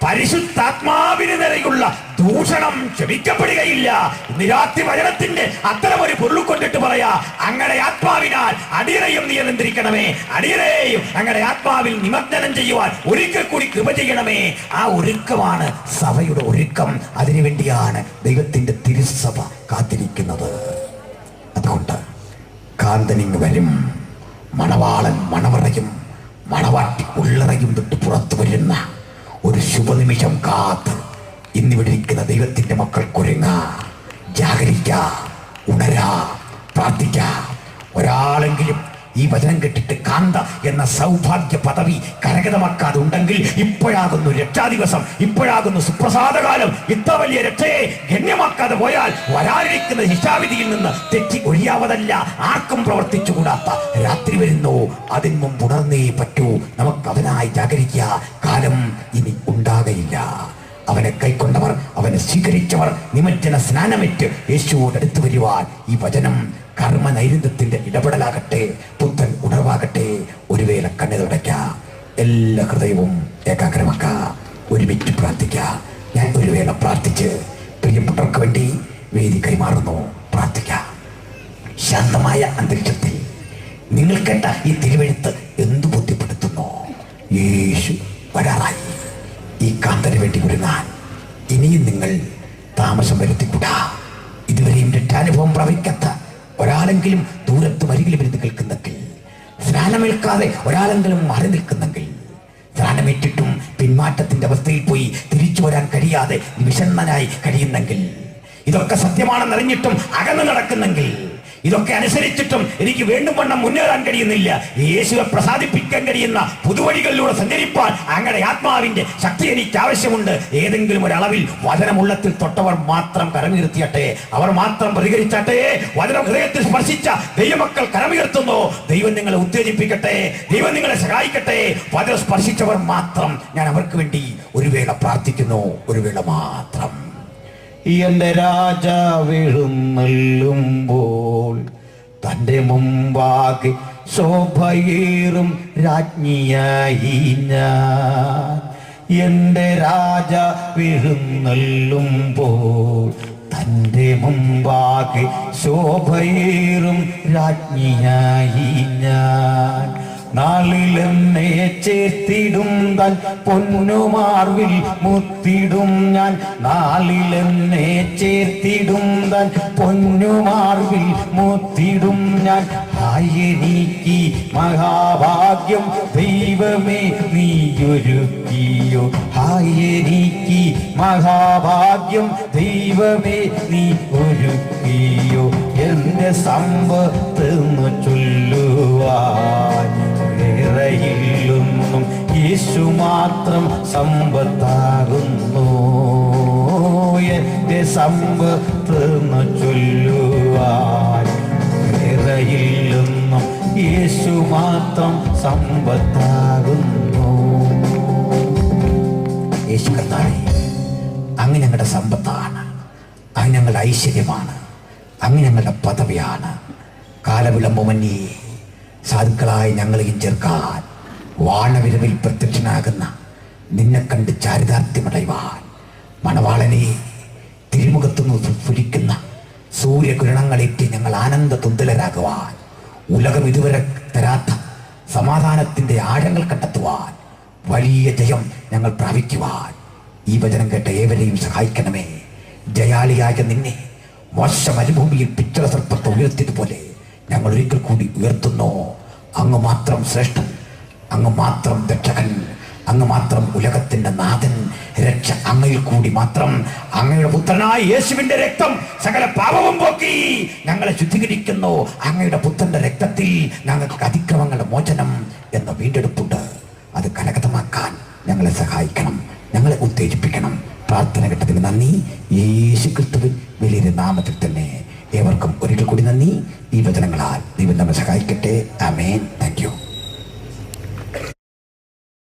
പരിശുദ്ധാത്മാവിന് നേരെയുള്ള ദൂഷണം ക്ഷമിക്കപ്പെടുകയില്ല. ഇന്ന് രാത്രി വചനത്തിന്റെ അത്തരം ഒരു പൊരുൾ കൊണ്ടിട്ട് പറയാ, അങ്ങടെ ആത്മാവിനാൽ അടിയറയും നിയന്ത്രിക്കണമേ. അടിയറേയും അങ്ങടെ ആത്മാവിൽ നിമഗ്നം ചെയ്യുവാൻ ഒരിക്കൽ കൂടി കൃപ ചെയ്യണമേ. ആ ഒരുക്കമാണ് സഭയുടെ ഒരുക്കം. അതിനുവേണ്ടിയാണ് ദൈവത്തിന്റെ തിരുസഭ കാത്തിരിക്കുന്നത്. അതുകൊണ്ട് കാന്തനിങ് വരും. മണവാളൻ മണവറയും മണവാട്ടി ഉള്ളറയും തൊട്ട് പുറത്തു വരുന്ന ഒരു ശുഭനിമിഷം കാത്ത് ഇന്നിവിടെ ഇരിക്കുന്ന ദൈവത്തിന്റെ മക്കൾക്കൊരുങ്ങ, ജാഗരിക്ക, ഉണരാ, പ്രാർത്ഥിക്ക. ഒരാളെങ്കിലും ഈ വചനം കേട്ടിട്ട് കാന്ത എന്ന സൗഭാഗ്യ പദവി കരഗതമാക്കാതെ ഉണ്ടെങ്കിൽ ഇപ്പോഴാകുന്നു രക്ഷാദിവസം, ഇപ്പോഴാകുന്നു സുപ്രസാദകാലം. ഇത്ര വലിയ രക്ഷയെ ഗണ്യമാക്കാതെ പോയാൽ വരാനിരിക്കുന്ന ശിക്ഷാവിധിയിൽ നിന്ന് തെറ്റി ഒഴിയാവതല്ല. ആർക്കും പ്രവർത്തിച്ചുകൂടാത്ത രാത്രി വരുന്നു. അതിന് മുമ്പ് ഉണർന്നേ പറ്റൂ. നമുക്ക് അവനായി ജാഗരിക്കുക. കാലം ഇനി ഉണ്ടാകയില്ല. അവനെ കൈക്കൊണ്ടവർ, അവനെ സ്വീകരിച്ചവർ നിമജ്ജന സ്നാനമേറ്റ് യേശുവോട് അടുത്ത് വരുവാൻ ഈ വചനം കർമ്മ നൈരുന്യത്തിന്റെ ഇടപെടലാകട്ടെ, പുത്തൻ ഉണർവാകട്ടെ. ഒരു വേള കണ്ണു തുടയ്ക്ക, എല്ലാ ഹൃദയവും ഏകാഗ്രമാക്ക, ഒരുമിച്ച് പ്രാർത്ഥിക്ക. ഞാൻ ഒരു വേള പ്രാർത്ഥിച്ച് പ്രിയപ്പെട്ടവർക്ക് വേണ്ടി വേദി കൈമാറുന്നു. പ്രാർത്ഥിക്ക. ശാന്തമായ അന്തരീക്ഷത്തിൽ നിങ്ങൾ കേട്ട ഈ തിരുവെഴുത്ത് എന്തു ബോധ്യപ്പെടുത്തുന്നു? യേശു വരാറായി. ഈ കാന്തന് വേണ്ടി ഒരുങ്ങാൻ ഇനിയും നിങ്ങൾ താമസം വരുത്തിക്കൂടാ. ഇതുവരെയും രക്ഷാനുഭവം പ്രാപിക്കാത്ത ഒരാളെങ്കിലും ദൂരത്ത് വരികിലും ഇരുന്ന് കേൾക്കുന്നെങ്കിൽ, സ്നാനമേൽക്കാതെ ഒരാളെങ്കിലും മാറി നിൽക്കുന്നെങ്കിൽ, സ്നാനമേറ്റിട്ടും പിന്മാറ്റത്തിന്റെ അവസ്ഥയിൽ പോയി തിരിച്ചു വരാൻ കഴിയാതെ വിഷണ്ണനായി കഴിയുന്നെങ്കിൽ, ഇതൊക്കെ സത്യമാണെന്നറിഞ്ഞിട്ടും അകന്നു നടക്കുന്നെങ്കിൽ, ഇതൊക്കെ അനുസരിച്ചിട്ടും എനിക്ക് വേണ്ടും വണ്ണം മുന്നേറാൻ കഴിയുന്നില്ല. യേശുവെ പ്രസാദിപ്പിക്കാൻ കഴിയുന്ന പുതുവഴികളിലൂടെ സഞ്ചരിപ്പാൻ അങ്ങയുടെ ആത്മാവിന്റെ ശക്തി എനിക്ക് ആവശ്യമുണ്ട്. ഏതെങ്കിലും ഒരു അളവിൽ വചനമുള്ളത്തിൽ തൊട്ടവർ മാത്രം കരമുയർത്തിയട്ടെ, അവർ മാത്രം പ്രതികരിച്ചട്ടെ. വചനം ഹൃദയത്തിൽ സ്പർശിച്ച ദൈവമക്കൾ കരമുയർത്തുന്നു. ദൈവം നിങ്ങളെ ഉത്തേജിപ്പിക്കട്ടെ, ദൈവം നിങ്ങളെ സഹായിക്കട്ടെ. വചനം സ്പർശിച്ചവർ മാത്രം ഞാൻ അവർക്ക് വേണ്ടി ഒരു വേള പ്രാർത്ഥിക്കുന്നു, ഒരു വേള മാത്രം. എന്റെ രാജാവെഴുന്നള്ളുമ്പോൾ തന്റെ മുമ്പാകെ ശോഭയേറും രാജ്ഞിയായി ഞാൻ. എന്റെ രാജാവെഴുന്നള്ളുമ്പോൾ തന്റെ മുമ്പാകെ ശോഭയേറും രാജ്ഞിയായി ഞാൻ. നാളിലെന്നെ ചേർത്തിടും താൻ പൊന്നുമാർവിൽ മുത്തിടും ഞാൻ. നാളിലെന്നെ ചേർത്തിടും താൻ പൊന്നുമാർവിൽ മുത്തിടും ഞാൻ. എനിക്ക് മഹാഭാഗ്യം ദൈവമേ നീയൊരുക്കിയോ. എനിക്ക് മഹാഭാഗ്യം ദൈവമേ നീ ഒരുക്കിയോ. എന്റെ സമ്പത്തെന്നു ചൊല്ലുവാൻ വേറെയില്ലൊന്നും യേശു മാത്രം സമ്പത്താകുന്നു. എന്റെ സമ്പത്തെന്നു ചൊല്ലുവാൻ വേറെയില്ലൊന്നും യേശു മാത്രം സമ്പത്താകുന്നു. യേശു കർത്താവേ, അങ്ങ് ഞങ്ങളുടെ സമ്പത്താണ്, അങ്ങ് ഞങ്ങളുടെ ഐശ്വര്യമാണ്, അങ്ങ് ഞങ്ങളുടെ പദവിയാണ്. കാലവിളമ്പുമന്യേ സാധുക്കളായി ഞങ്ങളെയും ചേർക്കാൻ വാണവിരവിൽ പ്രത്യക്ഷനാകുന്ന നിന്നെ കണ്ട് ചാരിതാർത്ഥ്യമടയുവാൻ മണവാളനെ തിരുമുഖത്തുനിന്ന് സ്ഫുരിക്കുന്ന സൂര്യകിരണങ്ങളേറ്റ് ഞങ്ങൾ ആനന്ദ തുന്തലരാകുവാൻ, ഉലകം ഇതുവരെ തരാത്ത സമാധാനത്തിൻ്റെ ആഴങ്ങൾ കണ്ടെത്തുവാൻ, വലിയ ജയം ഞങ്ങൾ പ്രാപിക്കുവാൻ ഈ വചനം കേട്ട ഏവരെയും സഹായിക്കണമേ. ജയാളിയായ നിന്നെ മോശ മരുഭൂമിയിൽ പിച്ചള സർപ്പത്തെ ഉയർത്തിയതുപോലെ ഞങ്ങൾ ഒരിക്കൽ കൂടി ഉയർത്തുന്നു. അങ്ങ് മാത്രം ശ്രേഷ്ഠൻ, അങ്ങ് മാത്രം രക്ഷകൻ, അങ്ങ് മാത്രം ഉലകത്തിന്റെ നാഥൻ. രക്ഷ അങ്ങയിൽ കൂടി മാത്രം. അങ്ങയുടെ പുത്രനായ യേശുവിന്റെ രക്തം സകല പാപവും പോക്കി ഞങ്ങളെ ശുദ്ധീകരിക്കുന്നു. അങ്ങയുടെ പുത്രന്റെ രക്തത്തിൽ ഞങ്ങൾക്ക് അതിക്രമങ്ങളുടെ മോചനം എന്ന വീണ്ടെടുപ്പുണ്ട്. അത് കരഗതമാക്കാൻ ഞങ്ങളെ സഹായിക്കണം, ഞങ്ങളെ ഉത്തേജിപ്പിക്കണം. പ്രാർത്ഥന കേട്ടതിന് നന്ദി. യേശു ക്രിസ്തുവിൻ വലിയ നാമത്തിൽ തന്നെ ഏവർക്കും ഒരിക്കൽ കൂടി നന്ദി. ഈ വചനങ്ങളാൽ ദൈവം നമ്മെ സഹായിക്കട്ടെ. ആമേൻ. Thank U.